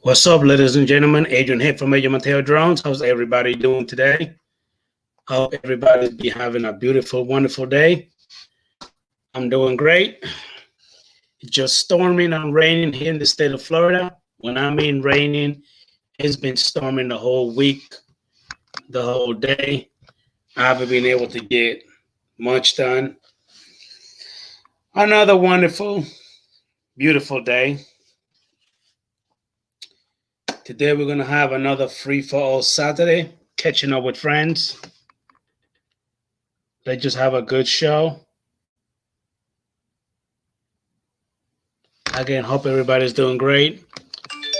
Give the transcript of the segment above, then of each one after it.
What's up, ladies and gentlemen? Adrian here from Major Mateo Drones. How's everybody doing today? Hope everybody's be having a beautiful, wonderful day. I'm doing great. It's just storming and raining here in the state of Florida. When I mean raining, it's been storming the whole week, the whole day. I haven't been able to get much done. Another wonderful, beautiful day. Today we're going to have another free-for-all Saturday, catching up with friends. Let's just have a good show. Again, hope everybody's doing great.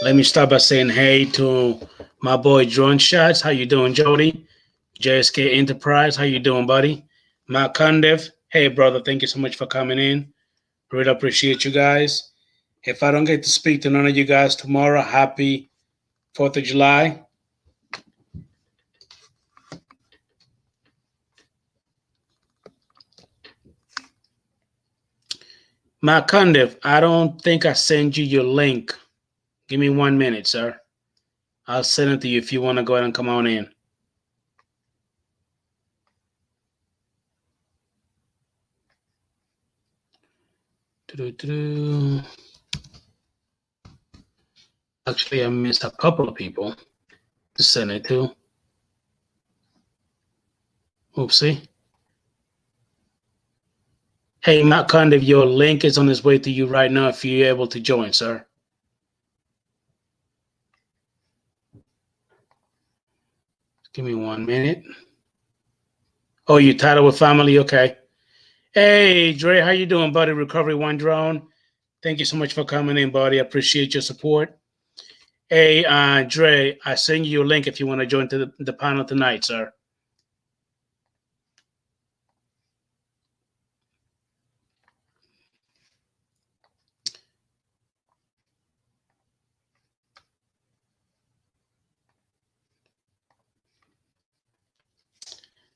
Let me start by saying hey to my boy Drone Shots. How you doing, Jody? JSK Enterprise, how you doing, buddy? Matt Condev, hey, brother, thank you so much for coming in. Really appreciate you guys. If I don't get to speak to none of you guys tomorrow, happy 4th of July. Matt Condev, I don't think I sent you your link. Give me 1 minute, sir. I'll send it to you if you want to go ahead and come on in. Actually, I missed a couple of people to send it to. Oopsie. Hey, Matt Condev, your link is on its way to you right now if you're able to join, sir. Give me 1 minute. Oh, you tied up with family? Okay. Hey, Dre, how you doing, buddy? Recovery One Drone. Thank you so much for coming in, buddy. I appreciate your support. Hey, Dre, I send you a link if you want to join the panel tonight, sir.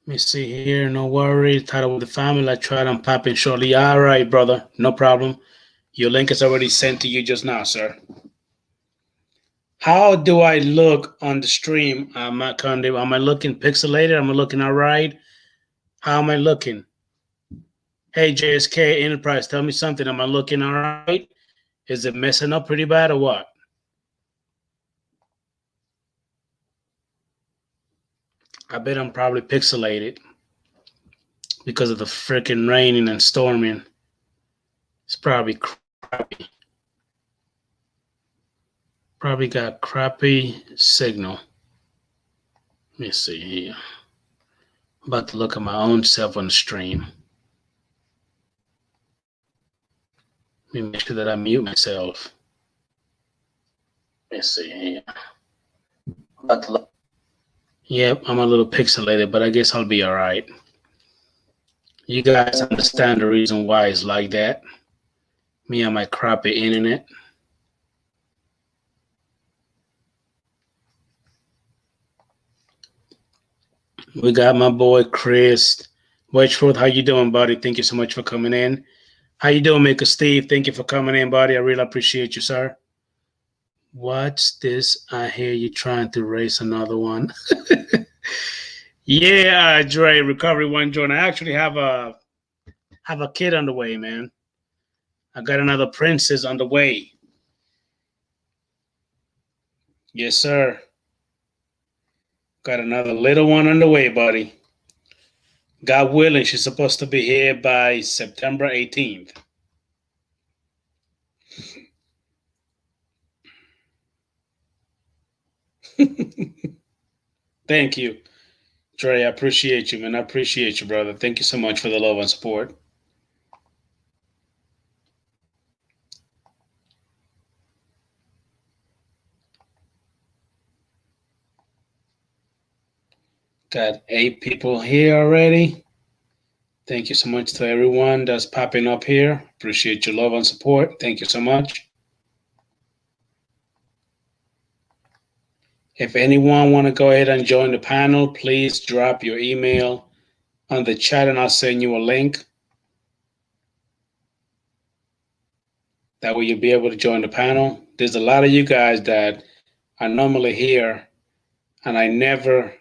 Let me see here. No worries. Title with the family. I tried on popping shortly. All right, brother. No problem. Your link is already sent to you just now, sir. How do I look on the stream, Matt Conde? Am I looking pixelated? Am I looking all right? How am I looking? Hey, JSK Enterprise, tell me something. Am I looking all right? Is it messing up pretty bad or what? I bet I'm probably pixelated because of the freaking raining and storming. It's probably crappy. Probably got crappy signal. Let me see here. I'm about to look at my own self on the stream. Let me make sure that I mute myself. Let me see here. About to look. Yep, I'm a little pixelated, but I guess I'll be all right. You guys understand the reason why it's like that. Me and my crappy internet. We got my boy Chris. Wedgeworth, how you doing, buddy? Thank you so much for coming in. How you doing, Maker Steve? Thank you for coming in, buddy. I really appreciate you, sir. What's this? I hear you trying to race another one. Yeah, Dre, Recovery One Joint. I actually have a kid on the way, man. I got another princess on the way. Yes, sir. Got another little one on the way, buddy. God willing, she's supposed to be here by September 18th. Thank you, Dre. I appreciate you, man. I appreciate you, brother. Thank you so much for the love and support. Got 8 people here already. Thank you so much to everyone that's popping up here. Appreciate your love and support. Thank you so much. If anyone want to go ahead and join the panel, please drop your email on the chat and I'll send you a link. That way you'll be able to join the panel. There's a lot of you guys that are normally here, and I never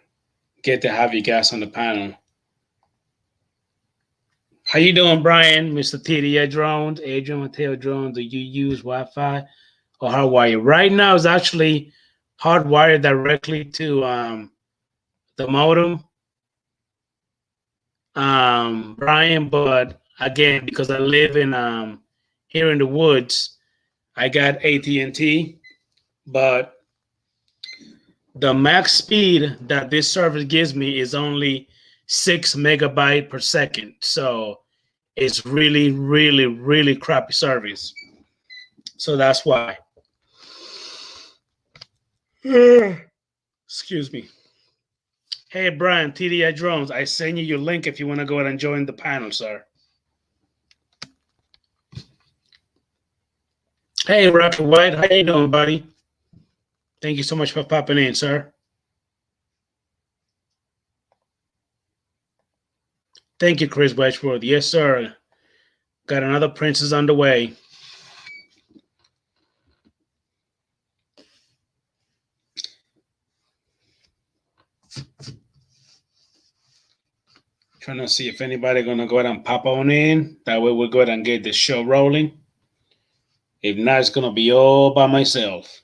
get to have you guys on the panel. How you doing, Brian? Mr. TDA Drones, Adrian Mateo Drones, do you use Wi-Fi or hardwire? Right now, it's actually hardwired directly to the modem, Brian. But again, because I live in here in the woods, I got AT&T, but the max speed that this service gives me is only 6 megabyte per second. So it's really, really, really crappy service. So that's why. Excuse me. Hey, Brian, TDI Drones, I send you your link if you want to go ahead and join the panel, sir. Hey, Rocket White, how you doing, buddy? Thank you so much for popping in, sir. Thank you, Chris Wedgworth. Yes, sir. Got another princess on the way. Trying to see if anybody gonna go ahead and pop on in. That way we'll go ahead and get the show rolling. If not, it's gonna be all by myself.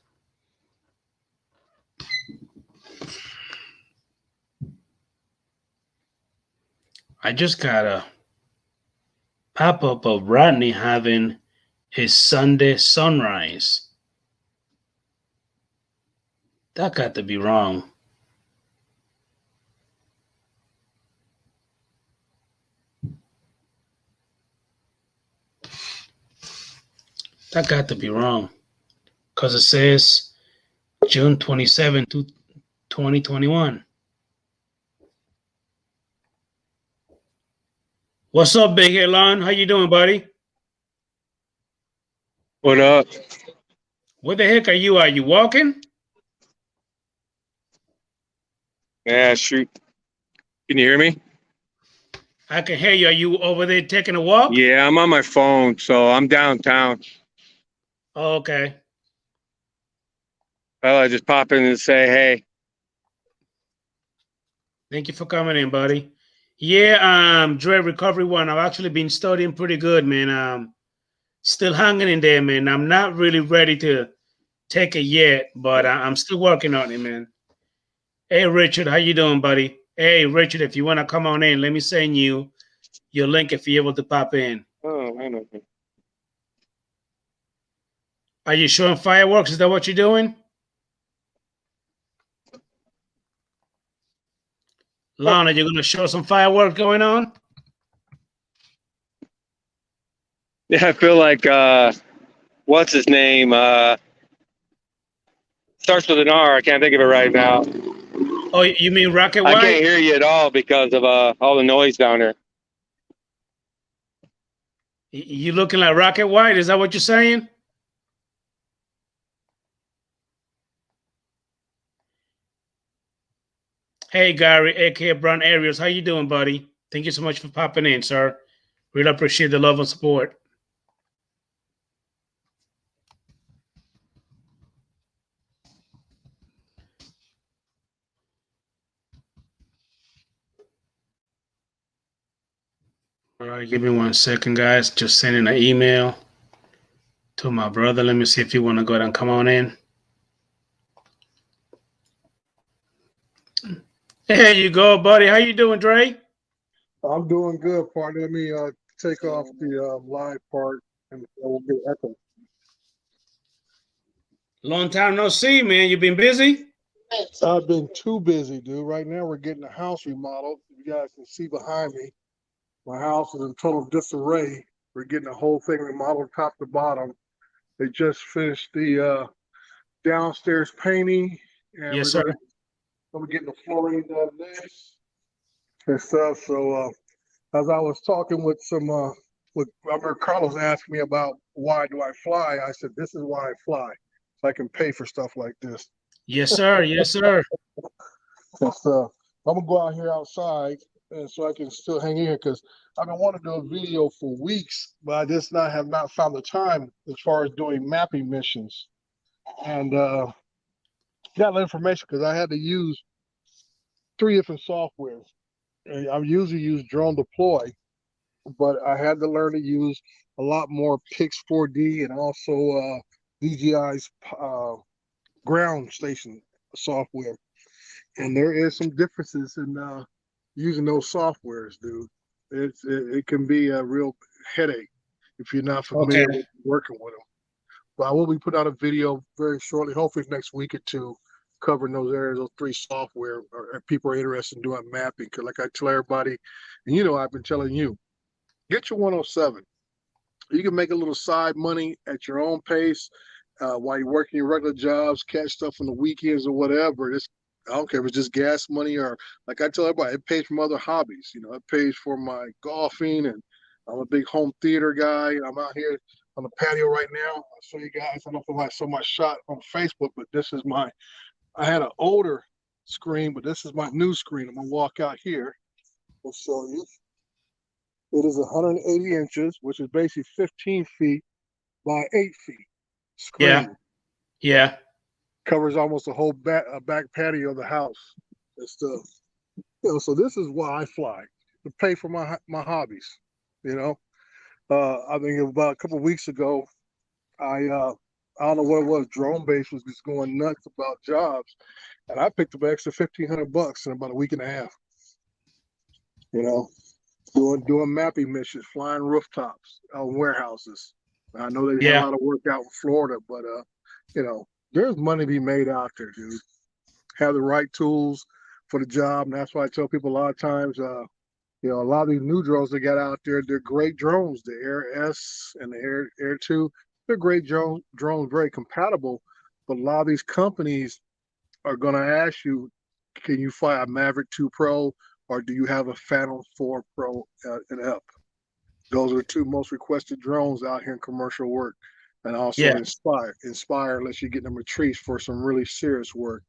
I just got a pop-up of Rodney having his Sunday sunrise. That got to be wrong. That got to be wrong. Because it says June 27, 2021. What's up, Big Elon? How you doing, buddy? What up? Where the heck are you? Are you walking? Yeah, shoot. Can you hear me? I can hear you. Are you over there taking a walk? Yeah, I'm on my phone, so I'm downtown. Oh, okay. Well, I just pop in and say, hey. Thank you for coming in, buddy. Yeah, Dread Recovery 1. I've actually been studying pretty good, man. Still hanging in there, man. I'm not really ready to take it yet, but I'm still working on it, man. Hey, Richard, how you doing, buddy? Hey, Richard, if you want to come on in, let me send you your link if you're able to pop in. Oh, I know. Are you showing fireworks? Is that what you're doing? Lana, you're going to show some fireworks going on? Yeah, I feel like, what's his name? Starts with an R. I can't think of it right now. Oh, you mean Rocket White? I can't hear you at all because of all the noise down there. You looking like Rocket White? Is that what you're saying? Hey, Gary, aka Brown Ariels, how you doing, buddy? Thank you so much for popping in, sir. Really appreciate the love and support. All right, give me 1 second, guys. Just sending an email to my brother. Let me see if you want to go ahead and come on in. There you go, buddy. How you doing, Dre? I'm doing good, partner. Let me take off the live part and we'll get echo. Long time no see, man. You been busy? I've been too busy, dude. Right now we're getting the house remodeled. You guys can see behind me. My house is in total disarray. We're getting the whole thing remodeled top to bottom. They just finished the downstairs painting, and Yes, sir. we're getting the flooring done next and stuff. So as I was talking with some with I remember Carlos asked me about why do I fly. I said this is why I fly, so I can pay for stuff like this. Yes, sir. Yes, sir. So I'm gonna go out here outside, and so I can still hang in here because I've been wanting to do a video for weeks, but I just have not found the time as far as doing mapping missions. And got information because I had to use 3 different softwares. And I usually use Drone Deploy, but I had to learn to use a lot more Pix 4D and also DJI's ground station software. And there is some differences in using those softwares, dude. It can be a real headache if you're not Okay. familiar with working with them. But I will be putting out a video very shortly, hopefully next week or two, covering those areas, those 3 software, or if people are interested in doing mapping. Because like I tell everybody, and you know I've been telling you, get your 107. You can make a little side money at your own pace while you're working your regular jobs, catch stuff on the weekends or whatever. I don't care if it's just gas money or, like I tell everybody, it pays for my other hobbies. You know, it pays for my golfing, and I'm a big home theater guy. I'm out here on the patio right now. I'll show you guys. I don't know if I saw my shot on Facebook, but this is I had an older screen, but this is my new screen. I'm gonna walk out here. I'll show you. It is 180 inches, which is basically 15 feet by 8 feet Yeah. screen. Yeah. Covers almost the whole back patio of the house and stuff. So this is why I fly, to pay for my hobbies. You know, I think about a couple of weeks ago, I don't know what it was. Drone Base was just going nuts about jobs, and I picked up an extra $1,500 in about a week and a half. You know, doing mapping missions, flying rooftops, warehouses. I know they had a Yeah. lot of work out in Florida, but you know, there's money to be made out there, dude. Have the right tools for the job, and that's why I tell people a lot of times, you know, a lot of these new drones they got out there, they're great drones. The Air S and the Air 2, they're great drones, very compatible. But a lot of these companies are going to ask you, can you fly a Maverick 2 Pro or do you have a Phantom 4 Pro and up? Those are the 2 most requested drones out here in commercial work. And also Yeah. Inspire lets you get them retrieved for some really serious work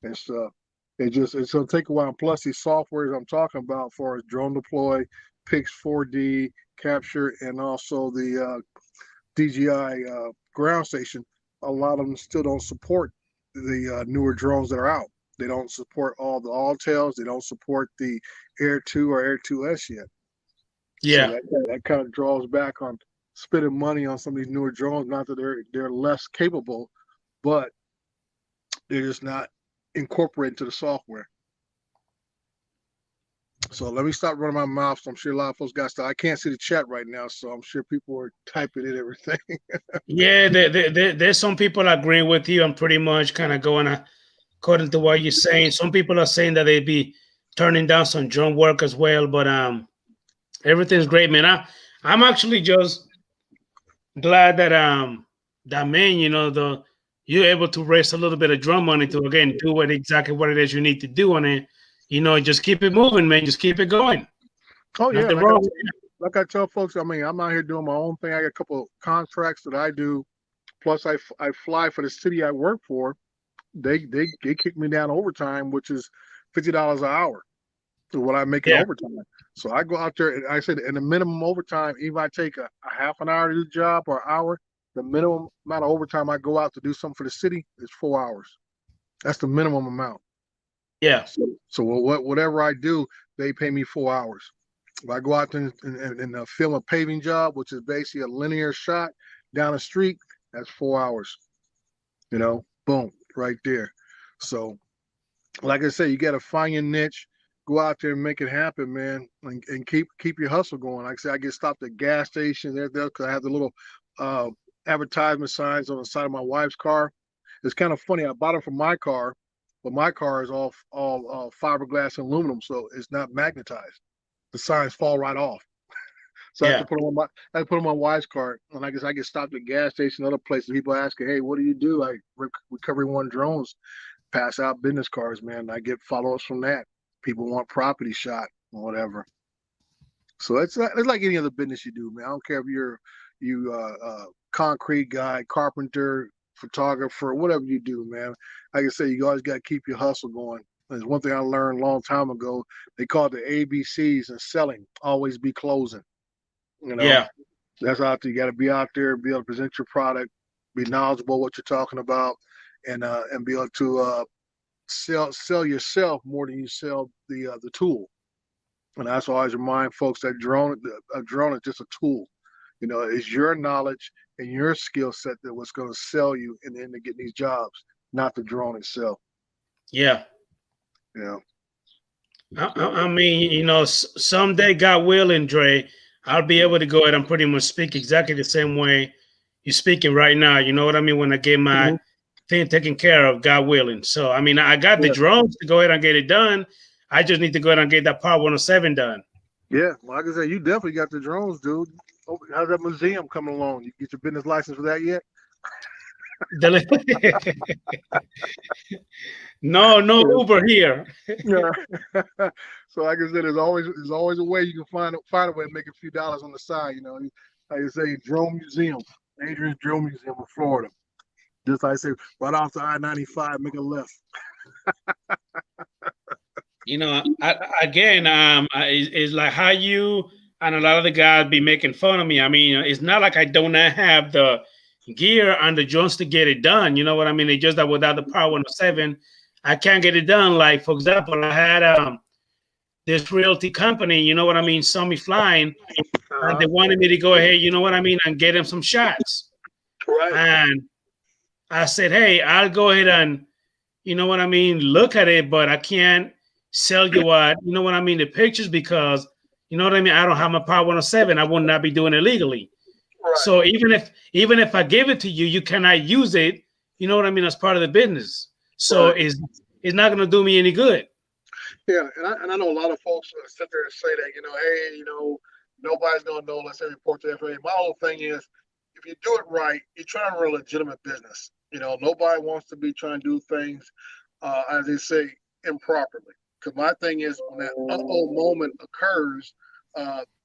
and stuff. It's gonna take a while. And plus these softwares I'm talking about, for Drone Deploy, Pix 4D, Capture, and also the DJI ground station, a lot of them still don't support the newer drones that are out. They don't support all the Alltails. They don't support the Air 2 or Air 2S yet. So Yeah. that kind of draws back on spending money on some of these newer drones. Not that they're less capable, but they're just not incorporated to the software. So let me stop running my mouth. So I'm sure a lot of folks got stuff. I can't see the chat right now, so I'm sure people are typing in everything. Yeah. There's some people agreeing with you. I'm pretty much kind of going according to what you're saying. Some people are saying that they'd be turning down some drone work as well, but everything's great, man. I'm actually just glad that man, you know, you're able to raise a little bit of drum money to again do exactly what it is you need to do on it. You know, just keep it moving, man. Just keep it going. Oh yeah, Nothing wrong with like I tell folks, I mean, I'm out here doing my own thing. I got a couple of contracts that I do. Plus, I fly for the city I work for. They kick me down overtime, which is $50 an hour. To what I make in Yeah, overtime. So I go out there and I said, in the minimum overtime, even if I take a half an hour to do the job or an hour, the minimum amount of overtime I go out to do something for the city is 4 hours. That's the minimum amount. yeah, So whatever I do, they pay me 4 hours. If I go out there and film a paving job, which is basically a linear shot down a street, that's 4 hours. You know, boom, right there. So, like I say, you got to find your niche, go out there and make it happen, man, and keep your hustle going. Like I said, I get stopped at gas station there because I have the little uh, advertisement signs on the side of my wife's car. It's kind of funny. I bought them for my car, but my car is all fiberglass and aluminum, so it's not magnetized. The signs fall right off. So I have to yeah, put them on my wife's car, and I guess I get stopped at gas station, other places. People asking, "Hey, what do you do?" Like Recovery One drones, pass out business cards, man. I get follow-ups from that. People want property shot or whatever. So it's like any other business you do, man. I don't care if you concrete guy, carpenter, photographer, whatever you do, man. Like I say, you always got to keep your hustle going. There's one thing I learned a long time ago. They call it the ABCs in selling. Always be closing. You know, yeah, that's out there. You got to be out there, be able to present your product, be knowledgeable what you're talking about, and be able to sell yourself more than you sell the tool. And that's always remind folks that a drone is just a tool. You know, it's your knowledge and your skill set that was going to sell you in the end to get these jobs, not the drone itself. Yeah. Yeah. I mean, you know, someday, God willing, Dre, I'll be able to go ahead and pretty much speak exactly the same way you're speaking right now. You know what I mean? When I get my thing taken care of, God willing. So, I mean, I got the drones to go ahead and get it done. I just need to go ahead and get that Part 107 done. Yeah, well, like I said, you definitely got the drones, dude. Oh, how's that museum coming along? You get your business license for that yet? No Uber here. Yeah. So like I said, there's always a way you can find a way to make a few dollars on the side. You know, like you say, Drone Museum, Adrian's Drone Museum in Florida. Just like I say, right off the I-95, make a left. You know, it's like how you and a lot of the guys be making fun of me. I mean, it's not like I do not have the gear and the joints to get it done. You know what I mean? It's just that without the Power 107, I can't get it done. Like, for example, I had this realty company, you know what I mean, saw me flying, and they wanted me to go ahead, you know what I mean, and get them some shots. Right. And I said, hey, I'll go ahead and, you know what I mean, look at it, but I can't sell you you know what I mean, the pictures, because, you know what I mean, I don't have my Power 107. I would not be doing it legally. Right. So even if I give it to you, you cannot use it, you know what I mean, as part of the business. So it's not going to do me any good. Yeah, and I know a lot of folks sit there and say that, you know, hey, you know, nobody's gonna know unless they report to FAA. My whole thing is, if you do it right, you're trying to run a legitimate business. You know, nobody wants to be trying to do things, as they say, improperly. Because my thing is, when that moment occurs,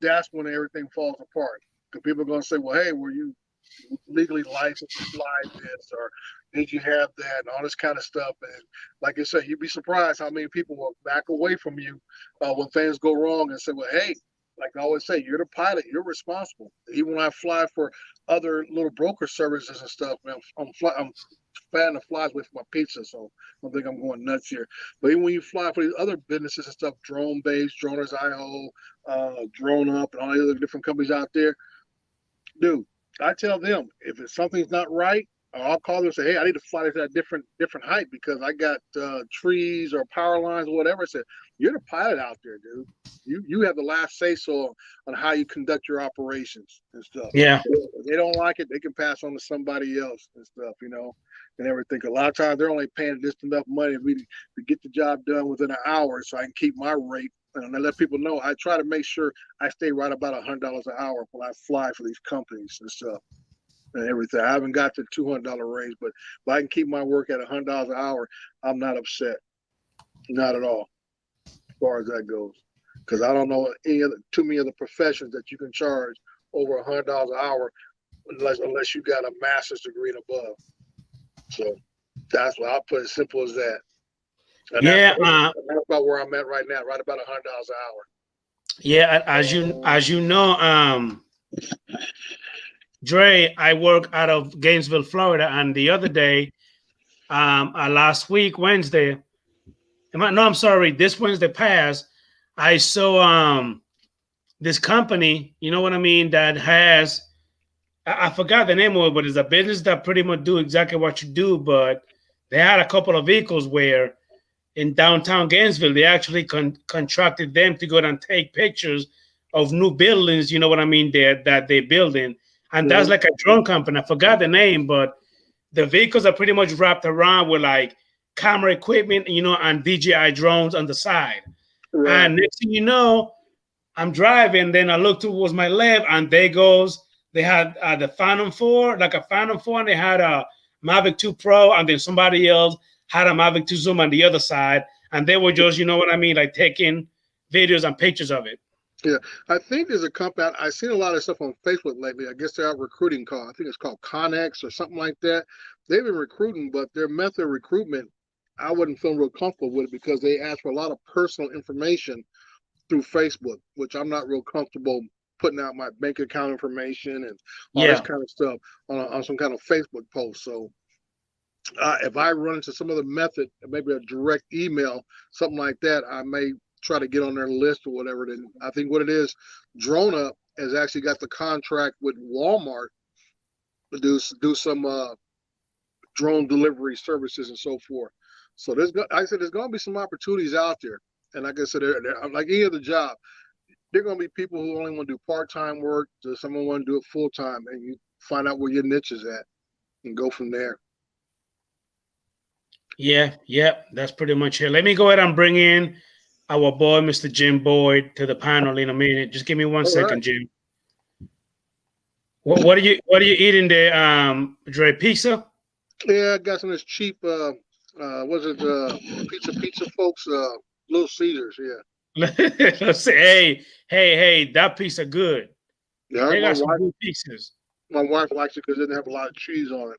that's when everything falls apart. Because people are gonna say, well, hey, were you legally licensed to fly this, or did you have that, and all this kind of stuff. And like I said, you'd be surprised how many people will back away from you when things go wrong and say, well, hey, like I always say, you're the pilot, you're responsible. Even when I fly for other little broker services and stuff, man, I'm fanning the flies with my pizza, so I don't think I'm going nuts here. But even when you fly for these other businesses and stuff, Drone Base, Droners IO, Drone Up, and all the other different companies out there, dude, I tell them if something's not right, I'll call them and say, hey, I need to fly this at a different height because I got trees or power lines or whatever. I said, you're the pilot out there, dude. You have the last say so on how you conduct your operations and stuff. Yeah. If they don't like it, they can pass on to somebody else and stuff, you know, and everything. A lot of times they're only paying just enough money to get the job done within an hour so I can keep my rate. And I let people know I try to make sure I stay right about $100 an hour when I fly for these companies and stuff and everything. I haven't got the $200 raise, but if I can keep my work at $100 an hour, I'm not upset. Not at all, as far as that goes. Because I don't know too many other professions that you can charge over $100 an hour unless you got a master's degree and above. So that's what I'll put as simple as that. And that's about where I'm at right now, right about $100 an hour. Yeah, as you know, Dre, I work out of Gainesville, Florida, and the other day, last week, Wednesday, I'm sorry, this Wednesday past, I saw this company, you know what I mean, that has, I forgot the name of it, but it's a business that pretty much do exactly what you do, but they had a couple of vehicles where in downtown Gainesville, they actually contracted them to go and take pictures of new buildings, you know what I mean, that they're building. And that's like a drone company. I forgot the name, but the vehicles are pretty much wrapped around with like camera equipment, you know, and DJI drones on the side. Right. And next thing you know, I'm driving, then I look towards my left, and they had the Phantom 4, like a Phantom 4, and they had a Mavic 2 Pro, and then somebody else had a Mavic 2 Zoom on the other side, and they were just, you know what I mean, like taking videos and pictures of it. Yeah, I think there's a company, I've seen a lot of stuff on Facebook lately. I guess they're out recruiting I think it's called Connex or something like that. They've been recruiting, but their method of recruitment, I wouldn't feel real comfortable with it because they ask for a lot of personal information through Facebook, which I'm not real comfortable putting out my bank account information and all this kind of stuff on some kind of Facebook post. So if I run into some other method, maybe a direct email, something like that, I may try to get on their list or whatever. Then I think what it is, Drone Up has actually got the contract with Walmart to do some drone delivery services and so forth. So I said there's going to be some opportunities out there. And like I said, like any other job, there are going to be people who only want to do part-time work. Someone want to do it full-time, and you find out where your niche is at and go from there. Yeah, that's pretty much it. Let me go ahead and bring in our boy, Mr. Jim Boyd, to the panel in a minute. Just give me one second, Right. Jim. What are you eating there? Dre, pizza? Yeah, I got some of this cheap was it pizza folks, Little Caesars, yeah. Let's say, hey, that pizza good. Yeah, They got some good pizzas. my wife likes it because it doesn't have a lot of cheese on it.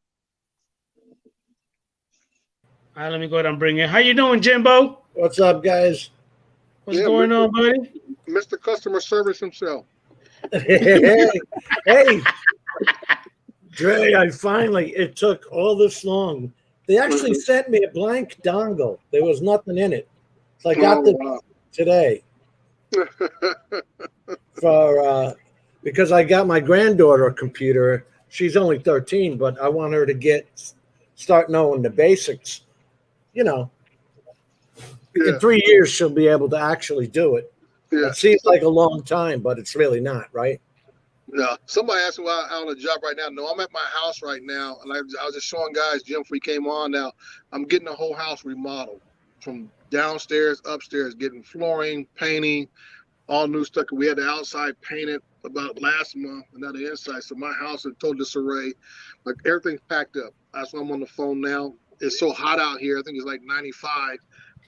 All right, let me go ahead and bring in. How you doing, Jimbo? What's up, guys? What's going on, buddy? Mr. Customer Service himself. Hey, Dre, it took all this long. They actually sent me a blank dongle. There was nothing in it. So I got this today because I got my granddaughter a computer. She's only 13, but I want her to start knowing the basics. You know, in 3 years, she'll be able to actually do it. Yeah. It seems like a long time, but it's really not, right? No. Somebody asked me why I'm on a job right now. No, I'm at my house right now. And I was just showing guys, Jim, before he came on now, I'm getting the whole house remodeled from downstairs, upstairs, getting flooring, painting, all new stuff. We had the outside painted about last month and now the inside. So my house is total disarray. Like everything's packed up. That's why I'm on the phone now. It's so hot out here. I think it's like 95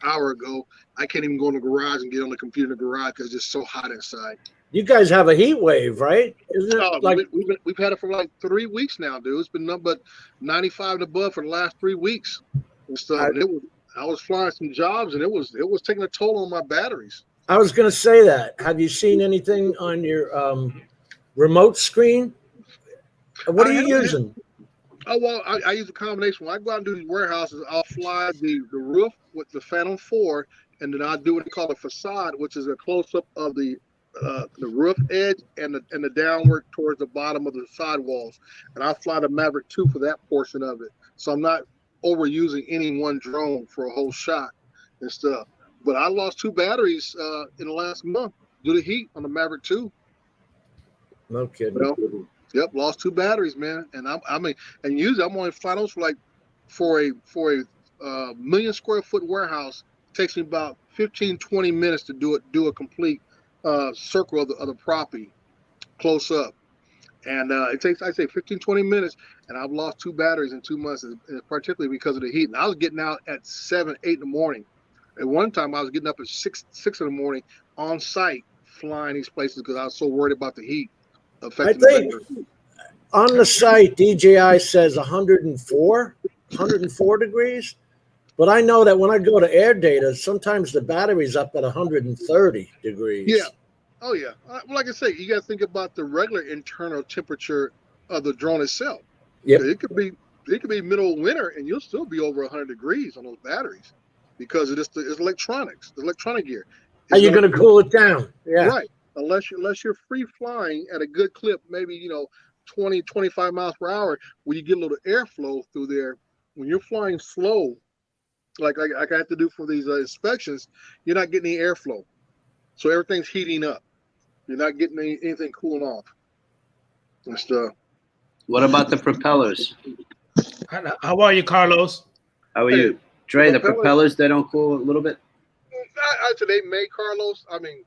hour ago. I can't even go in the garage and get on the computer in the garage because it's just so hot inside. You guys have a heat wave, right? Isn't it we've had it for like 3 weeks now, dude. It's been nothing but 95 and above for the last 3 weeks and stuff. I was flying some jobs and it was taking a toll on my batteries. I was going to say that. Have you seen anything on your remote screen? What are you using? Oh, well, I use a combination. When I go out and do these warehouses, I'll fly the roof with the Phantom 4, and then I'll do what they call a facade, which is a close-up of the roof edge and the downward towards the bottom of the sidewalls. And I'll fly the Maverick 2 for that portion of it. So I'm not overusing any one drone for a whole shot and stuff. But I lost 2 batteries in the last month due to heat on the Maverick 2. No kidding. You know? Yep, lost 2 batteries, man. And and usually I'm only flying those for a million square foot warehouse. It takes me about 15-20 minutes to do a complete circle of the property close up. And it takes, I say, 15-20 minutes, and I've lost 2 batteries in 2 months, particularly because of the heat. And I was getting out at 7, 8 in the morning. At one time, I was getting up at 6 in the morning on site flying these places because I was so worried about the heat. I think on the site, DJI says 104 degrees. But I know that when I go to air data, sometimes the battery's up at 130 degrees. Yeah. Oh, yeah. Like I say, you got to think about the regular internal temperature of the drone itself. Yeah. It could be middle of winter, and you'll still be over 100 degrees on those batteries because it's electronics, the electronic gear. Are you going to cool it down? Yeah. Right. Unless you're free flying at a good clip, maybe 20, 25 miles per hour, when you get a little airflow through there. When you're flying slow, like I have to do for these inspections, you're not getting any airflow, so everything's heating up. You're not getting anything cooling off and stuff. What about the propellers? How are you, Carlos? How are you, Dre? The propellers, they don't cool a little bit. I said they made Carlos. I mean,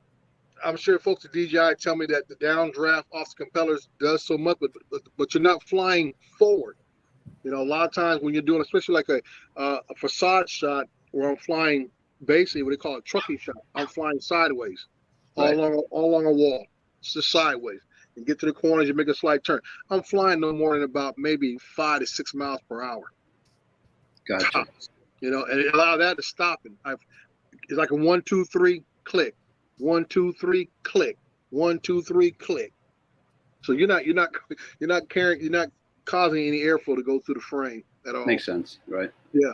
I'm sure folks at DJI tell me that the downdraft off the propellers does so much, but you're not flying forward. A lot of times when you're doing, especially like a facade shot where I'm flying basically what they call a trucking shot, I'm flying sideways, all along a wall, it's just sideways. You get to the corners, you make a slight turn. I'm flying no more than about maybe 5 to 6 miles per hour. Gotcha. Tops, and a lot of that is stopping. It's like a 1, 2, 3 click. 1, 2, 3 click. 1, 2, 3 click. So you're not causing any airflow to go through the frame at all. Makes sense, right? Yeah.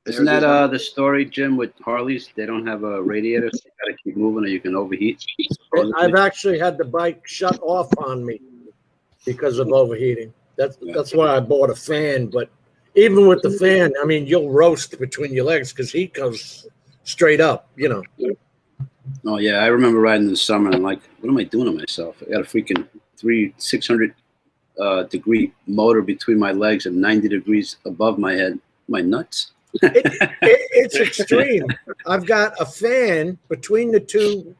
Isn't that the story, Jim, with Harleys? They don't have a radiator. So you got to keep moving or you can overheat. supposedly. I've actually had the bike shut off on me because of overheating. That's why I bought a fan. But even with the fan, I mean, you'll roast between your legs because heat goes straight up, you know. Oh, yeah. I remember riding in the summer and I'm like, what am I doing to myself? I got a freaking 600 degree motor between my legs and 90 degrees above my head. Am I nuts? It's extreme. I've got a fan between the two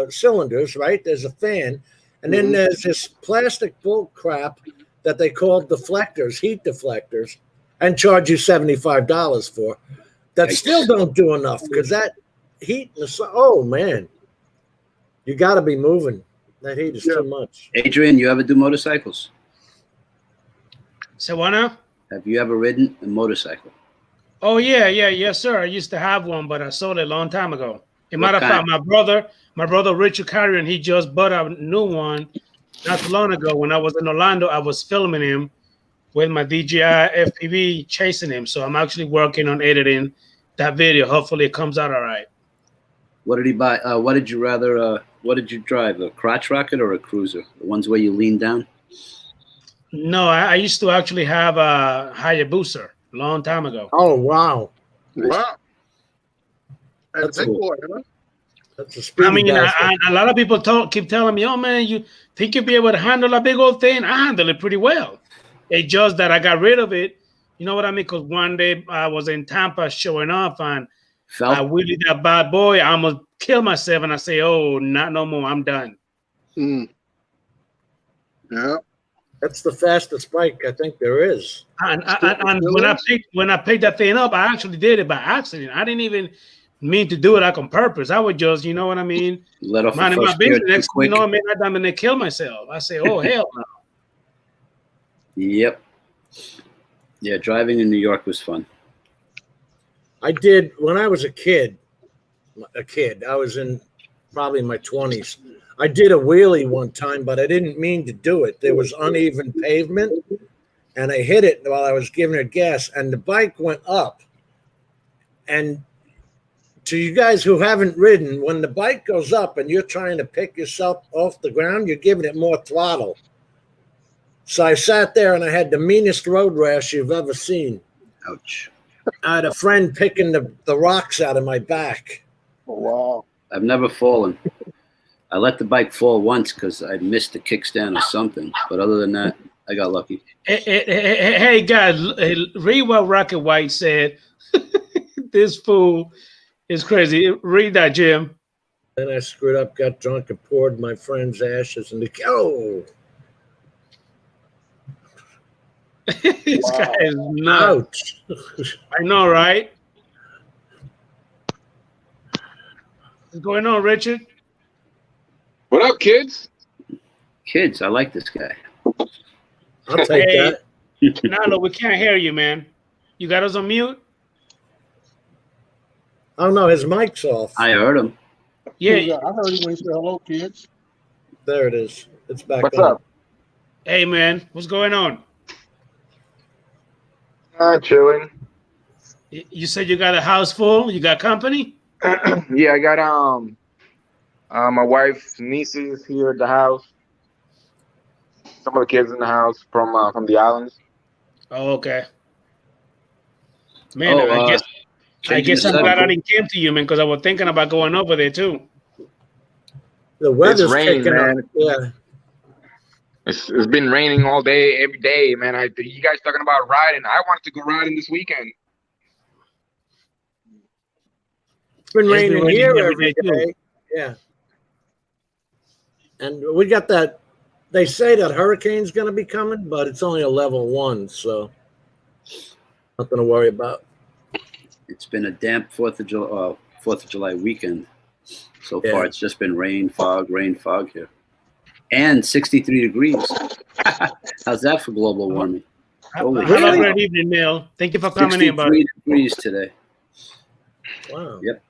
cylinders, right? There's a fan. And then there's this plastic bull crap that they call deflectors, heat deflectors, and charge you $75 for. That still don't do enough because that heat, oh man, you got to be moving. That heat is too much. Adrian, you ever do motorcycles? So what now? Have you ever ridden a motorcycle? Oh yes, sir. I used to have one, but I sold it a long time ago. As a matter of fact, my brother Richard Carrion, he just bought a new one not too long ago. When I was in Orlando, I was filming him with my DJI FPV, chasing him. So I'm actually working on editing that video. Hopefully, it comes out all right. What did he buy? What did you rather? What did you drive? A crotch rocket or a cruiser? The ones where you lean down? No, I used to actually have a Hayabusa a long time ago. Oh wow! Wow. That's cool. That's a speed. I mean, a lot of people keep telling me, "Oh man, you think you'll be able to handle a big old thing?" I handle it pretty well. It's just that I got rid of it. You know what I mean? Because one day I was in Tampa showing off, and I wheelied that bad boy. I almost killed myself, and I say, "Oh, not no more. I'm done." Yeah. That's the fastest bike I think there is. And when I picked that thing up, I actually did it by accident. I didn't even mean to do it like on purpose. I would just, you know what I mean? Let off minding my business. Next thing you know, I made that diamond and kill myself. I say, oh hell no. Yep. Yeah, driving in New York was fun. I did when I was a kid. I was in probably my 20s. I did a wheelie one time, but I didn't mean to do it. There was uneven pavement, and I hit it while I was giving it gas, and the bike went up. And to you guys who haven't ridden, when the bike goes up and you're trying to pick yourself off the ground, you're giving it more throttle. So I sat there, and I had the meanest road rash you've ever seen. Ouch. I had a friend picking the rocks out of my back. Oh, wow. I've never fallen. I let the bike fall once because I missed the kickstand or something. But other than that, I got lucky. Hey guys, read what Rocket White said. This fool is crazy. Read that, Jim. Then I screwed up, got drunk, and poured my friend's ashes in the... Oh! This guy is nuts. I know, right? What's going on, Richard? What up, kids? Kids, I like this guy. I'll take that. No, we can't hear you, man. You got us on mute? Oh, no, his mic's off. I heard him. Yeah. I heard you when he said hello, kids. There it is. It's back What's on. up? Hey, man. What's going on? Chilling. You said you got a house full? You got company? Yeah, I got my wife's nieces here at the house. Some of the kids in the house from the islands. Oh, okay. Man, I guess I'm glad I didn't come to you, man, because I was thinking about going over there too. The weather's raining, kicking man. up. Yeah. It's been raining all day, every day, man. You guys talking about riding? I wanted to go riding this weekend. It's been raining here every every day, day. Yeah. And we got that. They say that hurricane's going to be coming, but it's only a level 1, so nothing to worry about. It's been a damp 4th of July weekend. So far, it's just been rain, fog here. And 63 degrees. How's that for global warming? Have a great evening, Neil. Thank you for coming in, buddy. 63 degrees today. Wow. Yep.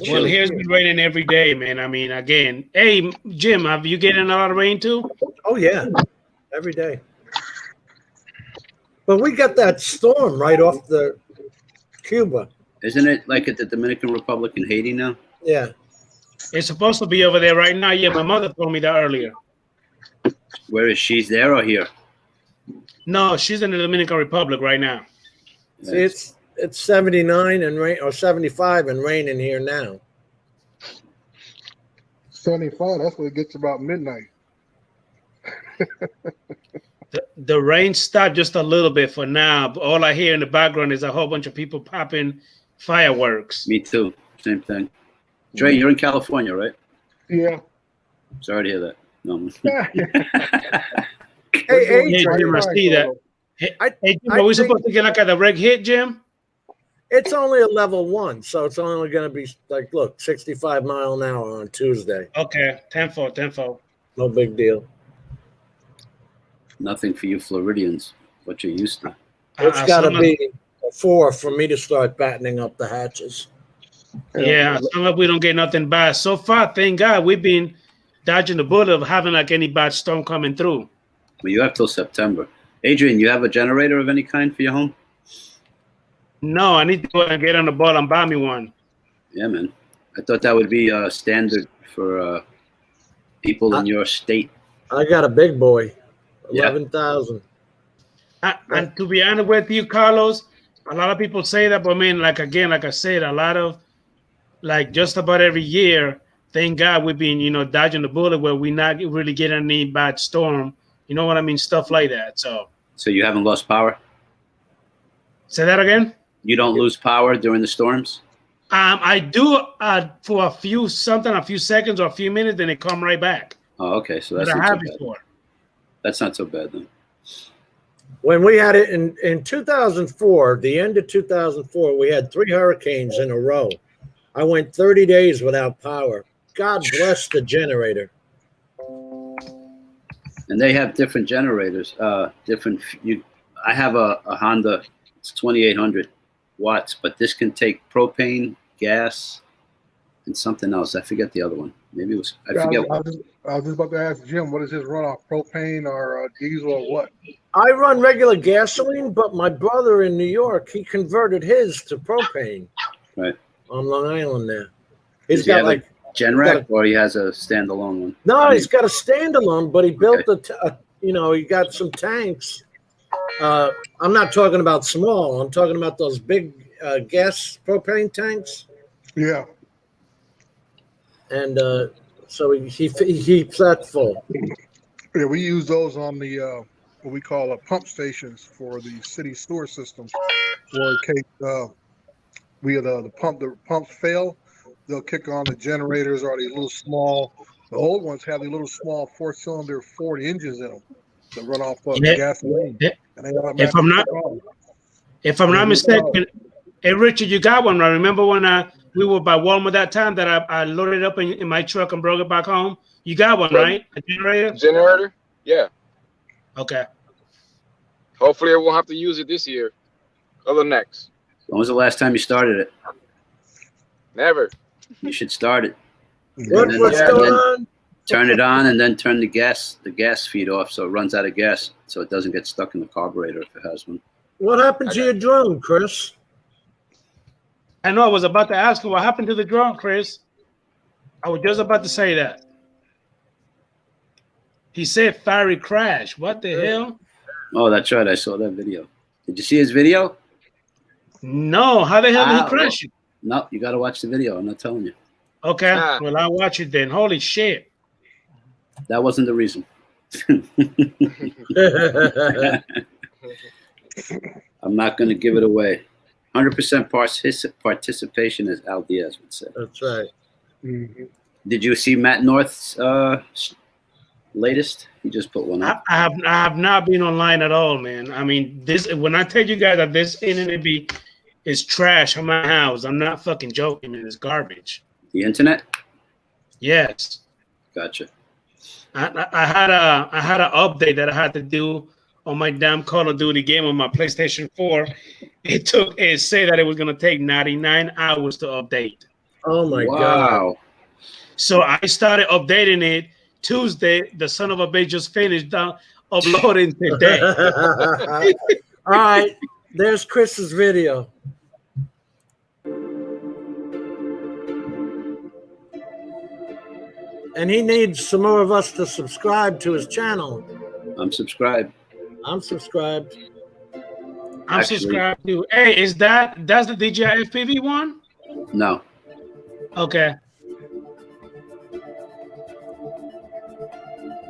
Well, here's been raining every day, man. I mean, again, hey, Jim, have you getting a lot of rain too? Oh, yeah. Every day. But we got that storm right off the Cuba. Isn't it like at the Dominican Republic and Haiti now? Yeah. It's supposed to be over there right now. Yeah, my mother told me that earlier. Where is she? There or here? No, she's in the Dominican Republic right now. See, it's 79 and rain, or 75 and raining here now. 75, that's what it gets about midnight. The rain stopped just a little bit for now, but all I hear in the background is a whole bunch of people popping fireworks. Me too. Same thing. Dre, you're in California, right? Yeah. Sorry to hear that. No. Hey, Hey, Adrian, Jim, I see that. Hey, Jim, are we supposed to get like a direct hit, Jim? it's only a level 1, so it's only going to be like, look, 65 mile an hour on Tuesday. Okay, tenfold. No big deal. Nothing for you Floridians, what you're used to. It's got to someone- be a 4 for me to start battening up the hatches. Yeah, as long as we don't get nothing bad. So far, thank God, we've been dodging the bullet of having like any bad storm coming through. Well, you have till September. Adrian, you have a generator of any kind for your home? No, I need to go and get on the ball and buy me one. Yeah, man. I thought that would be standard for people in your state. I got a big boy, Yeah. 11,000. And to be honest with you, Carlos, a lot of people say that, but I mean, like again, like I said, a lot of like just about every year, thank God we've been, dodging the bullet where we not really getting any bad storm. You know what I mean? Stuff like that. So You haven't lost power? say that again. You don't lose power during the storms? I do for a few seconds or a few minutes, then it come right back. Oh, okay. So that's That I not so have bad. before. That's not so bad then. When we had it in 2004, the end of 2004, we had 3 hurricanes in a row. I went 30 days without power. God bless the generator. And they have different generators. I have a Honda. It's 2,800 watts, but this can take propane, gas, and something else. I forget the other one. Maybe it was. I forget. I was just about to ask Jim, what is his runoff? Propane or diesel or what? I run regular gasoline, but my brother in New York, he converted his to propane. Right. On Long Island there. Does He's he got have like a Generac, or he has a standalone one? no, I he's got a standalone, but he built Okay. he got some tanks. I'm not talking about small. I'm talking about those big gas propane tanks. Yeah. And so he keeps that full. Yeah, we use those on the what we call pump stations for the city sewer systems. Where in case the pumps fail, they'll kick on the generators or these little small. The old ones have these little small 4-cylinder Ford engines in them that run off Yeah. gasoline. Yeah. And they If I'm not- If I'm not mistaken, hey Richard, you got one. I remember when we were by Walmart that time that I loaded it up in my truck and brought it back home. You got one, right? A generator? Generator? Yeah. Okay. Hopefully I won't have to use it this year. Other next. When was the last time you started it? Never. You should start it. What's Yeah, going then- on? Turn it on and then turn the gas feed off so it runs out of gas, so it doesn't get stuck in the carburetor if it has one. What happened to your drone, Chris? I know I was about to ask you what happened to the drone, Chris. I was just about to say that. He said fiery crash. What the hell? Oh, that's right. I saw that video. Did you see his video? No, how the hell did Ah, he crash? No, you got to watch the video. I'm not telling you. Okay, Ah. well I'll watch it then. Holy shit. That wasn't the reason. I'm not going to give it away. 100% participation, as Al Diaz would say. That's right. Mhm. Did you see Matt North's latest? He just put one up. I have not been online at all, man. I mean, this when I tell you guys that this internet is trash on my house, I'm not fucking joking, man. It's garbage. The internet? Yes. Gotcha. I had an update that I had to do on my damn Call of Duty game on my PlayStation 4. It said that it was gonna take 99 hours to update. Oh my God. Wow. So I started updating it Tuesday. The son of a bitch just finished uploading today. All right, there's Chris's video. And he needs some more of us to subscribe to his channel. I'm subscribed. I'm subscribed. I'm Actually- subscribed to. Hey, that's the DJI FPV one? No. Okay.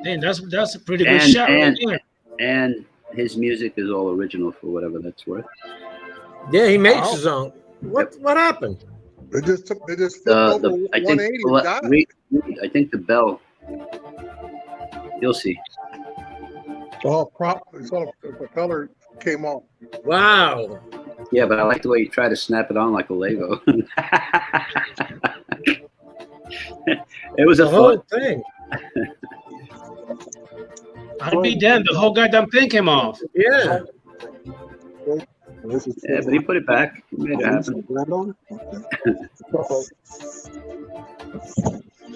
Damn, that's a pretty good shot right there. And his music is all original for whatever that's worth. Yeah, he makes his own. What happened? They just flipped I over think 180 and died. I think the bell. You'll see. Oh, the propeller came off. Wow. Yeah, but I like the way you try to snap it on like a Lego. It was The a whole fun. thing. I'd be damned. The whole goddamn thing came off. Yeah. Yeah, but he put it back. He made it happen.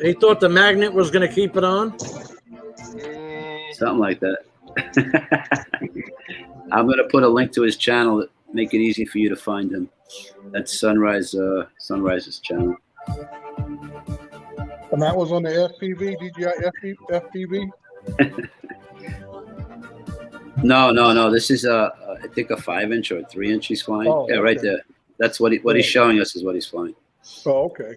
He thought the magnet was going to keep it on. Something like that. I'm going to put a link to his channel that make it easy for you to find him. That's Sunrise's channel. And that was on the FPV, DJI FPV. No. This is I think a 5-inch or a 3-inch he's flying. Oh, yeah, right okay. there. That's what he's showing us is what he's flying. Oh, okay.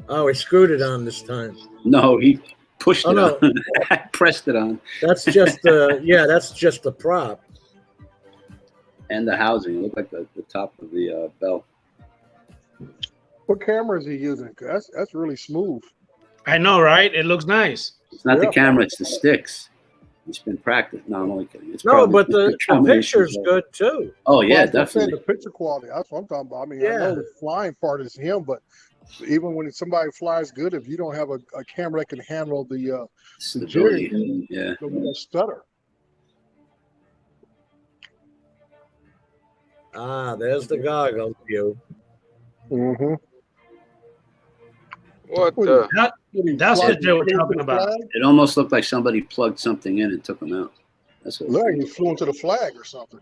Oh, he screwed it on this time. No, he pushed Oh, it no. on. Pressed it on. That's just that's just the prop. And the housing. It looked like the top of the bell. What camera is he using? 'Cause that's really smooth. I know, right? It looks nice. It's not the Yeah. camera, it's the sticks. It's been practiced. No, I'm only kidding. It's No, probably but the combination picture's of- good too. Oh yeah, Well, I'm saying definitely. the picture quality. That's what I'm talking about. I mean, I Yeah. know the flying part is him, but even when somebody flies good, if you don't have a camera that can handle the Stability. Yeah. stutter. Ah, there's the goggle view. Mm-hmm. What the? That's what they were talking about. It almost looked like somebody plugged something in and took them out. That's what. Look, he flew into the flag or something.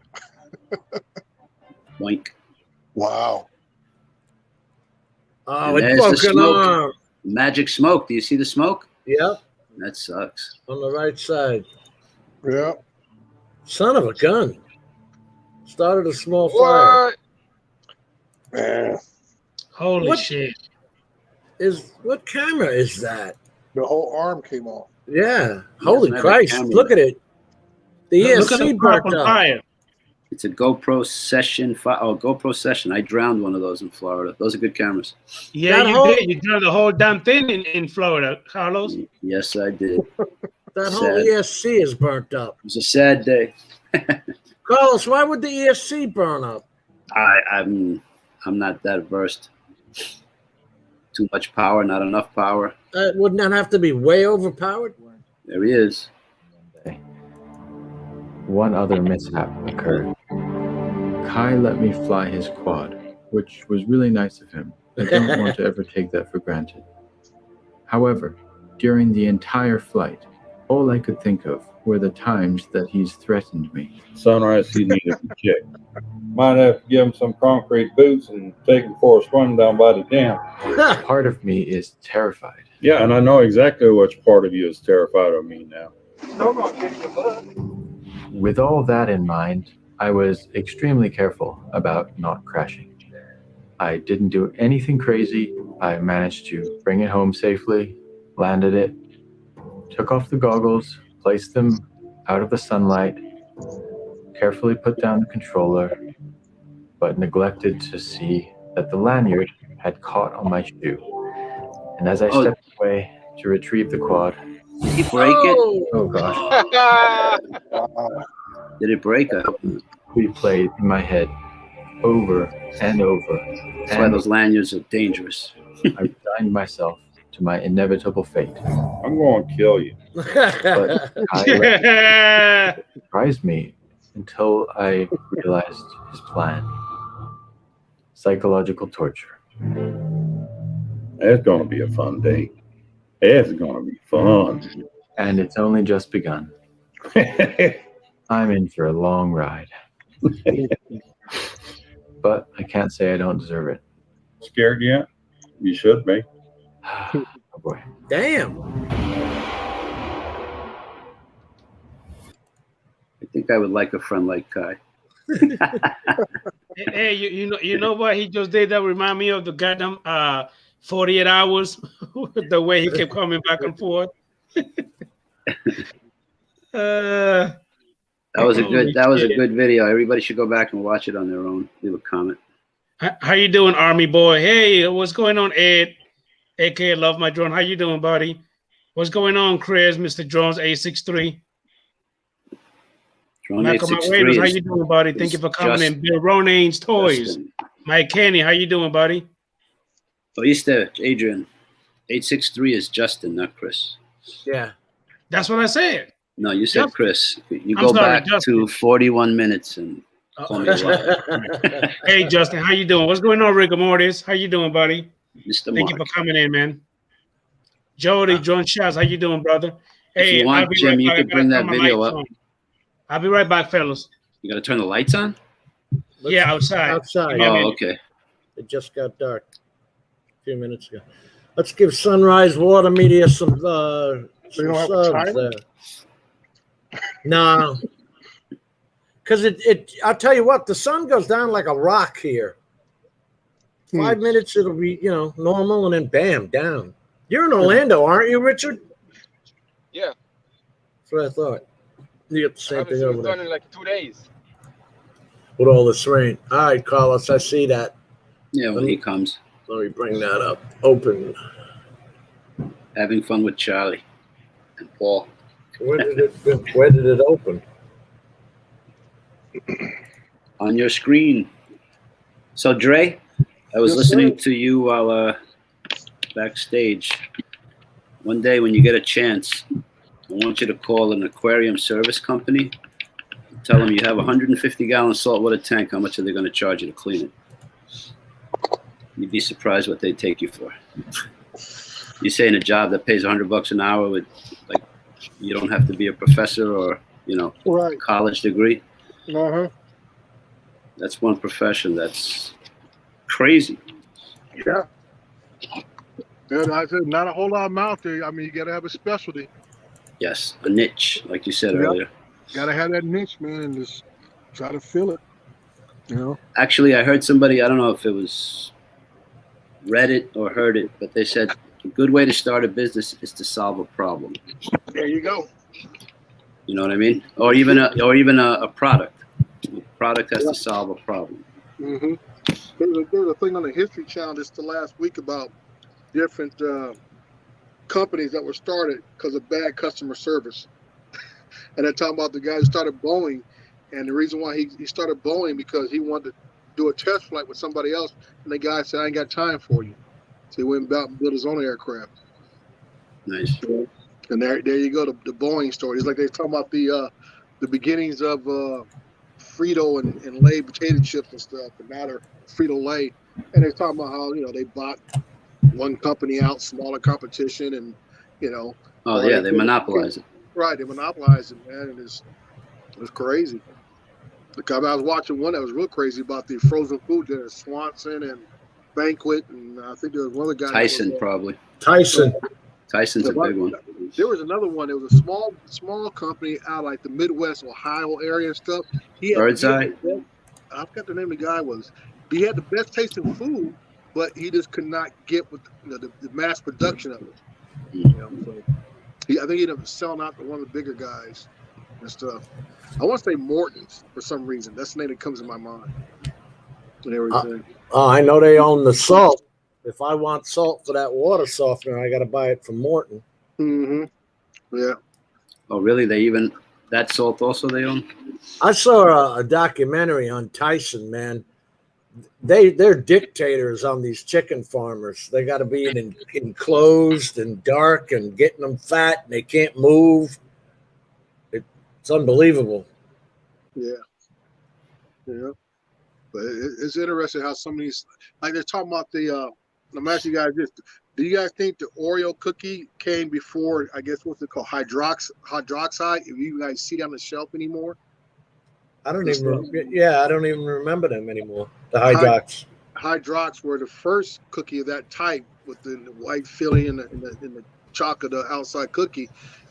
Boink. Wow. Oh, And it's there's the broken smoke. arm. Magic smoke. Do you see the smoke? Yep, That sucks. on the right side. Yeah. Son of a gun. Started a small fire. What? Man, Holy What? shit. What camera is that? the whole arm came off. Yeah. He Holy doesn't have a Christ. camera. Look at it. The Look at ESC the prop burnt on up. fire. It's a GoPro Session. GoPro Session. I drowned one of those in Florida. Those are good cameras. Yeah, That you whole- did. You done the whole damn thing in Florida, Carlos. Yes, I did. It That whole Sad. ESC is burnt up. was a sad day. Carlos, why would the ESC burn up? I'm not that versed. Too much power, not enough power. Wouldn't that have to be way overpowered? There he is. One other mishap occurred. Kai let me fly his quad, which was really nice of him. I don't want to ever take that for granted. However, during the entire flight, all I could think of were the times that he's threatened me. Sunrise, he needed to check. Might have to give him some concrete boots and take him for a swim down by the dam. Part of me is terrified. Yeah, and I know exactly which part of you is terrified of me now. With all that in mind, I was extremely careful about not crashing. I didn't do anything crazy. I managed to bring it home safely, landed it, took off the goggles, placed them out of the sunlight, carefully put down the controller, but neglected to see that the lanyard had caught on my shoe. And as I Oh. stepped away to retrieve the quad, Did he break it? oh gosh, Did it break? I hope not. we played in my head over and over. That's why And those lanyards are dangerous. I resigned myself to my inevitable fate. I'm going to kill you. But I surprised me until I realized his plan. Psychological torture. It's going to be a fun day. It's going to be fun. And it's only just begun. I'm in for a long ride. But I can't say I don't deserve it. Scared yet? You should be. Oh boy. Damn. I think I would like a friend like Kai. Hey, you know what he just did? That remind me of the goddamn 48 hours. The way he kept coming back and forth. That was a Holy shit. good video. Everybody should go back and watch it on their own. Leave a comment. How you doing, Army boy? Hey, what's going on, Ed? AK Love My Drone. How you doing, buddy? What's going on, Chris? Mr. Drones 863. Drone Malcolm 863 Waiters, how you doing, buddy? Thank you for coming in. Bill Ronane's Toys. Justin. Mike Kenny, how you doing, buddy? Oíste, Adrian. 863 is Justin, not Chris. Yeah. That's what I said. No, you said Justin. Chris. You I'm go sorry, back Justin. to 41 minutes and call me a liar. Hey, Justin, how you doing? What's going on, Rigor Mortis? How you doing, buddy? Mr. Thank you Mark. for coming in, man. Jody, John Shots, how you doing, brother? If Hey, you want, Jim, you could bring that video up. I'll be right back, fellas. You got to turn the lights on? Yeah, outside. Outside. Oh, okay. It just got dark a few minutes ago. Let's give Sunrise Water Media some don't have a subs timer? there. No. Because I'll tell you what, the sun goes down like a rock here. 5 minutes, it'll be, normal, and then bam, down. You're in Orlando, aren't you, Richard? Yeah, That's what I thought. You got the I same haven't thing seen over it done there in like 2 days. with all this rain. All right, Carlos, I see that. Yeah, when he comes. Let me bring that up. Open. Having fun with Charlie and Paul. Where did it open? On your screen. So, Dre, I was Yes, listening sir. to you while backstage. One day when you get a chance, I want you to call an aquarium service company. Tell them you have a 150-gallon saltwater tank. How much are they going to charge you to clean it? You'd be surprised what they take you for. You say in a job that pays $100 an hour with, like, you don't have to be a professor or, Right. college degree. Uh-huh. That's one profession that's crazy. Yeah. And I said, not a whole lot of them out there. I mean, you got to have a specialty. Yes, a niche, like you said Yep. earlier. Got to have that niche, man, and just try to fill it. Actually, I heard somebody, I don't know if it was read it or heard it, but they said a good way to start a business is to solve a problem. There you go. You know what I mean? Or even a product. A product has to solve a problem. Mm-hmm. There's a thing on the History Channel just the last week about different companies that were started because of bad customer service. And they're talking about the guy who started Boeing, and the reason why he started Boeing because he wanted to do a test flight with somebody else, and the guy said, "I ain't got time for you." So he went out and built his own aircraft. Nice. And there you go, the Boeing story. It's like they're talking about the beginnings of Frito and Lay potato chips and stuff, and now they're Frito-Lay. And they're talking about how, they bought one company out, smaller competition, and, Oh, yeah, they monopolize it. Right, they monopolize it, man, and it's crazy. Like, I was watching one that was real crazy about the frozen food there, Swanson and Banquet, and I think there was one other guy. Tyson, probably. Tyson's a big one. There was another one. It was a small company out like the Midwest, Ohio area and stuff. Birdseye? I forgot the name of the guy was. He had the best tasting food, but he just could not get with the mass production of it. So I think he ended up selling out to one of the bigger guys and stuff. I want to say Morton's for some reason. That's the name that comes in my mind. And everything. Oh, I know they own the salt. If I want salt for that water softener, I got to buy it from Morton. Mm-hmm. Yeah. Oh, really? That salt also they own? I saw a documentary on Tyson, man. They're dictators on these chicken farmers. They got to be enclosed and dark and getting them fat, and they can't move. It's unbelievable. Yeah. Yeah. But it's interesting how some of these, like they're talking about I'm asking you guys this, Do you guys think the Oreo cookie came before, I guess, what's it called, hydroxide? If you guys see it on the shelf anymore? I don't even. Yeah, I don't even remember them anymore. The Hydrox. Hydrox were the first cookie of that type with the white filling and the chocolate outside cookie,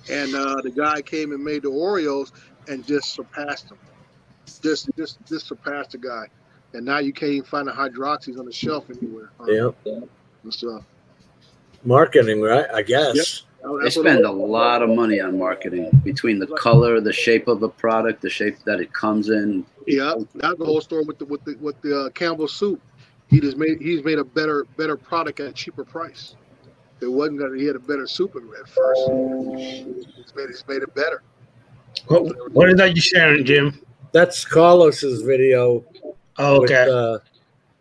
and the guy came and made the Oreos and just surpassed them. Just surpassed the guy, and now you can't even find the Hydroxys on the shelf anywhere. Yep. So, marketing, right? I guess. Yep. They spend a lot of money on marketing between the color, the shape of the product, the shape that it comes in. Yeah, that's the whole story with the Campbell soup. He's made a better product at a cheaper price. It wasn't that he had a better soup at first. He's made it better. What is that you sharing, Jim? That's Carlos's video. Oh, okay.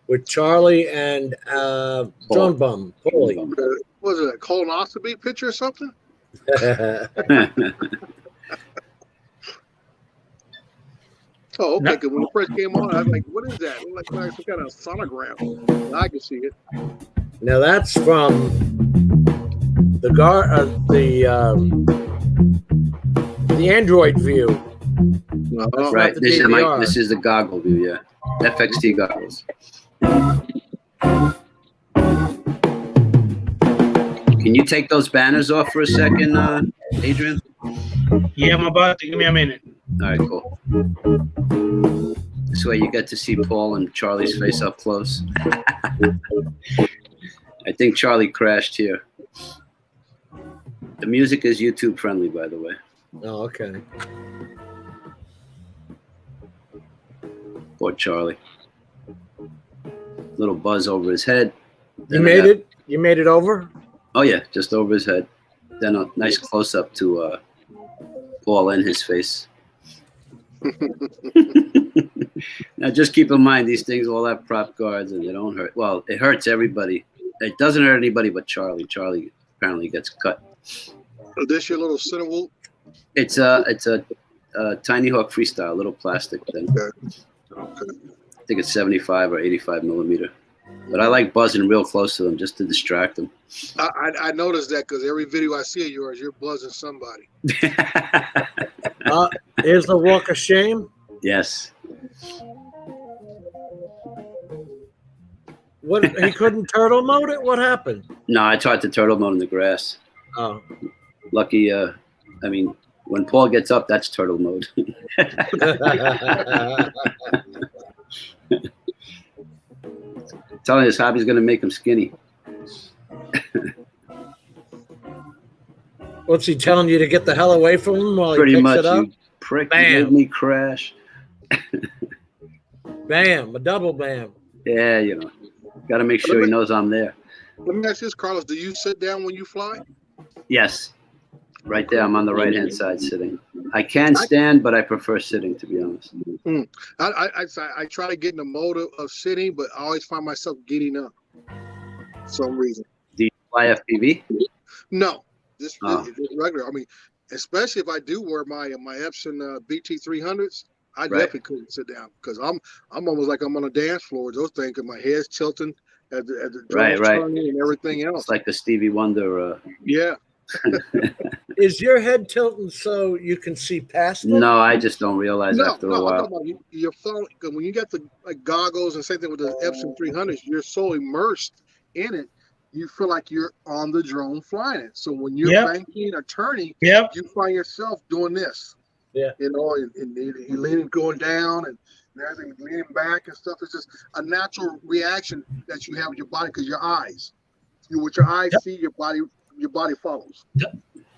With Charlie and John Bum. Paulie. Was it a colonoscopy picture or something? Oh, okay. Because when it first came on, I was like, "What is that?" It looked like some kind of sonogram. Now I can see it. Now that's from the Android view. Right. This is the goggle view. Yeah, FXT goggles. Can you take those banners off for a second, Adrian? Yeah, I'm about to. Give me a minute. All right, cool. This way you get to see Paul and Charlie's face up close. I think Charlie crashed here. The music is YouTube friendly, by the way. Oh, okay. Poor Charlie. Little buzz over his head. You made it? You made it over? Oh, yeah, just over his head. Then a nice close-up to Paul and his face. Now, just keep in mind, these things all have prop guards, and they don't hurt. Well, it hurts everybody. It doesn't hurt anybody but Charlie. Charlie apparently gets cut. Is this your little Cinewoop? It's a Tiny Hawk Freestyle, little plastic thing. Okay. I think it's 75 or 85 millimeter. But I like buzzing real close to them just to distract them. I noticed that because every video I see of yours, you're buzzing somebody. Here's the walk of shame. Yes. What? He couldn't turtle mode it? What happened? No, I tried to turtle mode in the grass. Oh. Lucky, I mean, when Paul gets up, that's turtle mode. Telling his hobby's going to make him skinny. What's he telling you to get the hell away from him while Pretty he picks much, it up? you prick, you made me crash. Bam, a double bam. Yeah, you know, got to make sure he knows I'm there. Let me ask this, Carlos. Do you sit down when you fly? Yes. Right there, I'm on the right-hand side sitting. I can stand, but I prefer sitting, to be honest. I try to get in the mode of sitting, but I always find myself getting up for some reason. Do you fly FPV? No, just regular. I mean, especially if I do wear my Epson BT300s, I definitely couldn't sit down because I'm almost like I'm on a dance floor. Those things, and my head's tilting as the drums turning and everything else. It's like the Stevie Wonder. Yeah. Is your head tilting so you can see past them? No, I just don't realize after a while. You're falling, because when you got the goggles and same thing with the Epson 300s, you're so immersed in it, you feel like you're on the drone flying it. So when you're banking or turning, you find yourself doing this. Yeah. You know, and you're leaning, going down, and everything leaning back and stuff. It's just a natural reaction that you have with your body because your eyes. What your eyes see, your body follows.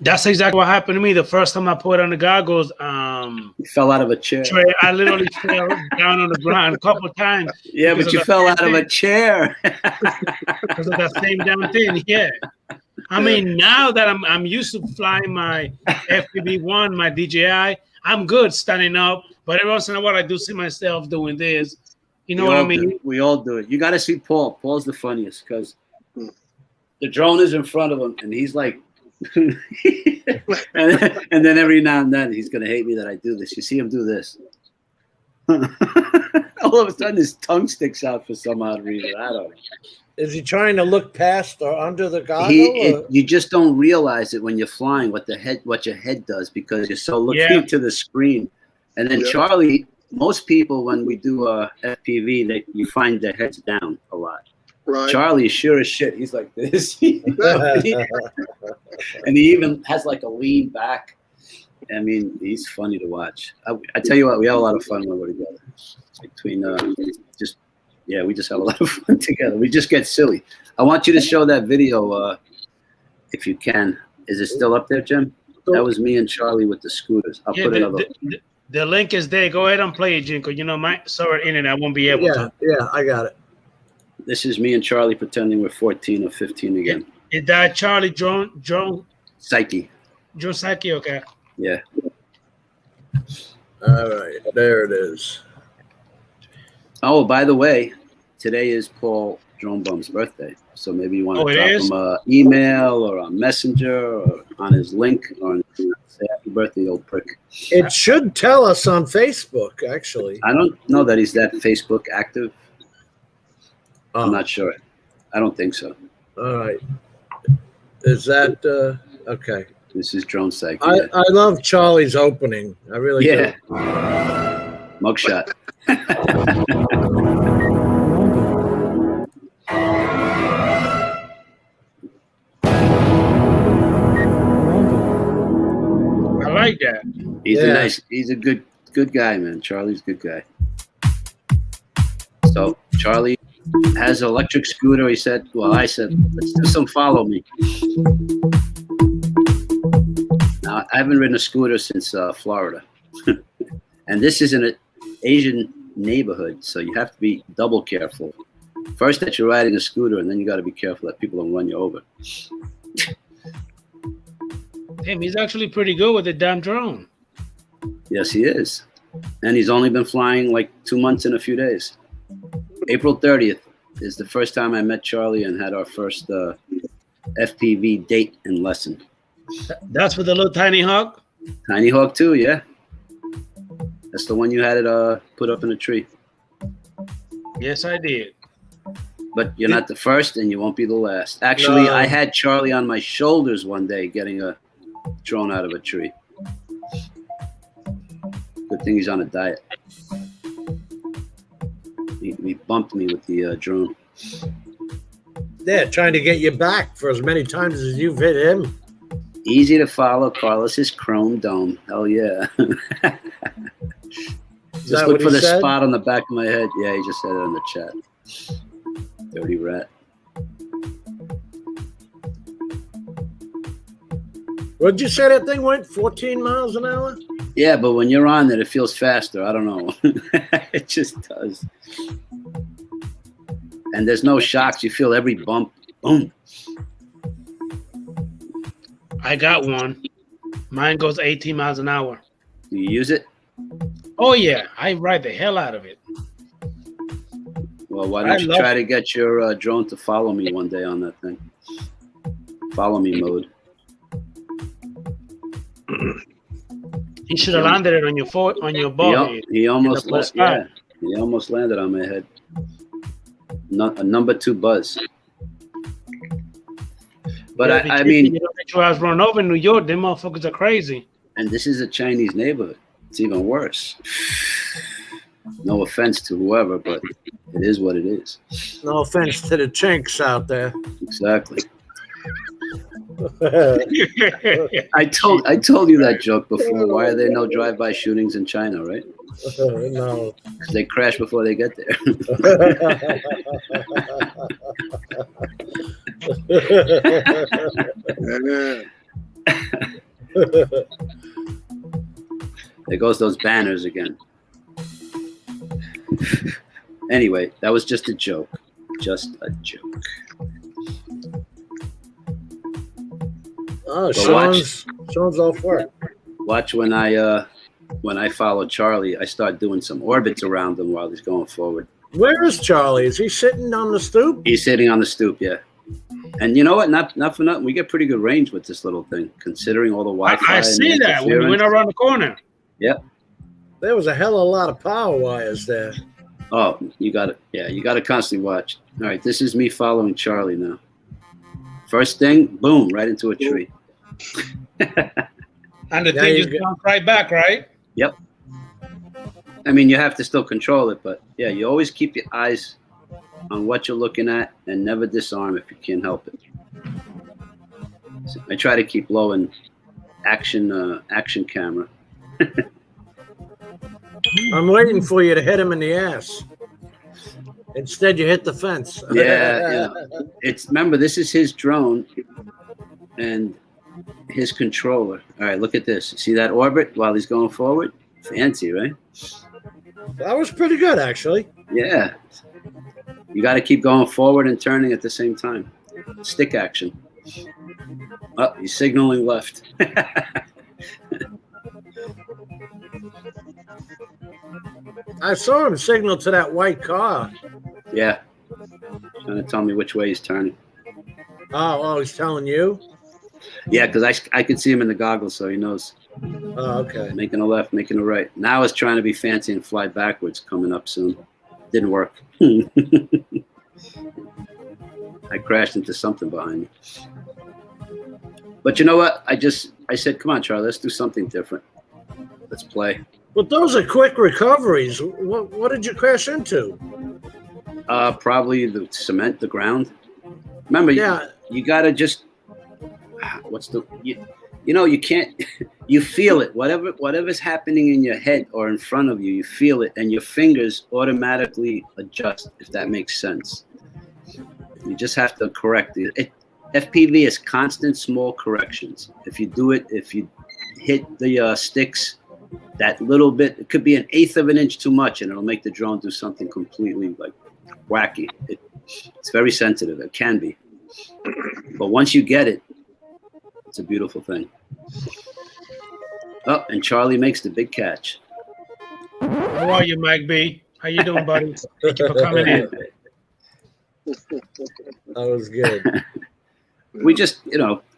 That's exactly what happened to me the first time I put on the goggles. You fell out of a chair. I literally fell down on the ground a couple of times. Yeah, but you fell out of a chair because of that same damn thing. Yeah. I mean, now that I'm used to flying my FPV-1, my DJI, I'm good standing up. But every once in a while, I do see myself doing this. You know what I mean? We all do it. You got to see Paul. Paul's the funniest because the drone is in front of him, and he's like, and then every now and then he's gonna hate me that I do this. You see him do this. All of a sudden, his tongue sticks out for some odd reason. I don't know. Is he trying to look past or under the goggle? You just don't realize it when you're flying what your head does because you're so looking to the screen. And then Charlie, most people when we do FPV, you find their heads down a lot. Right. Charlie, sure as shit, he's like this, and he even has like a lean back. I mean, he's funny to watch. I tell you what, we have a lot of fun when we're together. Between we just have a lot of fun together. We just get silly. I want you to show that video if you can. Is it still up there, Jim? That was me and Charlie with the scooters. I'll put another. The link is there. Go ahead and play it, Jim, because my sorry internet won't be able to. Yeah, I got it. This is me and Charlie pretending we're 14 or 15 again. Is that Charlie Drone Psyche? Joe Psyche, okay. Yeah. All right, there it is. Oh, by the way, today is Paul Drone Bum's birthday. So maybe you want to drop him an email or a messenger or on his link or say happy birthday, old prick. It should tell us on Facebook, actually. I don't know that he's that Facebook active. I'm not sure. I don't think so. All right. Is that okay? This is Drone Psyche. I love Charlie's opening. I really do. Mugshot. I like that. He's a good guy, man. Charlie's a good guy. So Charlie has an electric scooter. He said, I said, let's do some follow me. Now, I haven't ridden a scooter since Florida. And this is in an Asian neighborhood, so you have to be double careful. First that you're riding a scooter, and then you got to be careful that people don't run you over. Damn, he's actually pretty good with the damn drone. Yes, he is. And he's only been flying like 2 months and a few days. April 30th is the first time I met Charlie and had our first FPV date and lesson. That's with the little Tiny Hawk? Tiny Hawk 2, yeah. That's the one you had it put up in a tree. Yes, I did. But you're not the first and you won't be the last. Actually, I had Charlie on my shoulders one day getting a drone out of a tree. Good thing he's on a diet. He bumped me with the drone. Yeah, trying to get you back for as many times as you've hit him. Easy to follow. Carlos's Chrome Dome. Hell yeah. Just look for the spot on the back of my head. Yeah, he just said it in the chat. Dirty rat. What'd you say that thing went 14 miles an hour? Yeah, but when you're on it feels faster. I don't know. It just does. And there's no shocks. You feel every bump. Boom. I got one. Mine goes 18 miles an hour. Do you use it? Oh, yeah. I ride the hell out of it. Well, why don't you try to get your drone to follow me one day on that thing? Follow me mode. You should have landed it on your foot, on your body. He almost he almost landed on my head. A number 2 buzz. But I mean, I was run over in New York. Them motherfuckers are crazy. And this is a Chinese neighborhood. It's even worse. No offense to whoever, but it is what it is. No offense to the chinks out there. Exactly. I told you that joke before. Why are there no drive-by shootings in China, right? No. Because they crash before they get there. There goes those banners again. Anyway, that was just a joke. Just a joke. Oh, Sean's all for it. Watch when I follow Charlie, I start doing some orbits around him while he's going forward. Where is Charlie? Is he sitting on the stoop? He's sitting on the stoop, yeah. And you know what? Not for nothing. We get pretty good range with this little thing, considering all the Wi-Fi. I see that when we went around the corner. Yep. There was a hell of a lot of power wires there. Oh, you got it. Yeah, you got to constantly watch. All right, this is me following Charlie now. First thing, boom, right into a tree. And the Now thing you just get- bounced right back, right? Yep. I mean, you have to still control it, but yeah, you always keep your eyes on what you're looking at and never disarm if you can help it. So I try to keep low in action camera. I'm waiting for you to hit him in the ass. Instead, you hit the fence. Yeah, it's remember this is his drone and his controller. All right, look at this. See that orbit while he's going forward? Fancy, right? That was pretty good, actually. Yeah. You got to keep going forward and turning at the same time. Stick action. Oh, he's signaling left. I saw him signal to that white car. Yeah. Trying to tell me which way he's turning. Oh, he's telling you? Yeah, because I could see him in the goggles, so he knows. Oh, okay. Making a left, making a right. Now it's trying to be fancy and fly backwards coming up soon. Didn't work. I crashed into something behind me. But you know what? I said, come on, Charlie, let's do something different. Let's play. But those are quick recoveries. What did you crash into? Probably the cement, the ground. Remember, Yeah. you gotta just you can't you feel it. Whatever's happening in your head or in front of you, you feel it, and your fingers automatically adjust, if that makes sense. You just have to correct it. FPV is constant small corrections. If you hit the sticks that little bit, it could be an eighth of an inch too much, and it'll make the drone do something completely like wacky. It's very sensitive. It can be. But once you get it, it's a beautiful thing. Oh, and Charlie makes the big catch. How are you, Mike B? How you doing, buddy? Thank you for coming in. That was good. We just,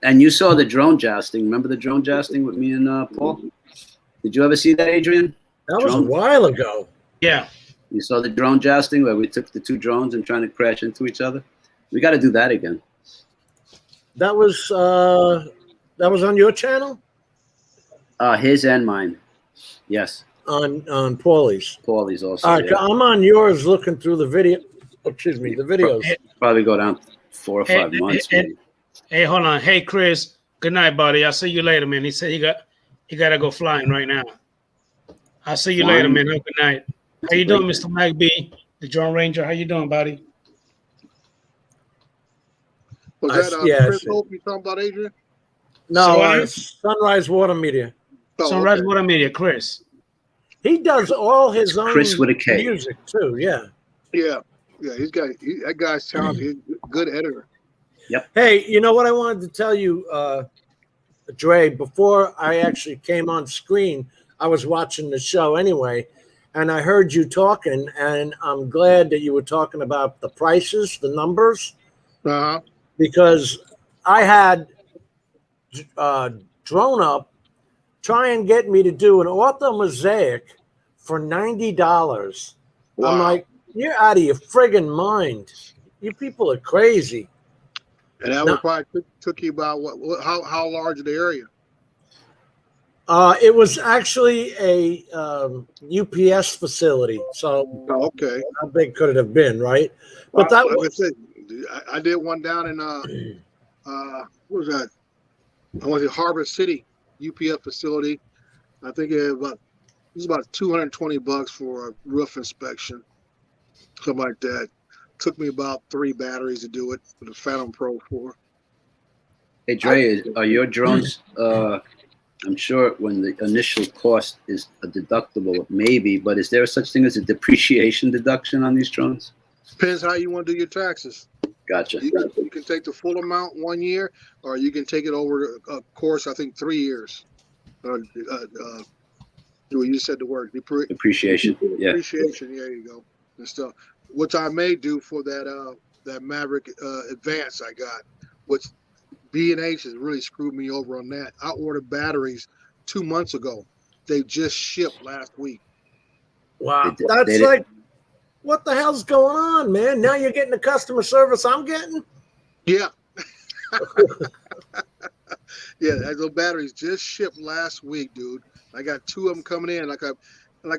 and you saw the drone jousting. Remember the drone jousting with me and Paul? Did you ever see that, Adrian? That was a while ago. Yeah. You saw the drone jousting where we took the two drones and trying to crash into each other? We got to do that again. That was on your channel? His and mine. Yes. On Paulie's. Paulie's also. All right, yeah. I'm on yours looking through the video. Excuse me, the videos. Probably go down 4 or 5 months. Hey, hold on. Hey, Chris. Good night, buddy. I'll see you later, man. He said he got to go flying right now. I'll see you later, man. Have a good night. How you doing, Mr. Mike B, the drone ranger? How you doing, buddy? Was that Chris Hope you talking about, Adrian? No, Sunrise Water Media. Oh, Sunrise Water Media, Chris. He does all his own Chris with a K. music too. Yeah. Yeah. That guy's talented. He's a good editor. Yep. Hey, you know what I wanted to tell you, Dre? Before I actually came on screen, I was watching the show anyway, and I heard you talking, and I'm glad that you were talking about the prices, the numbers, because I had Drone Up try and get me to do an ortho mosaic for $90. Wow. I'm like, you're out of your friggin' mind. You people are crazy. And that would probably took you about how large the area? It was actually a UPS facility. So okay, how big could it have been, right? But that was I did one down in what was that? I went to Harbor City UPS facility. I think it was about $220 for a roof inspection, something like that. Took me about 3 batteries to do it with the Phantom Pro 4. Hey Dre, are your drones? I'm sure when the initial cost is a deductible, maybe, but is there such thing as a depreciation deduction on these drones? Depends how you want to do your taxes. Gotcha. You can take the full amount 1 year, or you can take it over a course, I think 3 years. You just said the word depreciation. Yeah. Depreciation. There you go. And stuff, which I may do for that Maverick Advance I got, which B&H has really screwed me over on that. I ordered batteries 2 months ago. They just shipped last week. Wow, what the hell's going on, man? Now you're getting the customer service I'm getting? Yeah. Yeah, those batteries just shipped last week, dude. I got 2 of them coming in. Like I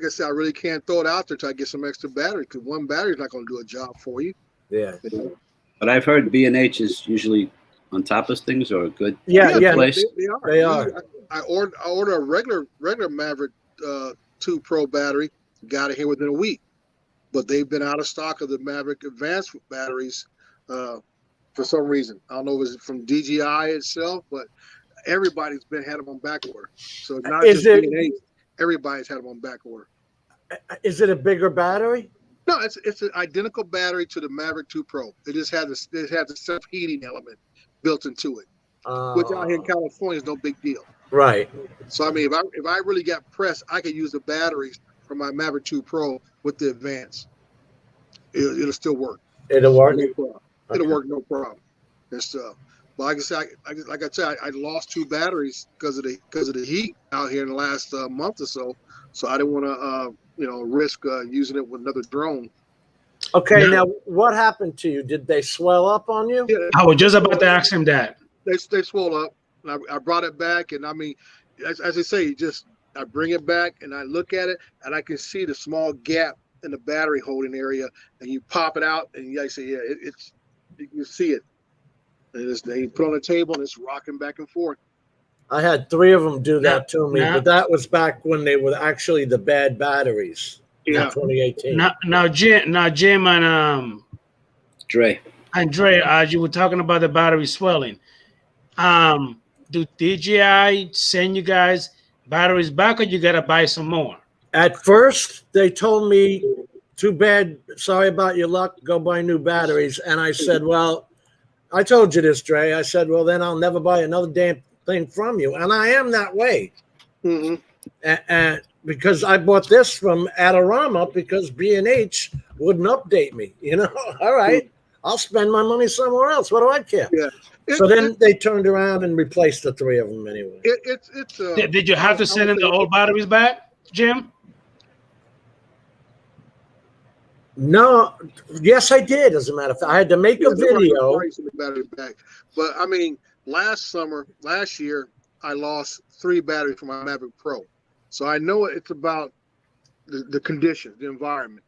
said, I really can't throw it out there till I get some extra battery because one battery's not going to do a job for you. Yeah. But I've heard B&H is usually on top of things or a good, Yeah, good yeah. place. They are. I order a regular Maverick 2 Pro battery, got it here within a week. But they've been out of stock of the Maverick Advanced batteries for some reason. I don't know if it's from DJI itself, but everybody's had them on back order. So it's not just B&H. Everybody's had them on back order. Is it a bigger battery? No, it's an identical battery to the Maverick 2 Pro. It just has the self-heating element built into it, which out here in California is no big deal. Right. So I mean, if I really got pressed, I could use the batteries from my Maverick 2 Pro with the Advance. It'll still work. It'll work. No problem. It'll work, no problem. And stuff. But like I said, I lost 2 batteries because of the heat out here in the last month or so. So I didn't want to risk using it with another drone. Okay, now what happened to you? Did they swell up on you? Yeah, I was just about to ask him that. They swelled up, and I brought it back, and I mean, as I say, I bring it back and I look at it, and I can see the small gap in the battery holding area, and you pop it out, and you say, yeah, you can see it. And you put it on the table, and it's rocking back and forth. I had 3 of them do that to me, but that was back when they were actually the bad batteries. Yeah, 2018. Now, Jim, and Dre, as you were talking about the battery swelling, do DJI send you guys batteries back, or you gotta buy some more? At first, they told me, too bad, sorry about your luck, go buy new batteries. And I said, well, I told you this, Dre. I said, well, then I'll never buy another damn thing from you. And I am that way. Mm-hmm. And because I bought this from Adorama because B&H wouldn't update me. All right, I'll spend my money somewhere else. What do I care? Yeah. So then they turned around and replaced the 3 of them anyway. Did you have to send in the old batteries back, Jim? No, yes, I did. As a matter of fact, I had to make a video. But I mean, last year, I lost 3 batteries from my Maverick Pro. So I know it's about the conditions, the environment,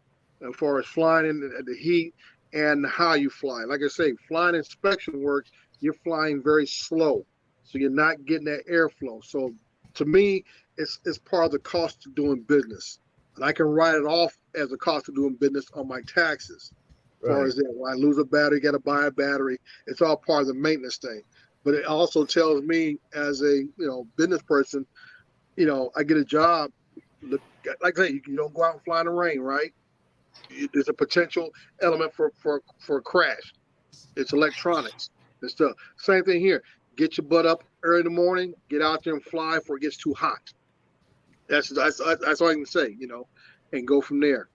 as far as flying in the heat and how you fly. Like I say, flying inspection work, you're flying very slow. So you're not getting that airflow. So to me, it's part of the cost of doing business. And I can write it off as a cost of doing business on my taxes. As far as that, when I lose a battery, got to buy a battery. It's all part of the maintenance thing. But it also tells me as a business person, I get a job. Like I say, you don't go out and fly in the rain, right? There's a potential element for a crash. It's electronics and stuff. Same thing here. Get your butt up early in the morning. Get out there and fly before it gets too hot. That's all I can say, and go from there.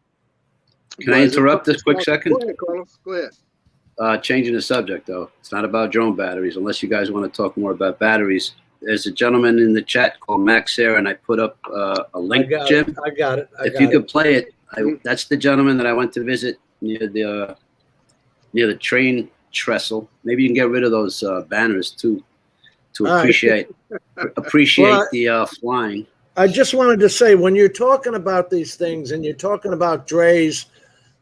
Can I interrupt this quick second? Go ahead, Carlos. Go ahead. Changing the subject, though. It's not about drone batteries, unless you guys want to talk more about batteries. There's a gentleman in the chat called Max here, and I put up a link, Jim. I got it. If you could play it, that's the gentleman that I went to visit near the train trestle. Maybe you can get rid of those banners too, to appreciate the flying. I just wanted to say, when you're talking about these things and you're talking about Dre's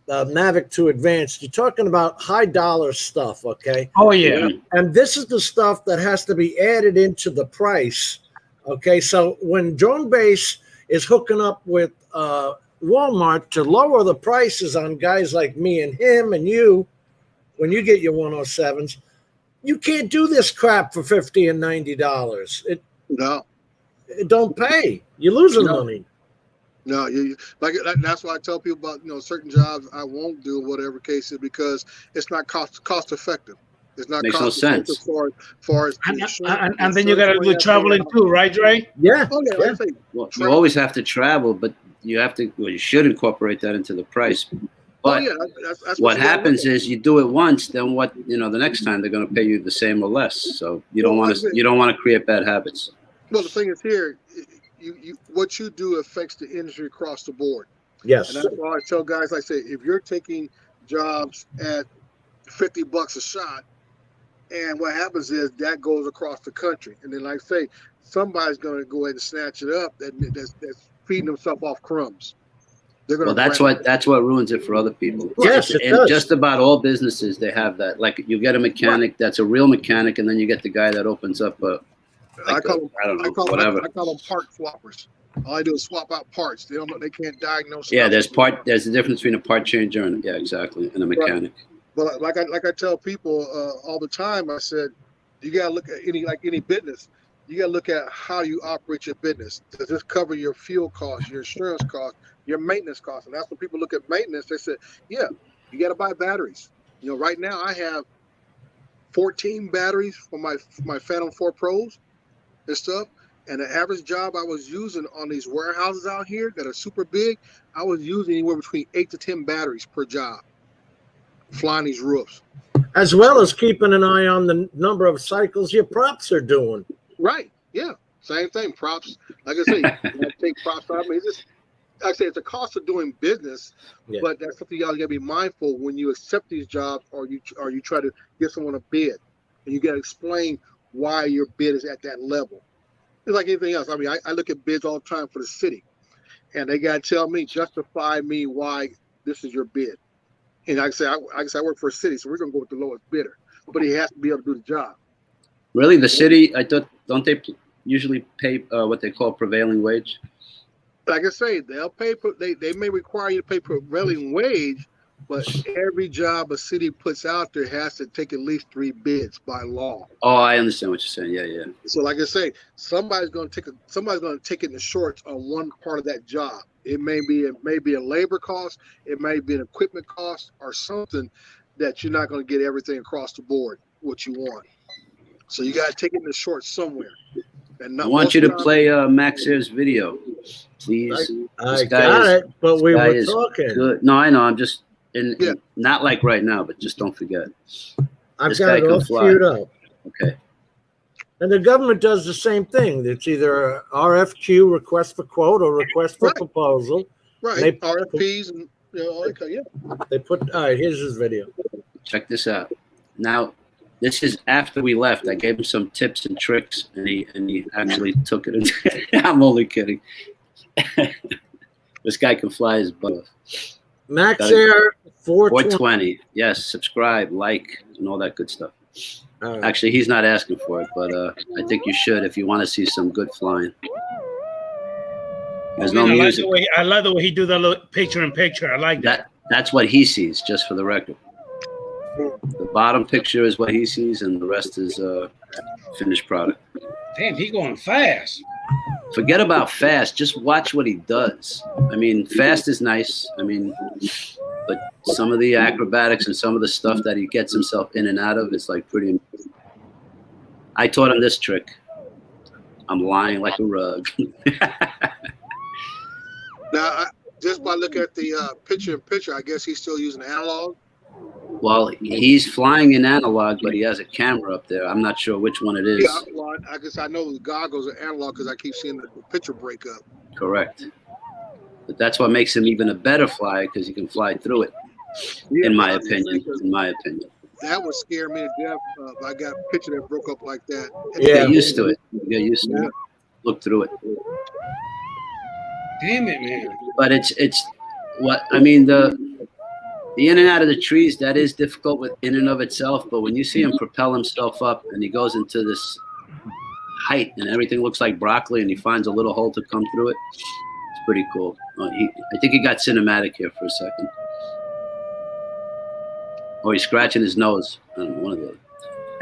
Mavic 2 Advanced, you're talking about high dollar stuff, okay? Oh, yeah. And this is the stuff that has to be added into the price, okay? So when Drone Base is hooking up with Walmart to lower the prices on guys like me and him and you, when you get your 107s, you can't do this crap for $50 and $90. No. It don't pay. You're losing money. No, that's why I tell people about certain jobs I won't do, whatever case is, because it's not cost effective. It's not makes no sense. As far as and then you got to do traveling too, right, Dre? Yeah. Oh yeah. Well, you always have to travel, but you should incorporate that into the price. But that's what happens is you do it once, then the next time they're going to pay you the same or less. So you don't want to create bad habits. Well, the thing is here, what you do affects the industry across the board. Yes. And that's why I tell guys, I say, if you're taking jobs at $50 a shot, and what happens is that goes across the country, and then like I say, somebody's going to go ahead and snatch it up. That's feeding themselves off crumbs. They're going Well, to that's what ruins it for other people. Yes, it and does. just about all businesses, they have that. Like you get a mechanic that's a real mechanic, and then you get the guy that opens up I don't know, whatever. I call them part swappers. All I do is swap out parts. They don't know. They can't diagnose. Yeah, stuff. there's a difference between a part changer and and a mechanic. But like I tell people all the time, I said, you gotta look at any business. You gotta look at how you operate your business. Does this cover your fuel costs, your insurance costs, your maintenance costs? And that's when people look at maintenance. They said, yeah, you gotta buy batteries. Right now I have 14 batteries for my Phantom 4 Pros and stuff. And the average job I was using on these warehouses out here that are super big, I was using anywhere between 8 to 10 batteries per job, flying these roofs. As well as keeping an eye on the number of cycles your props are doing. Right. Yeah. Same thing. Props. Like I say, you gotta take props out. I mean, like I say, it's a cost of doing business, but that's something y'all gotta be mindful when you accept these jobs or you try to get someone a bid, and you gotta explain why your bid is at that level. It's like anything else. I mean, I look at bids all the time for the city, and they gotta tell me, justify me why this is your bid. And like I say, I work for a city, so we're gonna go with the lowest bidder, but he has to be able to do the job. Really, the city? I thought, don't they usually pay what they call prevailing wage? Like I say, they'll pay. They may require you to pay prevailing wage, but every job a city puts out there has to take at least 3 bids by law. Oh, I understand what you're saying. Yeah. So, like I say, somebody's going to take it in the shorts on one part of that job. It may be a labor cost, it may be an equipment cost, or something that you're not going to get everything across the board what you want. So you got to take it in the shorts somewhere. And I want you to play Max Air's video, please. I got it, but we were talking. Good. No, I know. I'm just not like right now, but just don't forget. I've got it all queued up. Okay. And the government does the same thing. It's either a RFQ, request for quote, or request for proposal. Right. RFPs and They put. All right. Here's his video. Check this out. Now, this is after we left. I gave him some tips and tricks, and he actually took it. I'm only kidding. This guy can fly his butt off. Max Air 420. Yes, subscribe, like, and all that good stuff. Right. Actually, he's not asking for it, but I think you should if you want to see some good flying. There's no music. I love the way he do the little picture-in-picture. I like that. That's what he sees, just for the record. The bottom picture is what he sees, and the rest is finished product. Damn, he going fast. Forget about fast. Just watch what he does. I mean, fast is nice. I mean, but some of the acrobatics and some of the stuff that he gets himself in and out of is like pretty. I taught him this trick. I'm lying like a rug. Now, just by looking at the picture-in-picture, I guess he's still using analog. Well, he's flying in analog, but he has a camera up there. I'm not sure which one it is. Yeah, well, I guess I know the goggles are analog because I keep seeing the picture break up. Correct. But that's what makes him even a better flyer because he can fly through it, in my opinion. That would scare me to death if I got a picture that broke up like that. Get used to it. Get used to it. Look through it. Damn it, man. But it's what I mean, the in and out of the trees, that is difficult in and of itself. But when you see him propel himself up and he goes into this height and everything looks like broccoli and he finds a little hole to come through it, it's pretty cool. I think he got cinematic here for a second. Oh, he's scratching his nose. I don't know, one of the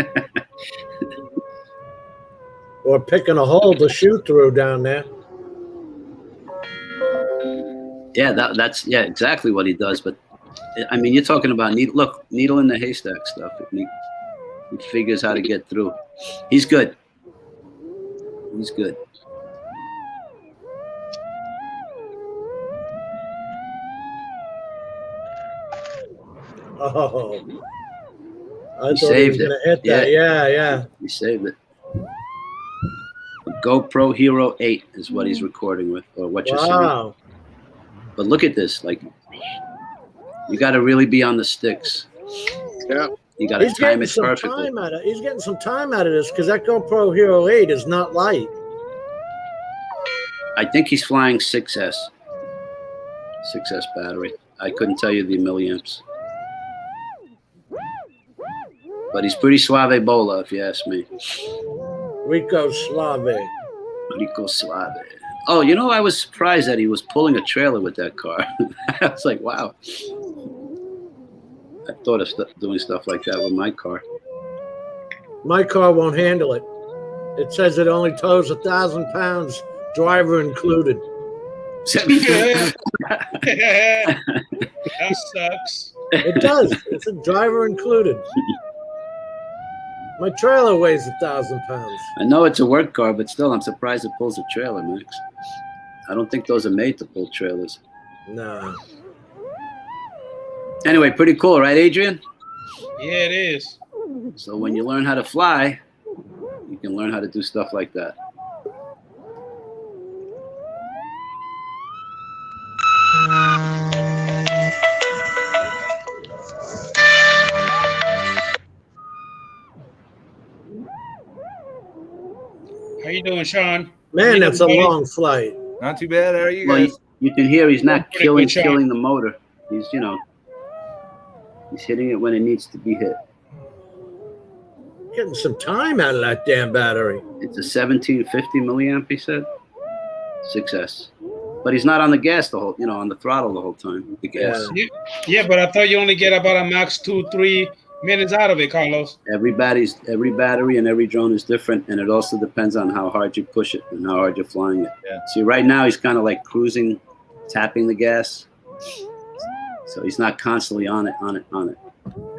other. Or picking a hole to shoot through down there. Yeah, that's exactly what he does. But I mean, you're talking about needle in the haystack stuff. He figures how to get through. He's good. He's good. Oh, I he thought saved he was it. Gonna hit that. Yeah. He saved it. A GoPro Hero 8 is what he's recording with, or what you're seeing. But look at this. Like, you got to really be on the sticks. Yeah. You got to He's time getting it some perfectly. time out of. He's getting some time out of this because that GoPro Hero 8 is not light. I think he's flying 6S. 6S battery. I couldn't tell you the milliamps. But he's pretty suave bola, if you ask me. Rico Suave. Rico suave. Oh, you know, I was surprised that he was pulling a trailer with that car. I was like, wow. I thought of doing stuff like that with my car. My car won't handle it. It says it only tows 1,000 pounds, driver included. That sucks. It does. It's a driver included. My trailer weighs 1,000 pounds. I know it's a work car, but still, I'm surprised it pulls a trailer, Max. I don't think those are made to pull trailers. Nah. Anyway, pretty cool, right, Adrian? Yeah, it is. So when you learn how to fly, you can learn how to do stuff like that. How you doing, Sean? Man, that's a buddy? long flight. Not too bad. How are you Well, guys? you can hear he's not Pretty good shot. killing the motor. He's, you know, he's hitting it when it needs to be hit. Getting some time out of that damn battery. It's a 1750 milliamp, he said. 6S. But he's not on the gas the whole, on the throttle the whole time. The gas. Yeah, but I thought you only get about a max 2-3 minutes out of it, Carlos. Every battery and every drone is different, and it also depends on how hard you push it and how hard you're flying it. Yeah. See, right now he's kind of like cruising, tapping the gas, so he's not constantly on it.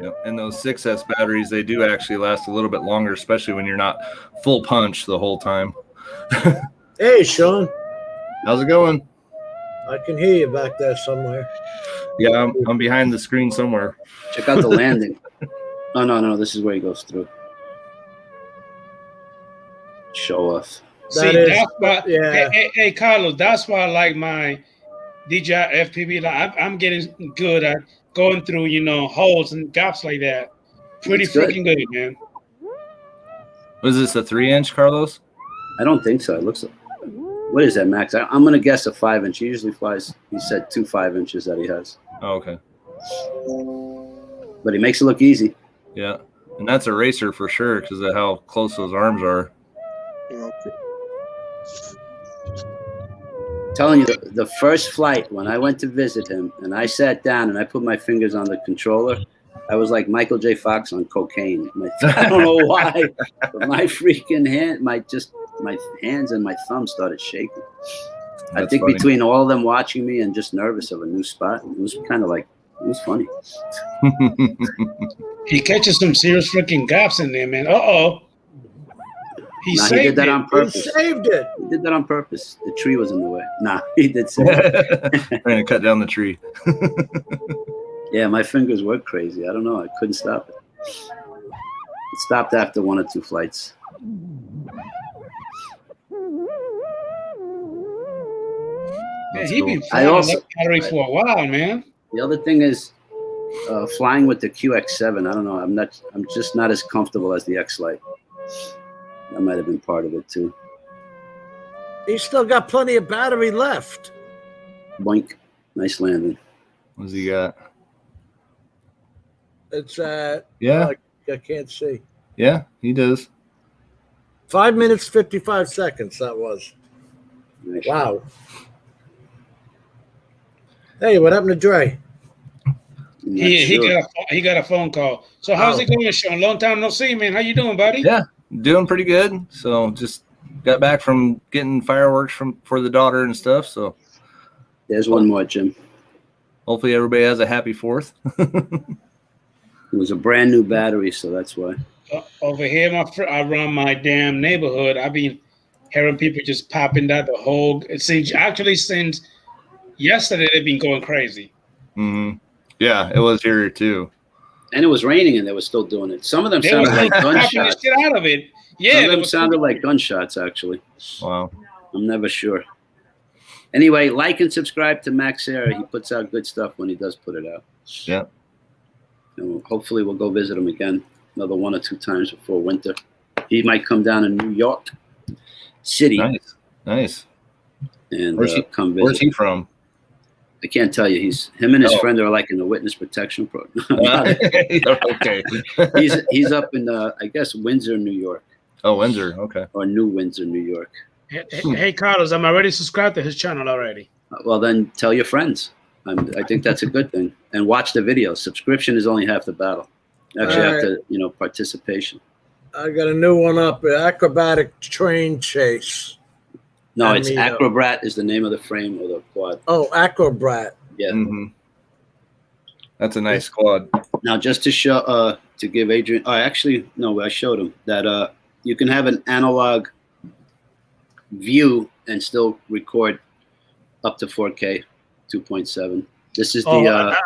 Yep. And those 6S batteries, they do actually last a little bit longer, especially when you're not full punch the whole time. Hey, Sean. How's it going? I can hear you back there somewhere. Yeah, I'm behind the screen somewhere. Check out the landing. Oh no, this is where he goes through. Show off. See, That is- that's why. yeah. Hey, Carlos, that's why I like my DJI FPV. Like, I'm getting good at going through, holes and gaps like that. Pretty That's good. freaking good, man. Was this a 3-inch, Carlos? I don't think so. It looks like. What is that, Max? I'm gonna guess a 5-inch. He usually flies. He said 2 5-inches that he has, Oh, okay. but he makes it look easy. Yeah. And that's a racer for sure because of how close those arms are. Telling you, the first flight when I went to visit him and I sat down and I put my fingers on the controller, I was like Michael J. Fox on cocaine. I don't know why, but my freaking my hands and my thumbs started shaking. I That's think funny. between all of them watching me and just nervous of a new spot, it was kind of like, it was funny. He catches some serious freaking gaps in there, man. Uh-oh. He Nah, he saved did that it. on He purpose. saved it. He did that on purpose. The tree was in the way. Nah, he did say it. Trying to cut down the tree. Yeah, my fingers were crazy. I don't know. I couldn't stop it. It stopped after 1 or 2 flights. Man, That's he cool. been I flying also- that battery for a while, man. The other thing is flying with the QX7. I don't know. I'm just not as comfortable as the X-Lite. That might have been part of it too. He's still got plenty of battery left. Boink. Nice landing. What's he got? It's Yeah. I can't see. Yeah, he does. 5 minutes, 55 seconds, that was. Nice. Wow. Hey, what happened to Dre? I'm not He sure. got a phone call. So how's Oh. it going, Sean? Long time no see, man. How you doing, buddy? Yeah, doing pretty good. So just got back from getting fireworks for the daughter and stuff. So There's one more, Jim. hopefully everybody has a happy 4th. It was a brand new battery, so that's why. Over here, around my damn neighborhood, I've been hearing people just popping that the whole. It seems actually since yesterday they've been going crazy. Mm-hmm. Yeah, it was here too. And it was raining, and they were still doing it. Some of them They were sounded like popping the gunshots. shit out of it. Yeah, Some of they them was- sounded like gunshots, actually. Wow. I'm never sure. Anyway, like and subscribe to Max Air. He puts out good stuff when he does put it out. Yeah. And hopefully we'll go visit him again another 1 or 2 times before winter. He might come down in New York City. Nice. And come visit. Where's he from? I can't tell you. Him and his friend are like in the witness protection program. Okay. he's up in I guess Windsor, New York. Oh, Windsor. Okay. Or New Windsor, New York. Hey, Carlos, I'm already subscribed to his channel already. Well, then tell your friends. I think that's a good thing. And watch the videos. Subscription is only half the battle. Actually, have to, participation. I got a new one up, acrobatic train chase. No, it's Acrobat is the name of the frame or the quad. Oh, Acrobat. Yeah. Mm-hmm. That's a nice quad. Now, just to show, to give Adrian, actually, no, I showed him that you can have an analog view and still record up to 4K, 2.7. This is the.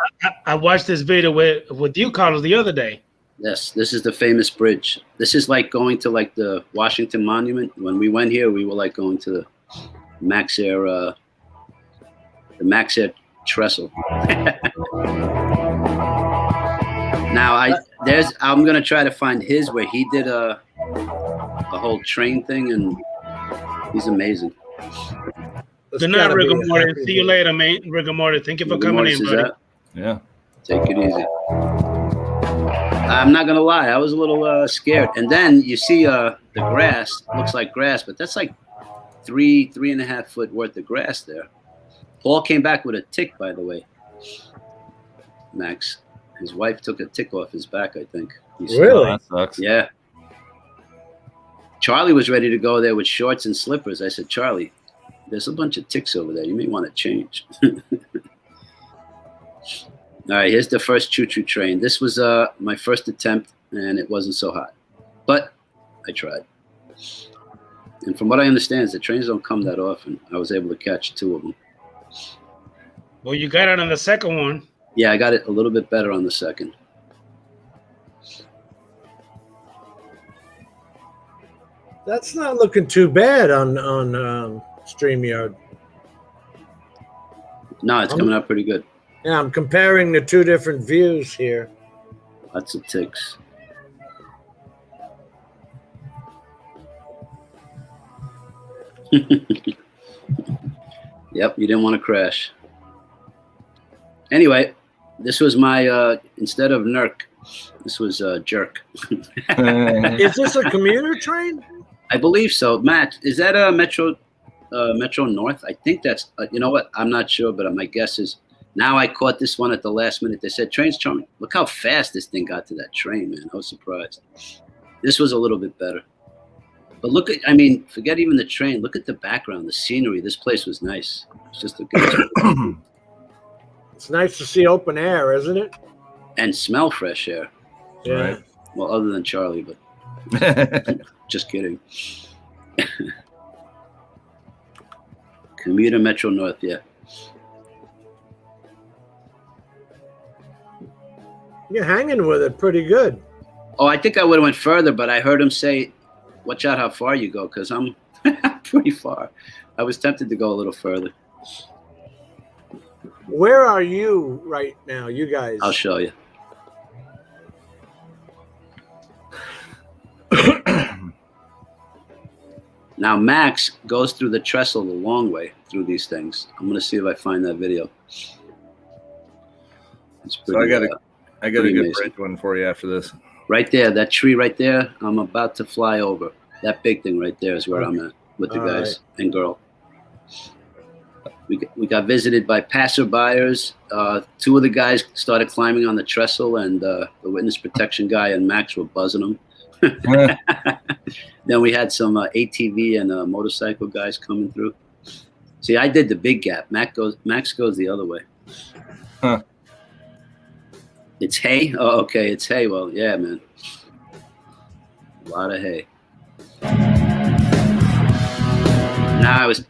I watched this video with you, Carlos, the other day. Yes, this is the famous bridge. This is like going to like the Washington Monument. When we went here, we were like going to the Max Air, trestle. Now I'm gonna try to find his where he did a whole train thing, and he's amazing. Good night, Rigor Morty. See you later, mate. Rigor Morty, thank you for coming in, buddy. Yeah. Take it easy. I'm not gonna lie, I was a little scared. And then you see the grass, looks like grass, but that's like 3.5 foot worth of grass there. Paul came back with a tick, by the way. Max, his wife took a tick off his back, I think. Really? That sucks. Yeah. Charlie was ready to go there with shorts and slippers. I said, Charlie, there's a bunch of ticks over there. You may want to change. All right, here's the first choo-choo train. This was my first attempt, and it wasn't so hot. But I tried. And from what I understand, the trains don't come that often. I was able to catch 2 of them. Well, you got it on the second one. Yeah, I got it a little bit better on the second. That's not looking too bad on StreamYard. No, it's coming out pretty good. Yeah, I'm comparing the 2 different views here. Lots of ticks. Yep, you didn't want to crash. Anyway, this was my, instead of Nurk, this was Jerk. Is this a commuter train? I believe so. Matt, is that a Metro North? I think that's, you know what? I'm not sure, but my guess is, now I caught this one at the last minute. They said, train's charming. Look how fast this thing got to that train, man. I was surprised. This was a little bit better. But look at, forget even the train. Look at the background, the scenery. This place was nice. It's just a good It's nice to see open air, isn't it? And smell fresh air. Yeah. Right. Well, other than Charlie, but just kidding. Commuter Metro North, yeah. You're hanging with it pretty good. Oh, I think I would have went further, but I heard him say, watch out how far you go, because I'm pretty far. I was tempted to go a little further. Where are you right now, you guys? I'll show you. Now, Max goes through the trestle the long way through these things. I'm going to see if I find that video. It's pretty, So I got a good amazing. bridge one for you after this. Right there, that tree right there, I'm about to fly over. That big thing right there is where I'm at with the guys and girl. We got visited by passerbyers. 2 of the guys started climbing on the trestle, and the witness protection guy and Max were buzzing them. Then we had some ATV and motorcycle guys coming through. See, I did the big gap. Max goes the other way. Huh. It's hay? Oh, okay, it's hay. Well, yeah, man. A lot of hay. Now I was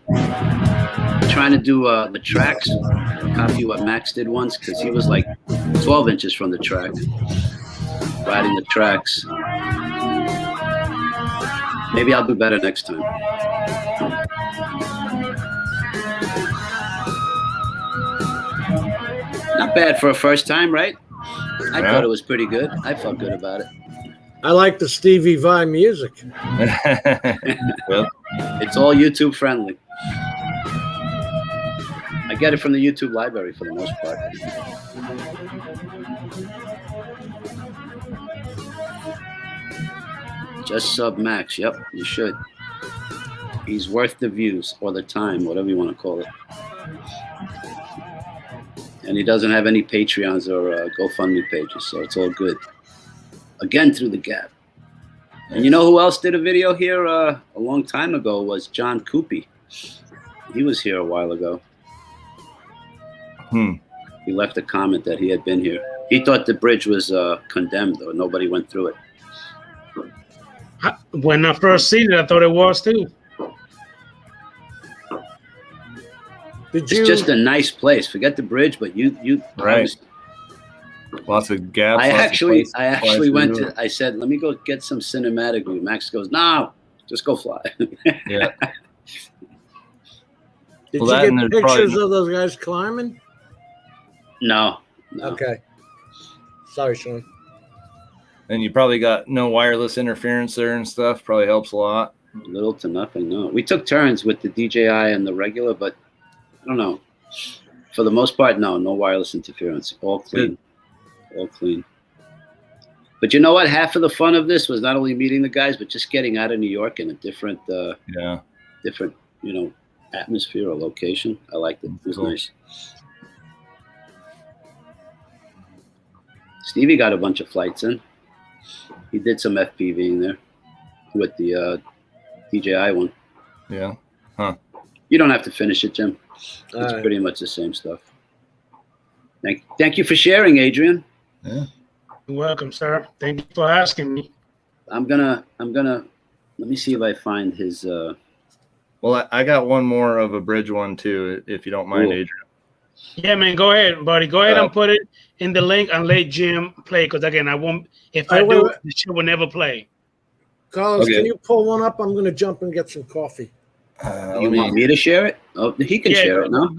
trying to do the tracks, copy what Max did once, because he was like 12 inches from the track, riding the tracks. Maybe I'll do better next time. bad for a first time, right? I Yeah. thought it was pretty good. I felt good about it. I like the Stevie Vai music. Well, It's all YouTube friendly. I get it from the YouTube library for the most part. Just sub Max. Yep, you should. He's worth the views or the time, whatever you want to call it. And he doesn't have any Patreons or GoFundMe pages, so it's all good. Again, through the gap. And you know who else did a video here a long time ago was John Coopy. He was here a while ago. He left a comment that he had been here. He thought the bridge was condemned, or nobody went through it. When I first seen it, I thought it was too. It's just a nice place. Forget the bridge, but you right. Lots of gaps. I actually went to. I said, "Let me go get some cinematic view." Max goes, "No, just go fly." Yeah. Did you get pictures of those guys climbing? No. Okay. Sorry, Sean. And you probably got no wireless interference there and stuff. Probably helps a lot. Little to nothing. No, we took turns with the DJI and the regular, but I don't know. For the most part, no wireless interference. All clean. Good. All clean. But you know what? Half of the fun of this was not only meeting the guys, but just getting out of New York in a different, different, atmosphere or location. I liked it. It was nice. Stevie got a bunch of flights in. He did some FPV in there with the DJI one. Yeah. Huh. You don't have to finish it, Jim. It's pretty much the same stuff. Thank you for sharing, Adrian. Yeah. You're welcome, sir. Thank you for asking me. I'm gonna let me see if I find his Well, I got one more of a bridge one too, if you don't mind, Adrian. Yeah, man, go ahead, buddy. Go ahead and put it in the link and let Jim play, because again, I won't. If I do, the show will never play. Carlos, can you pull one up? I'm gonna jump and get some coffee. You want me to share it? Oh, he can share it. No,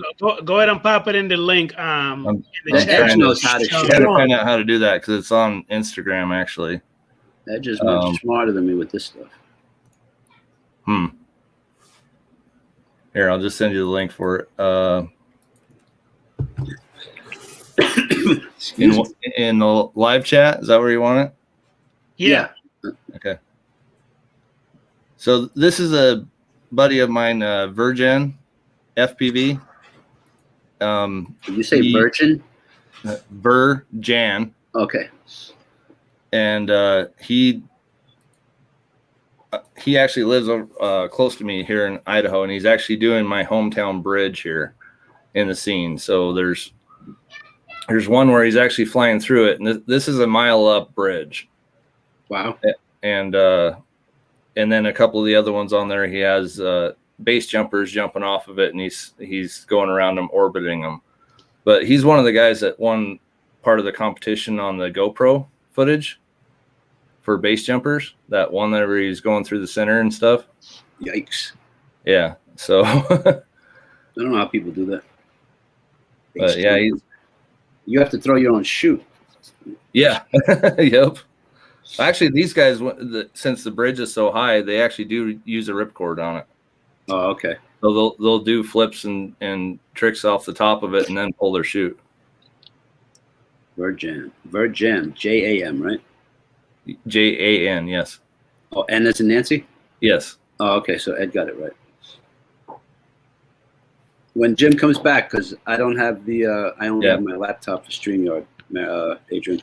go ahead and pop it in the link. In the chat. Edge knows how to share. I gotta find out how to do that because it's on Instagram actually. Edge is much smarter than me with this stuff. Here, I'll just send you the link for it. In the live chat, is that where you want it? Yeah. Okay. So this is a buddy of mine, Virgin FPV. Did you say Virgin? Virgin. Okay. And he actually lives close to me here in Idaho, and he's actually doing my hometown bridge here in the scene. So there's one where he's actually flying through it, and this is a mile up bridge. Wow. And then a couple of the other ones on there, he has base jumpers jumping off of it, and he's going around them, orbiting them. But he's one of the guys that won part of the competition on the GoPro footage for base jumpers. That one that where he's going through the center and stuff. Yikes. Yeah. So I don't know how people do that. But yeah, you have to throw your own chute. Yeah. Yep. Actually, these guys, since the bridge is so high, they actually do use a ripcord on it. Oh, okay. So they'll do flips and tricks off the top of it and then pull their chute. Virgin, J-A-M, right? J-A-N, yes. Oh, N as in Nancy? Yes. Oh, okay. So Ed got it right. When Jim comes back, because I don't have I only have my laptop for StreamYard, Adrian.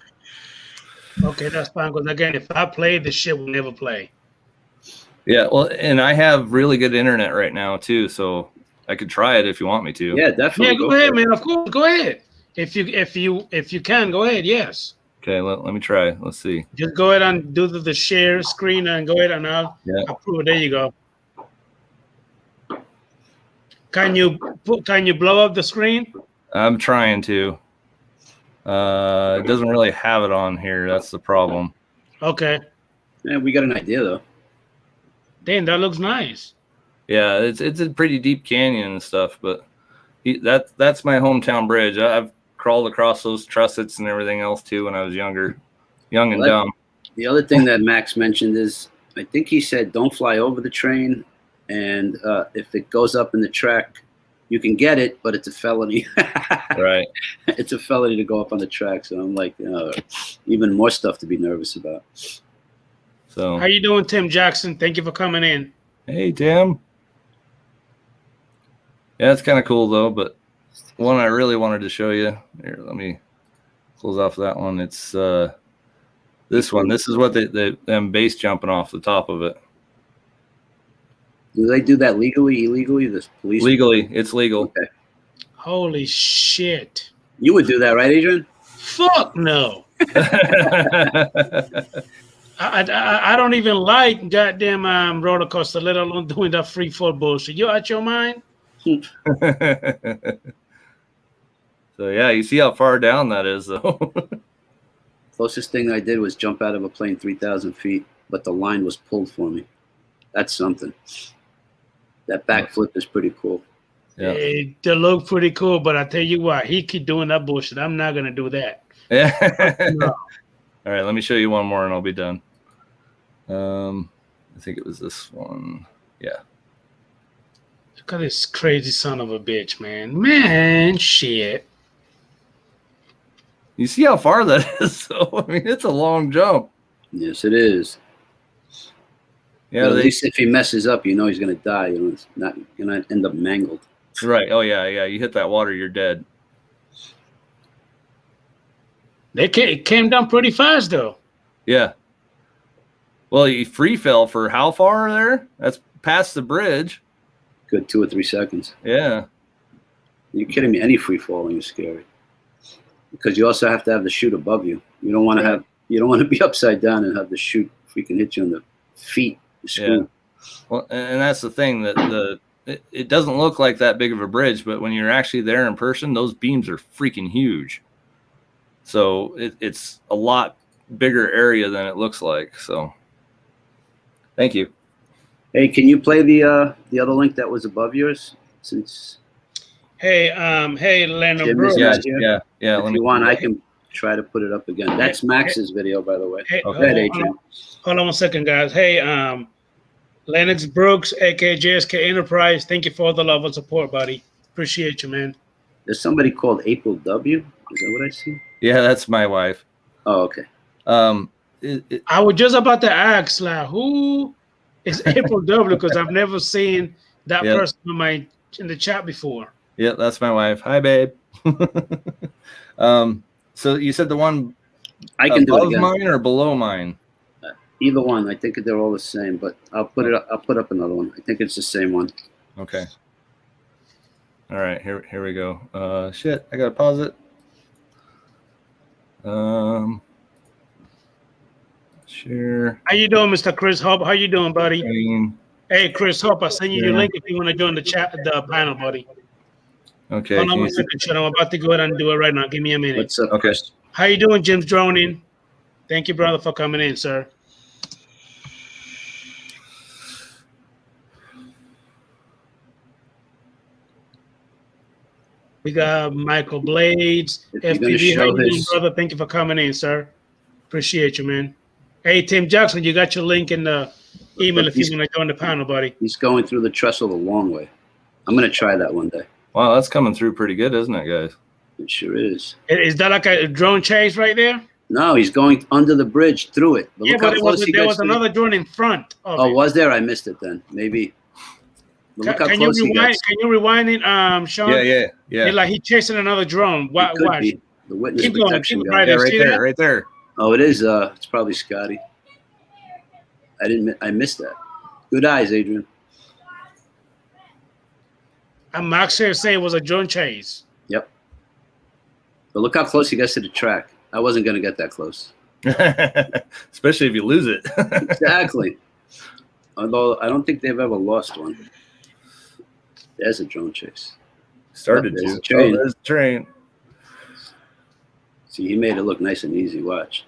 Okay, that's fine. Because again, if I play, the shit will never play. Yeah, well, and I have really good internet right now too, so I could try it if you want me to. Yeah, definitely. Yeah, go ahead, man. Of course, go ahead. If you can, go ahead. Yes. Okay, let me try. Let's see. Just go ahead and do the share screen and go ahead and I'll approve it. There you go. Can you blow up the screen? I'm trying to. It doesn't really have it on here. That's the problem. Okay. Yeah, we got an idea though. Damn, that looks nice. Yeah, it's a pretty deep canyon and stuff, but that's my hometown bridge. I've crawled across those trussets and everything else too when I was younger, young and Well, dumb. The other thing that Max mentioned is, I think he said, don't fly over the train, and if it goes up in the track, you can get it, but it's a felony. Right. It's a felony to go up on the track. So I'm like, even more stuff to be nervous about. So How you doing, Tim Jackson? Thank you for coming in. hey, Tim. Yeah, it's kind of cool though, but one I really wanted to show you. Here, let me close off that one. It's this one. This is what them base jumping off the top of it. Do they do that legally, illegally? The police? Legally, it's legal. Okay. Holy shit. You would do that, right, Adrian? Fuck no. I don't even like goddamn roller coaster, let alone doing that free fall bullshit. You out your mind? So yeah, you see how far down that is, though. Closest thing I did was jump out of a plane 3,000 feet, but the line was pulled for me. That's something. That backflip is pretty cool. Yeah. They look pretty cool, but I tell you what, he keep doing that bullshit. I'm not gonna do that. Yeah. No. All right, let me show you one more, and I'll be done. I think it was this one. Yeah. Look at this crazy son of a bitch, man. Man, shit. You see how far that is? So I mean, it's a long jump. Yes, it is. Yeah. But at least if he messes up, you know he's going to die. You know, it's not going to end up mangled. Right. Oh yeah, yeah. You hit that water, you're dead. It came down pretty fast, though. Yeah. Well, he free fell for how far there? That's past the bridge. Good 2 or 3 seconds. Yeah. You're kidding me? Any free falling is scary. Because you also have to have the chute above you. You don't want to have. You don't want to be upside down and have the chute freaking hit you in the feet. Yeah. Well, and that's the thing that it doesn't look like that big of a bridge, but when you're actually there in person, those beams are freaking huge. So it's a lot bigger area than it looks like. So, thank you. Hey, can you play the other link that was above yours? Since Hey, Leonard Jim Brooks. is not here. Yeah. If you want, I can try to put it up again. That's Max's video, by the way. Hey, Go ahead, Adrian. Hold on 1 second, guys. Hey, Lennox Brooks, aka JSK Enterprise. Thank you for all the love and support, buddy. Appreciate you, man. There's somebody called April W. Is that what I see? Yeah, that's my wife. Oh, okay. I was just about to ask, like, who is April W? Because I've never seen that person in the chat before. Yeah, that's my wife. Hi, babe. So you said the one I can do it again. mine or below mine? Either one. I think they're all the same, but I'll put it up. I'll put up another one. I think it's the same one. Okay. All right, here we go. Shit, I gotta pause it. Share. How you doing, Mr. Chris Hope? How you doing, buddy? Screen. Hey, Chris Hope, I send you your link if you want to join the panel, buddy. Okay. Hold on 1 second, Shit. I'm about to go ahead and do it right now. Give me a minute. What's up? Okay. How you doing, Jim's droning? Thank you, brother, for coming in, sir. We got Michael Blades. FPV, how you doing, brother? Thank you for coming in, sir. Appreciate you, man. Hey, Tim Jackson, you got your link in the email if you want to join the panel, buddy. He's going through the trestle the long way. I'm going to try that one day. Wow, that's coming through pretty good, isn't it, guys? It sure is. Is that like a drone chase right there? No, he's going under the bridge through it. But yeah, but there was another drone in front of it. Was there? I missed it then. Maybe. Can you rewind it, Sean? Yeah. Like he chasing another drone. Watch. The witness keep going. protection Keep guy. right right there. Oh, it is. It's probably Scotty. I missed that. Good eyes, Adrian. And Max here saying it was a drone chase. Yep. But look how close he gets to the track. I wasn't going to get that close. Especially if you lose it. Exactly. Although I don't think they've ever lost one. There's a drone chase. Started there's to. a train. There's a train. See, he made it look nice and easy. Watch.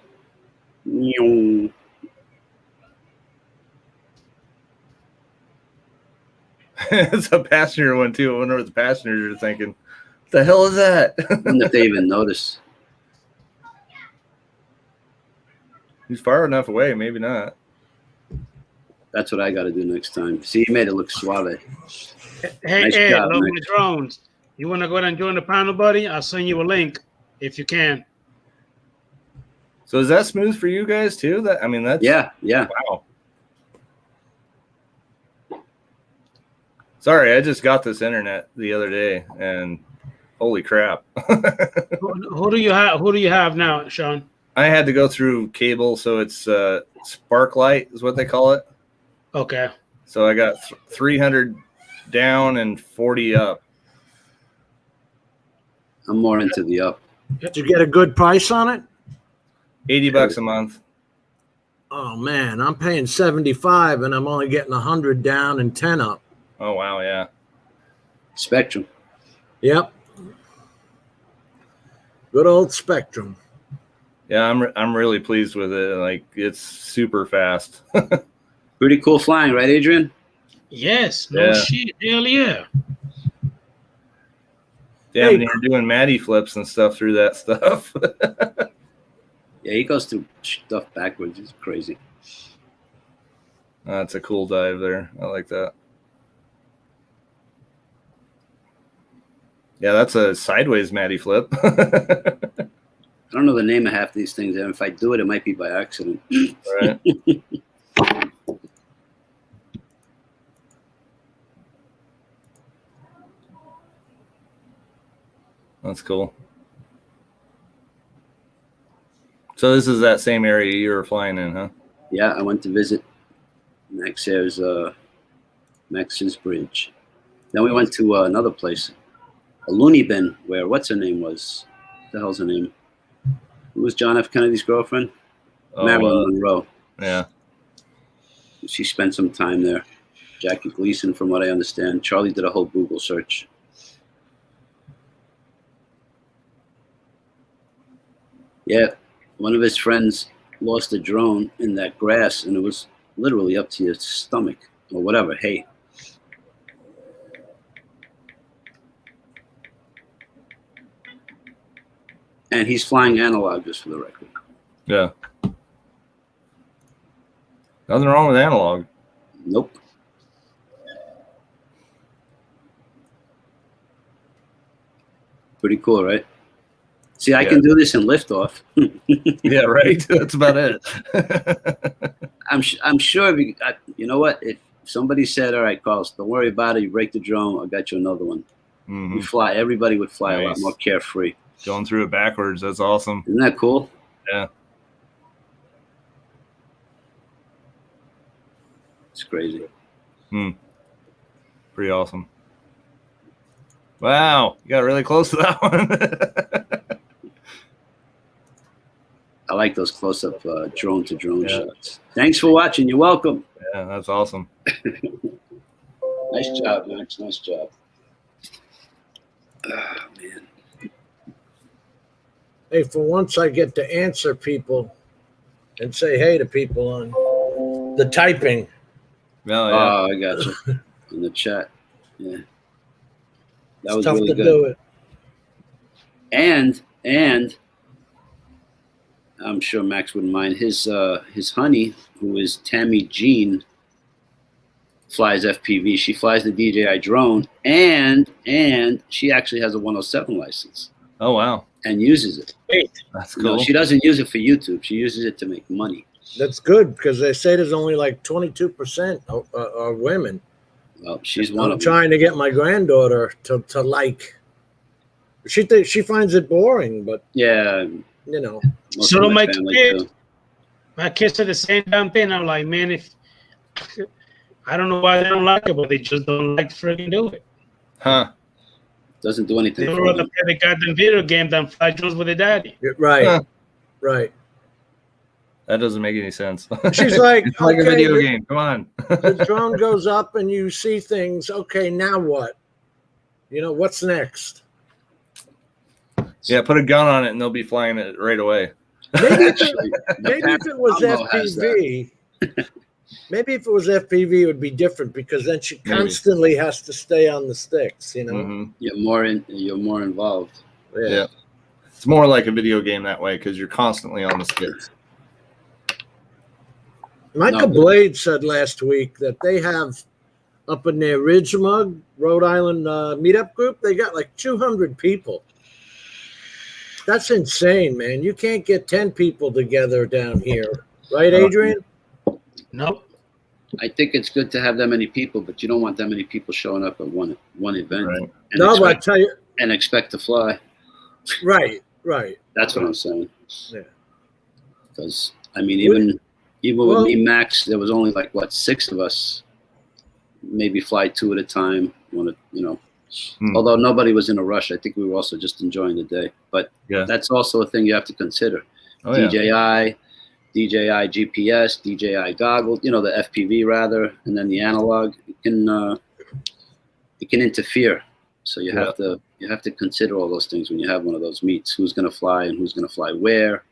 It's a passenger one too. I wonder what the passengers are thinking. The hell is that? I wonder if they even notice. He's far enough away. Maybe not. That's what I got to do next time. See, you made it look suave. Hey, Nice Ed, job, love my Max. drones. You want to go ahead and join the panel, buddy? I'll send you a link if you can. So is that smooth for you guys too? That I mean, that's Yeah. Wow. Sorry, I just got this internet the other day, and holy crap! Who do you have? Who do you have now, Sean? I had to go through cable, so it's Sparklight is what they call it. Okay. So I got 300 down and 40 up. I'm more into the up. Did you get a good price on it? $80 a month. Oh man, I'm paying 75 and I'm only getting 100 down and 10 up. Oh wow, yeah. Spectrum. Yep. Good old Spectrum. Yeah, I'm really pleased with it. Like, it's super fast. Pretty cool flying, right, Adrian? Yes. No Yeah. shit. Hell yeah. Damn, you're doing Maddie flips and stuff through that stuff. Yeah, he goes through stuff backwards. It's crazy. That's a cool dive there. I like that. Yeah, that's a sideways Maddie flip. I don't know the name of half these things, and if I do it, it might be by accident. Right. That's cool. So this is that same area you were flying in, huh? Yeah, I went to visit Max's Bridge. Then we went to another place, a loony bin, where what's her name was? What the hell's her name? Who was John F. Kennedy's girlfriend? Marilyn Monroe. Yeah. She spent some time there. Jackie Gleason, from what I understand. Charlie did a whole Google search. Yeah, one of his friends lost a drone in that grass, and it was literally up to your stomach or whatever. Hey. And he's flying analog, just for the record. Yeah. Nothing wrong with analog. Nope. Pretty cool, right? See, I can do this in liftoff. Yeah, right. That's about it. I'm sure. You know what? If somebody said, "All right, Carlos, don't worry about it. You break the drone, I got you another one." Mm-hmm. You fly. Everybody would fly a lot more carefree. Going through it backwards. That's awesome. Isn't that cool? Yeah. It's crazy. Pretty awesome. Wow, you got really close to that one. I like those close-up drone-to-drone shots. Thanks for watching. You're welcome. Yeah, that's awesome. Nice job, Max. Nice job. Oh, man. Hey, for once I get to answer people and say hey to people on the typing. Oh, yeah. Oh, I got you. In the chat. Yeah. That was tough really to good. do it. And I'm sure Max wouldn't mind. His honey, who is Tammy Jean, flies FPV. She flies the DJI drone, and she actually has a 107 license. Oh, wow. And uses it. That's cool. No, she doesn't use it for YouTube. She uses it to make money. That's good because they say there's only like 22% are women. Well, she's one I'm of them. trying to get my granddaughter to like. She finds it boring, but yeah, you know. So do my kids. My kids are the same damn thing. I'm like, man, if I don't know why they don't like it, but they just don't like to freaking do it. Huh? Doesn't do anything. They would rather play the goddamn video game than fly drones with their daddy. Right. Huh. Right. That doesn't make any sense. She's like, it's like okay, a video game. Come on. The drone goes up and you see things. Okay, now what? You know, what's next? Yeah, put a gun on it and they'll be flying it right away. Maybe if it was FPV, Maybe if it was FPV, it would be different because then she constantly has to stay on the sticks. You know, Mhm. You're more involved. Yeah. It's more like a video game that way because you're constantly on the sticks. Michael Blade said last week that they have up in their Ridgemug, Rhode Island meetup group, they got like 200 people. That's insane, man. You can't get 10 people together down here. Right, Adrian? Nope. I think it's good to have that many people, but you don't want that many people showing up at one event. Right. No, but I tell you. And expect to fly. Right. That's what I'm saying. Yeah. Because, I mean, even with me, Max, there was only like, 6 of us. Maybe fly 2 at a time. Although nobody was in a rush. I think we were also just enjoying the day. But that's also a thing you have to consider. DJI GPS, DJI goggles, the FPV rather, and then the analog. It can interfere. So you have to consider all those things when you have one of those meets. Who's going to fly and who's going to fly where?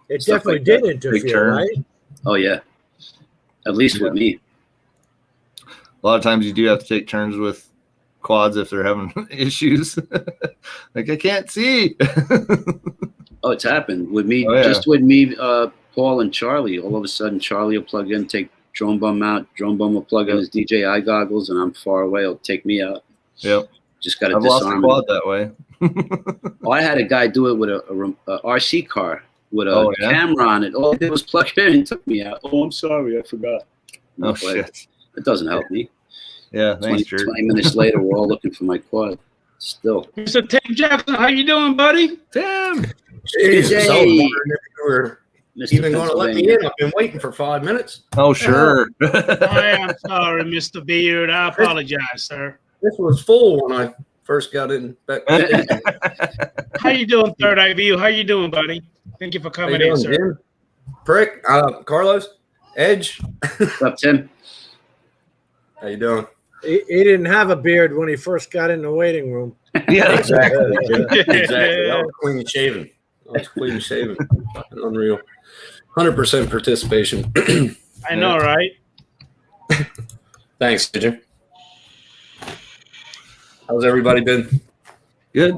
It definitely did interfere, right? Oh yeah, at least with me. A lot of times you do have to take turns with quads if they're having issues. Like I can't see. Oh, it's happened with me. Just with me, Paul and Charlie. All of a sudden, Charlie will plug in, take Drone Bum out. Drone Bum will plug in his DJI goggles, and I'm far away. He'll take me out. Yep. Just got to I've lost a disarm quad that way. I had a guy do it with a RC car with a camera on it. All he did was plug it in and took me out. Oh, I'm sorry, I forgot. Oh shit! It doesn't help me. Yeah, thanks, 20 minutes later, we're all looking for my quad. Still. Mr. Tim Jackson, how you doing, buddy? Tim. Jesus, I was wondering if you were Mr. even going to let me in. I've been waiting for 5 minutes. Oh, sure. I am sorry, Mr. Beard. I apologize, sir. This was full when I first got in. Back How you doing, Third Eye View? How you doing, buddy? Thank you for coming in, sir. Jim? Prick, Carlos, Edge. What's up, Tim? How you doing? He didn't have a beard when he first got in the waiting room. Yeah, exactly. Exactly. I was clean shaven. Unreal. 100% participation. I know, right? Thanks, Adrian. How's everybody been? Good.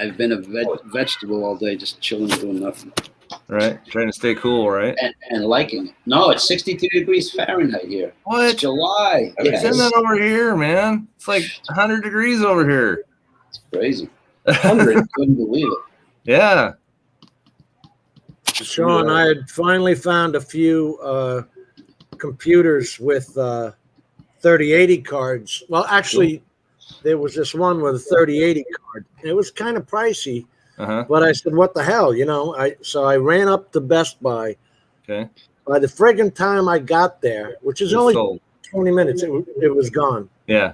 I've been a vegetable all day, just chilling, doing nothing. Right. Trying to stay cool, right? And liking it. No, it's 63 degrees Fahrenheit here. What? It's July. Send that over here, man. It's like 100 degrees over here. It's crazy. 100. Couldn't believe it. Yeah. Sean, I had finally found a few computers with 3080 cards. Well, actually, there was this one with a 3080 card. It was kind of pricey, but I said, "What the hell?" So I ran up to Best Buy. Okay. By the friggin' time I got there, which is only 20 minutes, it was gone. Yeah.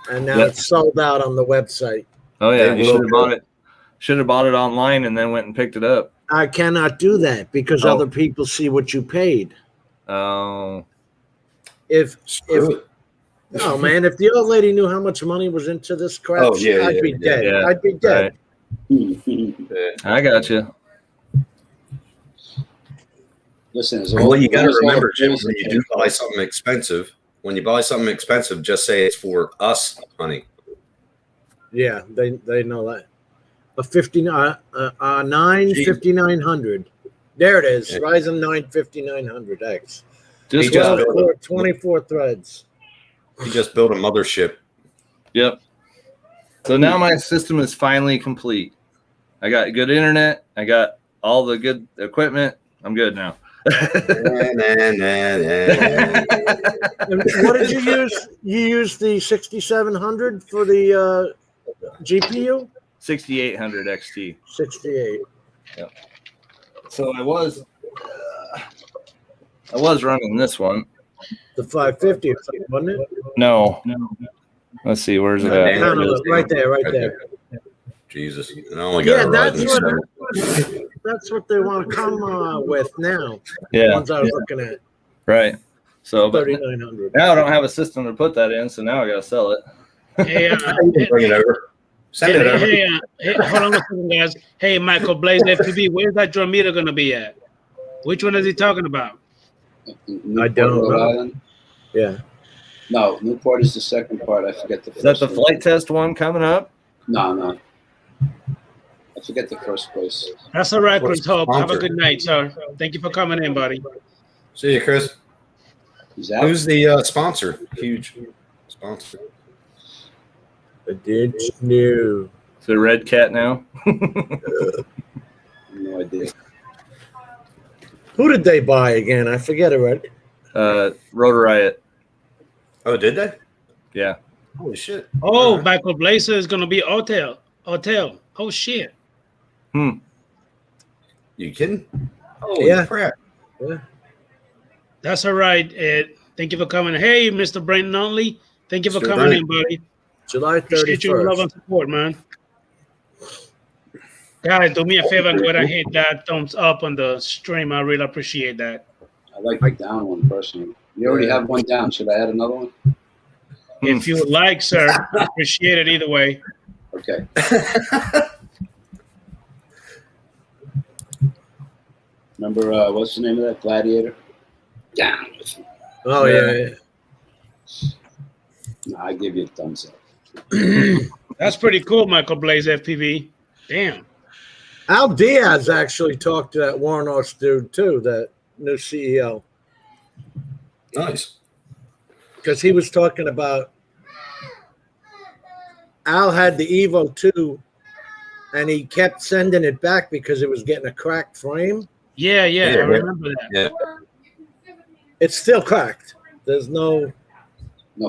And now it's sold out on the website. Oh yeah, you should have bought it. Should have bought it online and then went and picked it up. I cannot do that because other people see what you paid. Oh. No, man, if the old lady knew how much money was into this crap, I'd be dead. Yeah. I'd be dead. Right. I got you. Listen, what you got to remember, Jim, when you do buy something expensive, just say it's for us, honey. Yeah, they know that. A 5900. There it is. Ryzen 9 5900X. Just 24 threads. He just built a mothership. Yep. So now my system is finally complete. I got good internet. I got all the good equipment. I'm good now. What did you use? You used the 6700 for the GPU? 6800 XT. 68. Yep. So I was running this one. The 550, wasn't it? No. Let's see. Where's it at? Right there. Jesus. I only got that's what they want to come with now. Yeah. The ones I was looking at. Right. So 3900. now I don't have a system to put that in, so now I got to sell it. Hey, bring it over. Send it over. Hey, hold on a second, guys. Hey, Michael Blaze FPV, where's that drum meter going to be at? Which one is he talking about? Newport, I don't Rhode know. Island? Yeah. No, Newport is the second part. I forget the Is that first the one. flight test one coming up? No. I forget the first place. That's all right, What's Chris Hope. Have a sponsor? good night, sir. Thank you for coming in, buddy. See you, Chris. He's out. Who's the sponsor? Huge sponsor. I did new. Is it Red Cat now? No idea. Who did they buy again? I forget already. Rotor Riot. Oh, did they? Yeah. Holy shit. Oh, Alright. Michael Blazer is going to be hotel. Oh, shit. You kidding? Holy Yeah. crap. That's all right, Ed. Thank you for coming. Hey, Mr. Brandon Only. Thank you for Sure coming thing. in, buddy. July Appreciate your love 31st. and support, man. Guys, do me a favor and go ahead and hit that thumbs up on the stream. I really appreciate that. I like the down one personally. You already have one down. Should I add another one? If you would like, sir, appreciate it either way. Okay. Remember, what's the name of that Gladiator? Down. Oh, yeah. No, I give you a thumbs up. That's pretty cool, Michael Blaze FPV. Damn. Al Diaz actually talked to that Warnos dude, too, that new CEO. Nice. Because he was talking about Al had the Evo 2 and he kept sending it back because it was getting a cracked frame. Yeah, I remember that. Yeah. It's still cracked. There's no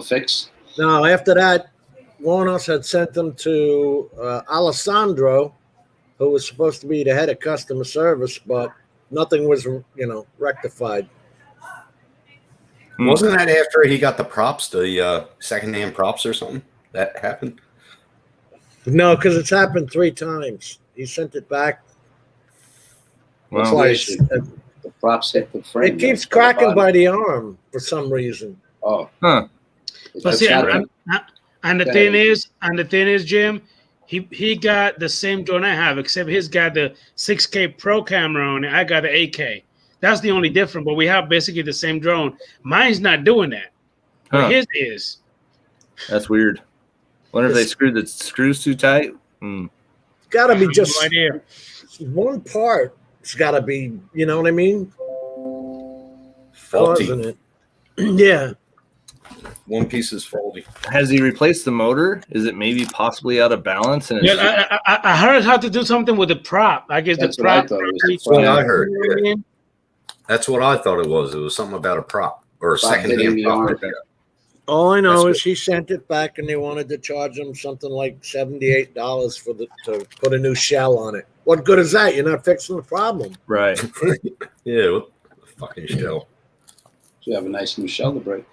fix. No, after that, Warnos had sent them to Alessandro, who was supposed to be the head of customer service, but nothing was, rectified. Wasn't that after he got the props, the secondhand props or something? That happened? No, because it's happened 3 times. He sent it back. Well, Twice. The props hit the frame. It keeps cracking by the arm for some reason. Oh. Huh. But see, and the thing is, Jim, he got the same drone I have, except he's got the 6K Pro camera on it. I got the 8K. That's the only difference. But we have basically the same drone. Mine's not doing that. But his is. That's weird. Wonder if they screwed the screws too tight. It's got to be just No idea. one part. It's got to be, you know what I mean? Faulty. Causing it. Yeah. One piece is faulty. Has he replaced the motor? Is it maybe possibly out of balance? And it's Yeah, I heard it had to do something with the prop. I guess That's the what I prop. thought it was. That's what I heard. You know what I mean? That's what I thought it was. It was something about a prop or a Prop hitting secondhand the prop. arm. All I know That's is he sent it back and they wanted to charge him something like $78 to put a new shell on it. What good is that? You're not fixing the problem. right. Yeah, what the fucking shell. You have a nice new shell to break.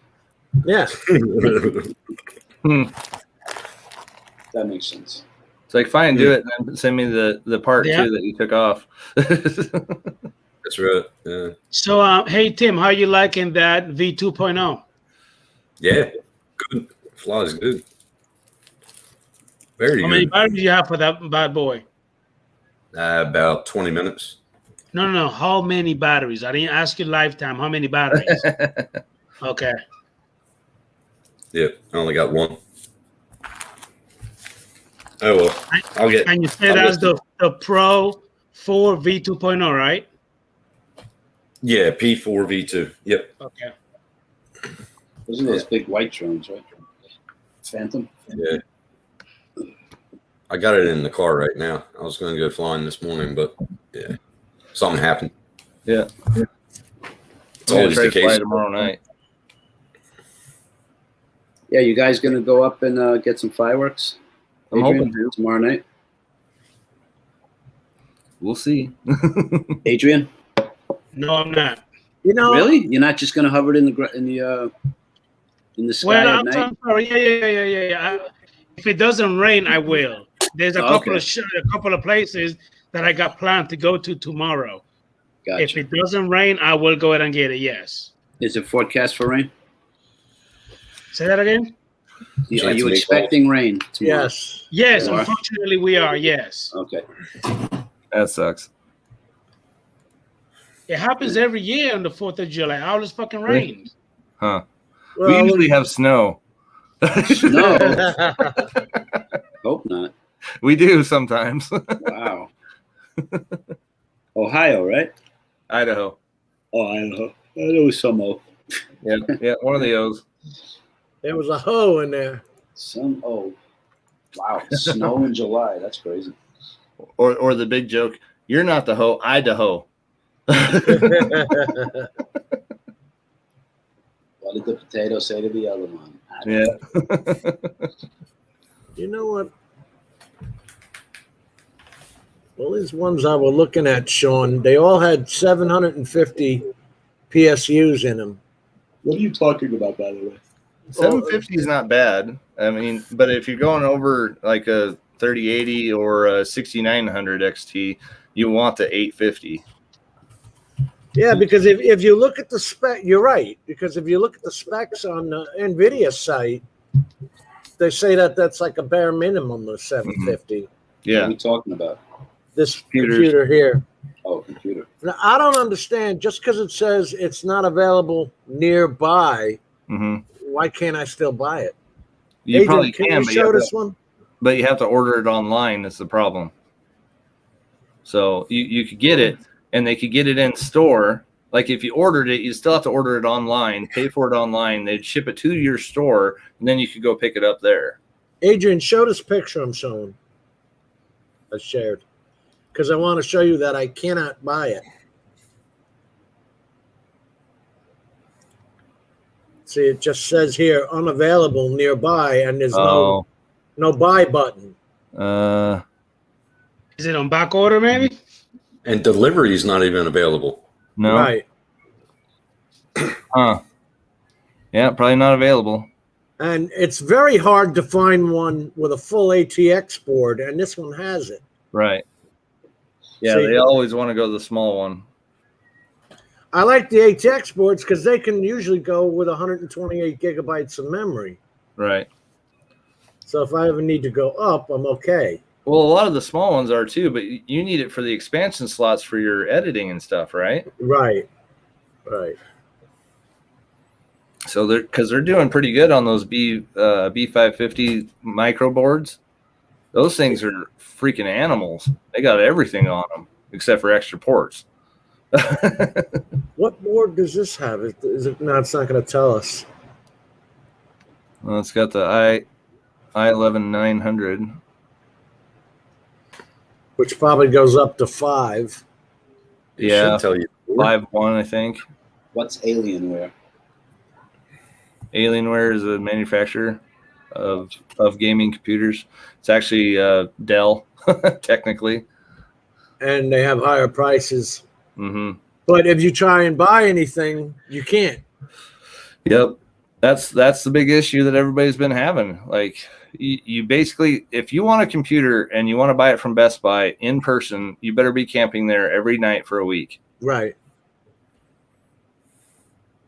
Yeah. That makes sense. It's like, fine, do it, and then send me the part Yeah. too that you took off. That's right. Yeah. So, hey, Tim, how you liking that V2.0? Yeah. Good. Flies good. Very How many good. batteries do you have for that bad boy? About 20 minutes. No. How many batteries? I didn't ask you lifetime. How many batteries? Okay. Yeah, I only got one. Oh well, I'll get. And you said I'll that's get- the Pro 4 V2.0, right? Yeah, P4 V2. Yep. Okay. Those are those big white drones, right? Phantom. Yeah. I got it in the car right now. I was going to go flying this morning, but yeah, something happened. Yeah. It's I'm gonna always try the to fly case. tomorrow night. Yeah, you guys gonna go up and get some fireworks? I'm Adrian, hoping to. tomorrow night. We'll see. Adrian, No, I'm not. You know, really? You're not just gonna hover it in the sky Well, at I'm night? sorry. Yeah. If it doesn't rain, I will. There's a couple Okay. a couple of places that I got planned to go to tomorrow. Gotcha. If it doesn't rain, I will go ahead and get it. Yes. Is it forecast for rain? Say that again. Are Chance you of expecting rain tomorrow? yes. Yes, You are? unfortunately, we are. Yes. Okay. That sucks. It happens every year on the 4th of July. All this fucking rain. Huh? Well, We usually have snow. Snow? Hope not. We do sometimes. Wow. Ohio, right? Idaho. Oh, Idaho. I know some O. Yeah, one of the O's. There was a hoe in there. Some O. Wow. Snow in July. That's crazy. Or the big joke, you're not the hoe, Idaho. What did the potato say to the other one? Yeah. You know what? Well, these ones I was looking at, Sean, they all had 750 PSUs in them. What are you talking about, by the way? 750 is not bad. I mean, but if you're going over like a 3080 or a 6900 XT, you want the 850. Yeah, because if you look at the spec, you're right. Because if you look at the specs on the NVIDIA site, they say that that's like a bare minimum of 750. Yeah. What are we talking about? This computer here. Oh, computer. Now, I don't understand. Just because it says it's not available nearby, why can't I still buy it? You Adrian, probably can can, you but show this one? But you have to order it online. That's the problem. So you could get it, and they could get it in store. Like if you ordered it, you still have to order it online, pay for it online. They'd ship it to your store, and then you could go pick it up there. Adrian, show this picture I'm showing. I shared. Because I want to show you that I cannot buy it. See, it just says here unavailable nearby, and there's no buy button. Is it on back order, maybe? And delivery is not even available. No. Right. Huh. Yeah, probably not available. And it's very hard to find one with a full ATX board, and this one has it. Right. Yeah, See, they always want to go the small one. I like the ATX boards because they can usually go with 128 gigabytes of memory. Right. So if I ever need to go up, I'm okay. Well, a lot of the small ones are too, but you need it for the expansion slots for your editing and stuff, right? Right. Right. So they're doing pretty good on those B550 micro boards. Those things are freaking animals. They got everything on them except for extra ports. What board does this have? Is it? No, it's not going to tell us. Well, it's got the i11-900, Which probably goes up to 5. yeah, Should tell you. 5.1, I think. What's Alienware? Alienware is a manufacturer of gaming computers. It's actually Dell, technically. And they have higher prices. Mm-hmm. But if you try and buy anything, you can't. Yep. That's the big issue that everybody's been having. Like you basically, if you want a computer and you want to buy it from Best Buy in person, you better be camping there every night for a week. Right.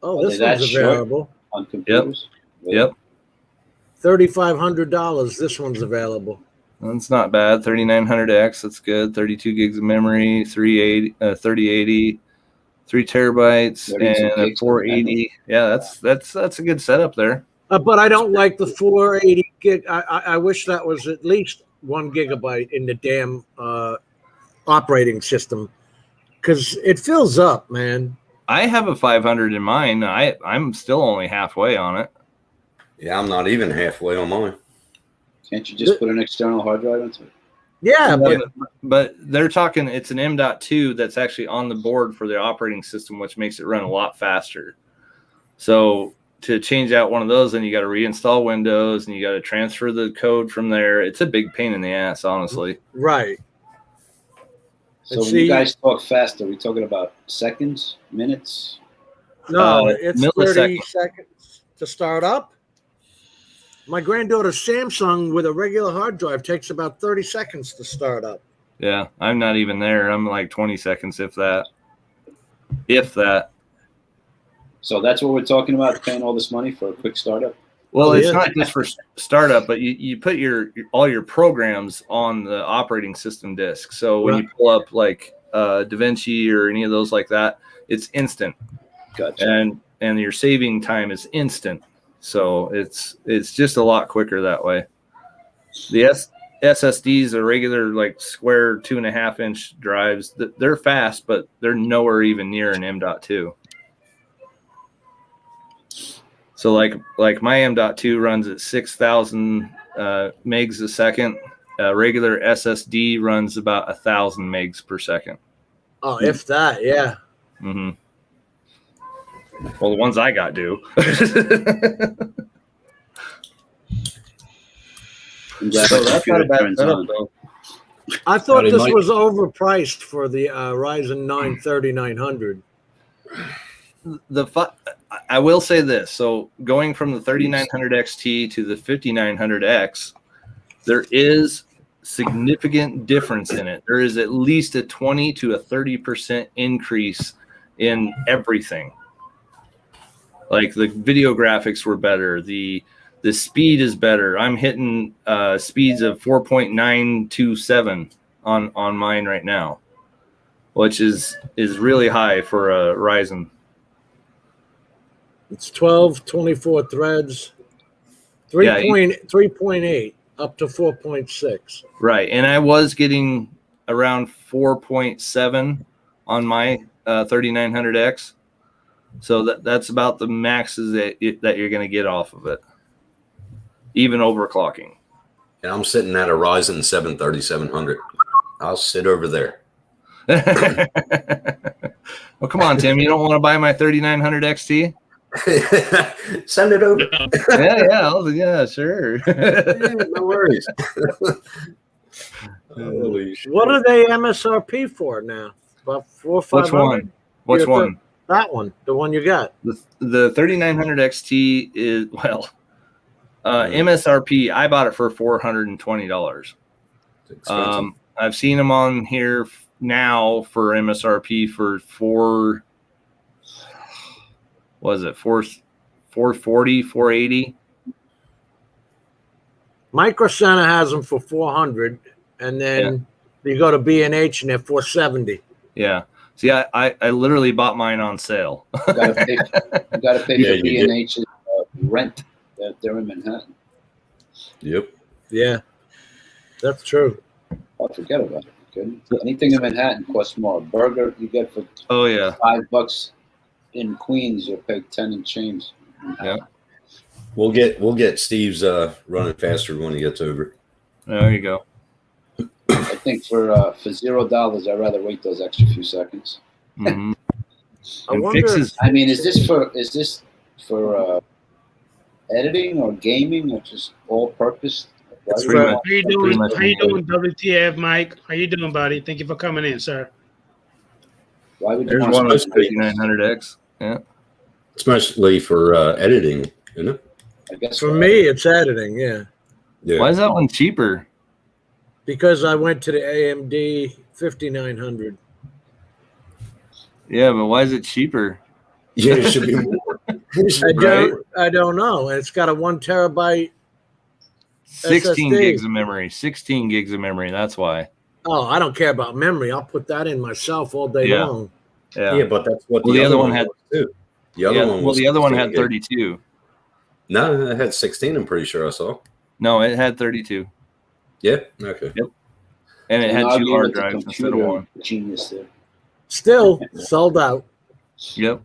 Oh, Are this they that one's short available. on computers? Really? Yep. $3,500. This one's available. That's not bad. 3900X, that's good. 32 gigs of memory, 3080, 3 terabytes, 32 and a gigs of 480. memory. Yeah, that's a good setup there. But I don't like the 480 gig. I wish that was at least 1 gigabyte in the damn operating system because it fills up, man. I have a 500 in mine. I'm still only halfway on it. Yeah, I'm not even halfway on mine. Can't you just put an external hard drive into it? Yeah, But they're talking it's an M.2 that's actually on the board for the operating system, which makes it run a lot faster. So to change out one of those, then you got to reinstall Windows and you got to transfer the code from there. It's a big pain in the ass, honestly. right. So And when see- you guys talk fast, are we talking about seconds, minutes? No, it's 30 milliseconds. seconds to start up. My granddaughter's Samsung with a regular hard drive takes about 30 seconds to start up. Yeah, I'm not even there. I'm like 20 seconds, if that. If that. So that's what we're talking about, paying all this money for a quick startup? Well, Oh, it's yeah. not just for startup, but you put all your programs on the operating system disk. So when you pull up like DaVinci or any of those like that, it's instant. Gotcha. And your saving time is instant. So it's just a lot quicker that way. The SSDs are regular, like square 2.5-inch drives. They're fast, but they're nowhere even near an M.2. So like my M.2 runs at 6,000 megs a second. Regular SSD runs about 1,000 megs per second. Oh, if that, yeah. Mm-hmm. Well, the ones I got do. So that's not a bad setup, though. I thought this was overpriced for the Ryzen 9 3900. I will say this. So going from the 3900 XT to the 5900X, there is significant difference in it. There is at least a 20 to a 30% increase in everything. Like the video graphics were better. The speed is better. I'm hitting speeds of 4.927 on mine right now, which is really high for a Ryzen. It's 12, 24 threads, 3.8 up to 4.6. Right, and I was getting around 4.7 on my 3900X. So that's about the maxes that you're going to get off of it, even overclocking. And I'm sitting at a Ryzen 7 3700. I'll sit over there. Well, come on, Tim. You don't want to buy my 3900 XT? Send it over. Yeah, sure. No worries. What are they MSRP for now? About 4,500? Which one? That one, the one you got. The 3900 XT is, well, MSRP, I bought it for $420. I've seen them on here now for MSRP for 440, 480. Micro Center has them for 400, and then you go to B&H and they're 470. Yeah. See, I literally bought mine on sale. You gotta pay for B&H's rent. They're in Manhattan. Yep. Yeah, that's true. Oh, forget about it. Okay? Anything in Manhattan costs more. A burger you get for $5 in Queens, you'll pay 10 and change. Yeah. We'll get Steve's running faster when he gets over. There you go. I think for $0, I'd rather wait those extra few seconds. Mm-hmm. I wonder. I mean, is this for editing or gaming or just all purpose? How you doing, WTF, Mike? How you doing, buddy? Thank you for coming in, sir. Why would you There's one of 5900X. Yeah. Especially for editing, isn't it? I guess for me, it's editing. Yeah. Why is that one cheaper? Because I went to the AMD 5900. Yeah, but why is it cheaper? Yeah, it should be more. I don't know. It's got a 1 terabyte 16 SSD. gigs of memory. 16 gigs of memory. That's why. Oh, I don't care about memory. I'll put that in myself all day long. Yeah, but that's what the other one had too. The other one was the other one had 16 32. No, it had 16. I'm pretty sure I saw. No, it had 32. Yeah. Okay. Yep. And it had 2 hard drives instead of 1. Genius there. Still sold out. Yep.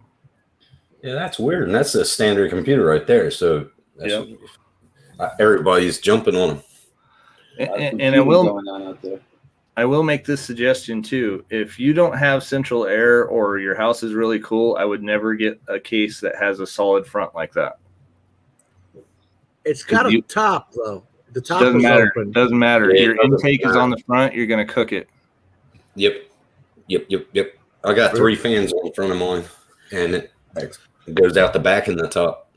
Yeah, that's weird, and that's a standard computer right there. So everybody's jumping on them. And I will make this suggestion too. If you don't have central air or your house is really cool, I would never get a case that has a solid front like that. It's got a top though. The top doesn't is matter. open. Doesn't matter. Yeah, Your intake is on the front. You're gonna cook it. Yep. I got 3 fans on the front of mine, and it goes out the back and the top.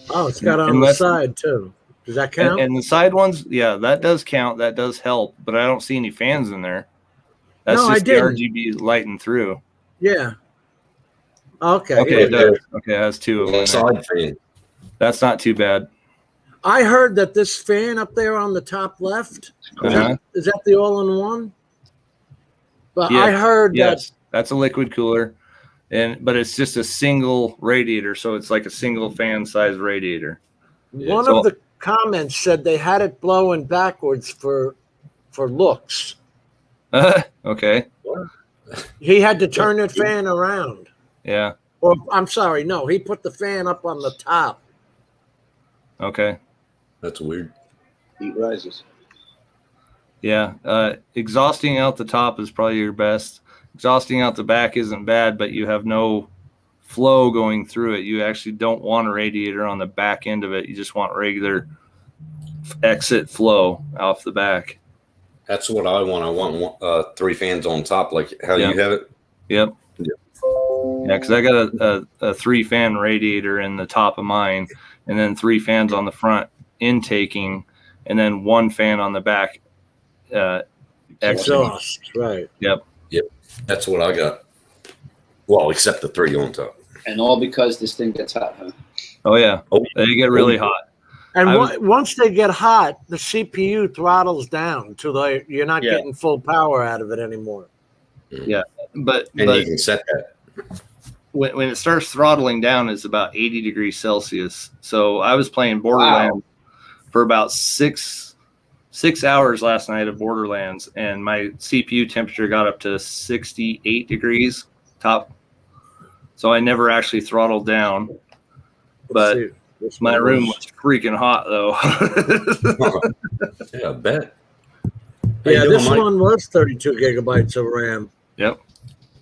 Oh, it's got on the side too. Does that count? And the side ones, yeah, that does count. That does help, but I don't see any fans in there. That's just the RGB lighting through. Yeah. Okay. Okay, it does. Okay, it has 2 of them. Side fan. That's not too bad. I heard that this fan up there on the top left, is that the all-in-one? But Yeah, I heard yes, that's a liquid cooler, but it's just a single radiator, so it's like a single fan size radiator. that one So- of the comments said they had it blowing backwards for looks. Okay. He had to turn that fan around. Yeah. Or I'm sorry, no, he put the fan up on the top. Okay. That's weird. Heat rises. Yeah. Exhausting out the top is probably your best. Exhausting out the back isn't bad, but you have no flow going through it. You actually don't want a radiator on the back end of it. You just want regular exit flow off the back. That's what I want. I want 3 fans on top, like how Yeah. you have it. Yep. Yeah, because I got a 3-fan radiator in the top of mine, and then 3 fans on the front intaking, and then 1 fan on the back exiting. Exhaust, right. Yep. That's what I got. Well, except the 3 on top. And all because this thing gets hot, huh? Oh yeah. Oh. They get really hot. And I once they get hot, the CPU throttles down until you're not Yeah. getting full power out of it anymore. But And you can set that. when it starts throttling down, it's about 80 degrees Celsius. So I was playing Borderlands for about six hours last night of Borderlands, and my CPU temperature got up to 68 degrees top. So I never actually throttled down, but my room was freaking hot though. Yeah, I bet. Yeah, this one was 32 gigabytes of RAM. Yep.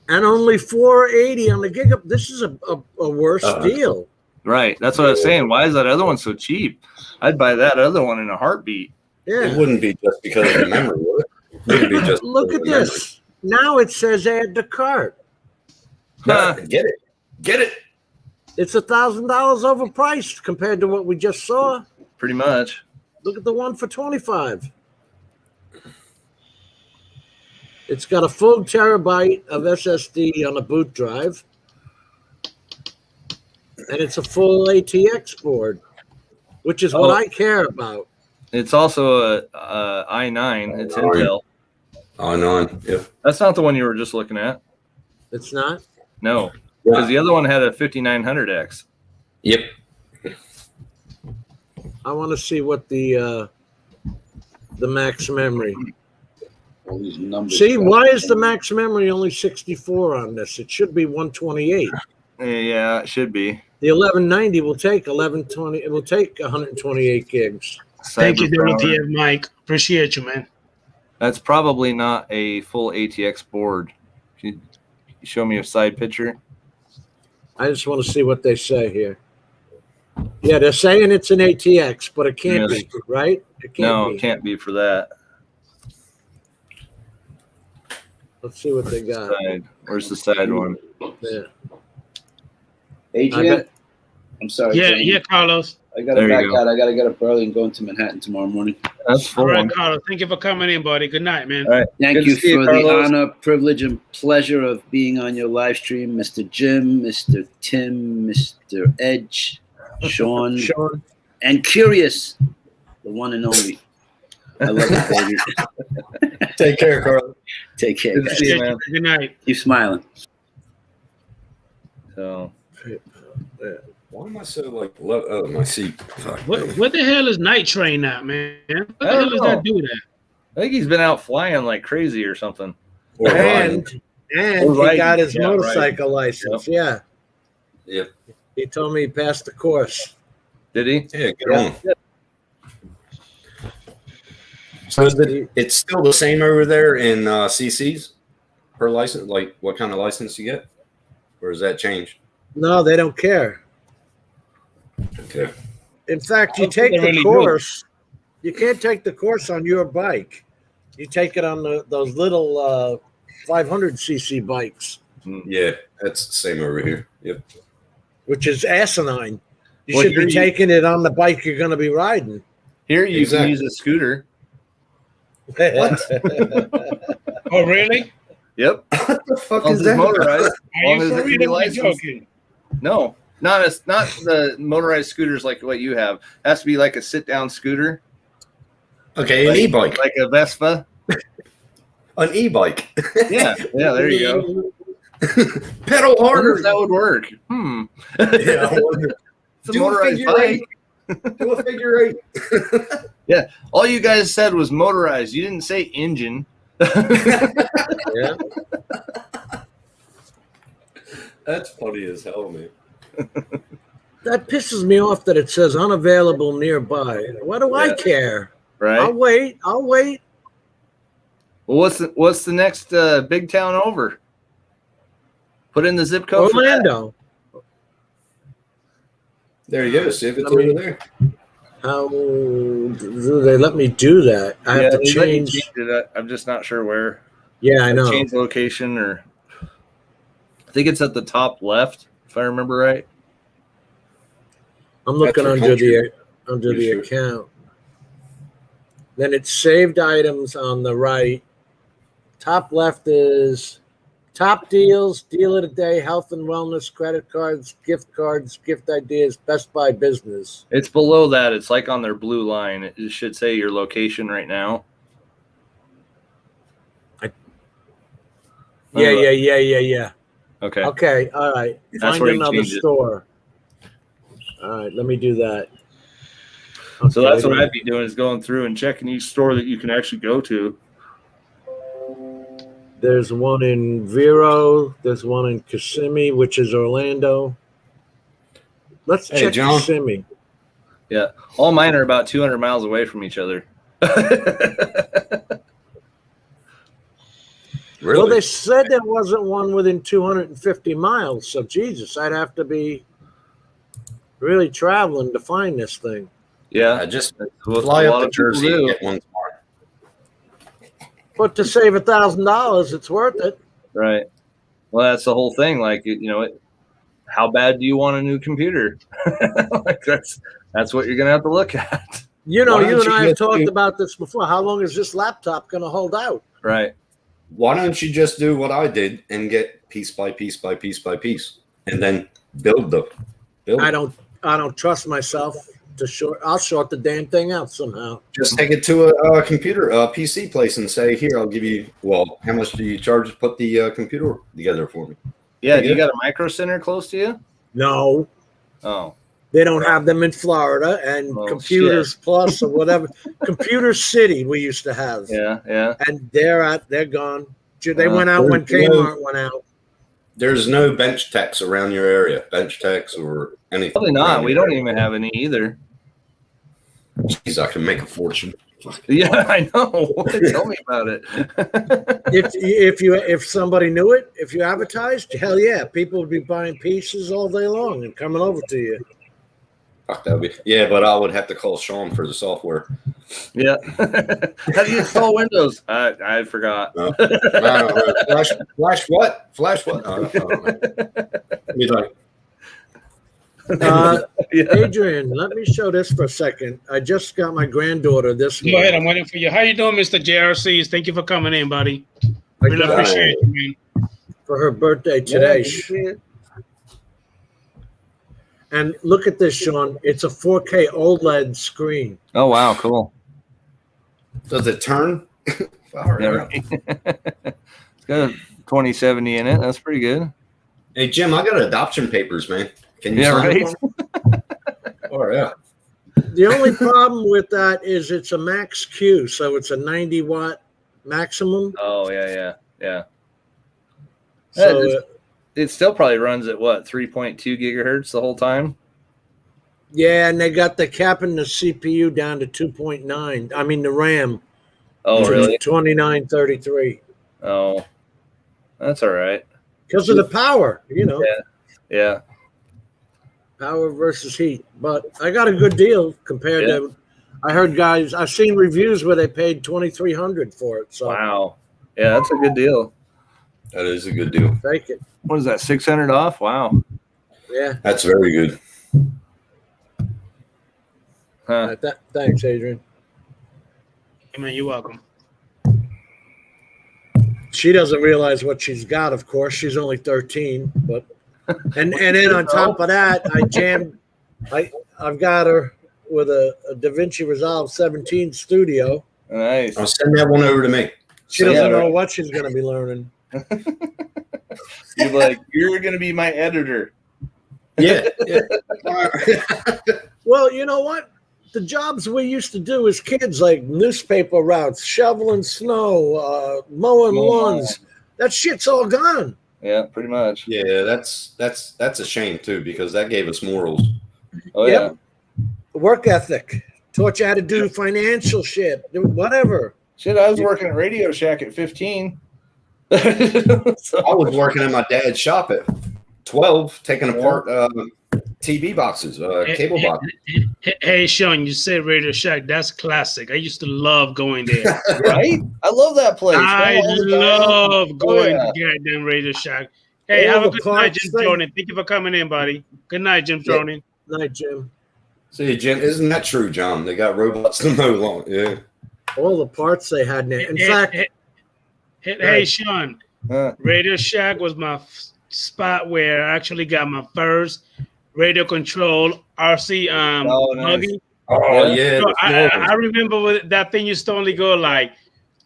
And only 480 on the gigabit. This is a worse deal. Right. That's what I was saying. Why is that other one so cheap? I'd buy that other one in a heartbeat. Yeah. It wouldn't be just because of the memory, would it? It wouldn't be just Look at this. Now it says add to cart. Memory. Get it. Get it. It's $1,000 overpriced compared to what we just saw. Pretty much. Look at the one for 25. It's got a full terabyte of SSD on a boot drive. And it's a full ATX board, which is what I care about. It's also a i9. It's Intel. i9. Yep. That's not the one you were just looking at. It's not? No. Because the other one had a 5900X. Yep. I want to see what the max memory. All these numbers. See, why is the max memory only 64 on this? It should be 128. Yeah, it should be. The 1190 will take 1120. It will take 128 gigs. Thank you, WTF, Mike. Appreciate you, man. That's probably not a full ATX board. Can you show me a side picture? I just want to see what they say here. Yeah, they're saying it's an ATX, but it can't be, right? It can't be. It can't be for that. Let's see what they got. Where's the side one? Yeah. Adrian, I'm sorry. Yeah, Carlos. I gotta back out. I gotta get up early and go into Manhattan tomorrow morning. That's all right, Carlos. Thank you for coming in, buddy. Good night, man. All right. Thank you for the honor, privilege, and pleasure of being on your live stream, Mr. Jim, Mr. Tim, Mr. Edge, Sean, and Curious, the one and only. I love it, baby. Take care, Carl. Take care, Good to guys. see you, man. Good night. Keep smiling. So, why am I so like low? Oh, my seat. What the hell is Night Train at, man? What the hell does that do that? I think he's been out flying like crazy or something. And he got his motorcycle license. Yeah. Yep. He told me he passed the course. Did he? Yeah, get on. So it's still the same over there in CCs per license? Like what kind of license you get? Or does that change? No, they don't care. Okay. In fact, you take the course. You can't take the course on your bike. You take it on those little 500cc bikes. Yeah, that's the same over here. Yep. Which is asinine. You should be taking it on the bike you're going to be riding. Here you can use a scooter. What? Oh, really? Yep. What the fuck is that? Motorized. Are you for real or joking? No, not the motorized scooters like what you have. It has to be like a sit-down scooter. Okay, an e-bike. Like a Vespa. An e-bike. Yeah, there you go. Pedal I wonder harder. if that would work. Yeah, I wonder. It's a Do a motorized figure bike. eight. Do a figure eight. Yeah, all you guys said was motorized. You didn't say engine. Yeah. That's funny as hell, man. That pisses me off that it says unavailable nearby. What do I Yeah. care? Right. I'll wait. Well, what's the next big town over? Put in the zip code. for that. Orlando. There you go. See if it's I mean, over there. How do they let me do that? I have to they let you change. change it. I'm just not sure where. Yeah, I know. Change location, or I think it's at the top left, if I remember right. I'm looking That's under your the Sure. account. Then it's saved items on the right. Top left is top deals, deal of the day, health and wellness, credit cards, gift ideas, Best Buy business. It's below that. It's like on their blue line. It should say your location right now. Yeah. Okay. Okay, all right. That's Find where you another change it. store. All right, let me do that. So that's what Okay. I'd be doing, is going through and checking each store that you can actually go to. There's one in Vero. There's one in Kissimmee, which is Orlando. Let's Hey, check John. Kissimmee. Yeah. All mine are about 200 miles away from each other. Really? Well, they said there wasn't one within 250 miles. So, Jesus, I'd have to be really traveling to find this thing. Yeah. Just That's what fly a up lot to of people Jersey do. and get one tomorrow. But to save $1,000, it's worth it. Right. Well, that's the whole thing. Like, how bad do you want a new computer? Like that's what you're gonna have to look at. You know, Why you don't and you I have just talked do- about this before. How long is this laptop going to hold out? Right. Why don't you just do what I did and get piece by piece by piece by piece, and then build I it? don't trust myself to short. I'll short the damn thing out somehow. Just take it to a computer, a PC place, and say, "Here, I'll give you. Well, how much do you charge to put the computer together for me?" Yeah. Do you got a micro center close to you? No, Oh. they don't have them in Florida, and Oh, Computers Plus or whatever. Computer City we used to have, Yeah. and they're gone. They went out when Kmart went out. There's no bench techs around your area, bench techs or anything. Probably not. around We your don't area. even have any either. Jeez, I can make a fortune. Yeah, I know. Tell me about it. If somebody knew it, if you advertised, hell yeah, people would be buying pieces all day long and coming over to you. Fuck, that'd be, yeah, but I would have to call Sean for the software. Yeah. How do you install Windows? I forgot. No. Flash what? Flash what? I don't know. He's like, Uh, Yeah. Adrian, let me show this for a second. I just got my granddaughter this Go ahead. morning. I'm waiting for you. How you doing, Mr. JRCs? Thank you for coming in, buddy. I Really got her appreciate it, man. for her birthday today. And look at this, Sean. It's a 4K OLED screen. Oh, wow. Cool. does it turn? Yeah, right. It's got a 2070 in it. That's pretty good. Hey, Jim, I got adoption papers, man. Can you Yeah, sign right. them? Oh, yeah. The only problem with that is it's a max Q, so it's a 90-watt maximum. Oh, yeah. So Yeah, it still probably runs at what, 3.2 gigahertz the whole time? yeah, and they got the capping the CPU down to 2.9. I mean the RAM. Oh, to really? 2933. Oh, that's all right. Because of the power, you know. Yeah. Power versus heat. But I got a good deal compared to. I heard guys. I've seen reviews where they paid $2,300 for it. So Wow. Yeah, that's a good deal. That is a good deal. take it. What is that, 600 off? Wow. Yeah. That's very good. Huh. Thanks, Adrian. Hey, man, you're welcome. She doesn't realize what she's got. Of course, she's only 13. But and then on top of that, I've got her with a DaVinci Resolve 17 Studio. Nice. I'll send that one over to me. She doesn't know what she's going to be learning. You're like, you're going to be my editor. Yeah. Well, you know what? The jobs we used to do as kids, like newspaper routes, shoveling snow, mowing lawns, that shit's all gone. Yeah, pretty much. Yeah, that's a shame too, because that gave us morals. Oh Yep. Work ethic. Taught you how to do financial shit, whatever. Shit, I was working at Radio Shack at 15. I was working in my dad's shop at 12, taking apart TV boxes, cable boxes. Hey, Sean, you said Radio Shack. That's classic. I used to love going there. Right? I love that place. I love going to goddamn Radio Shack. Hey, All have a the good night, parts Jim thing. Jordan. Thank you for coming in, buddy. Good night, Jim Jordan. Night, Jim. See, Jim, isn't that true, John? They got robots to mow lawn. Yeah. All the parts they had in there. In fact, hey, Sean, Radio Shack was my spot where I actually got my first radio control RC buggy. Oh, yeah. So I remember with that thing used to only go like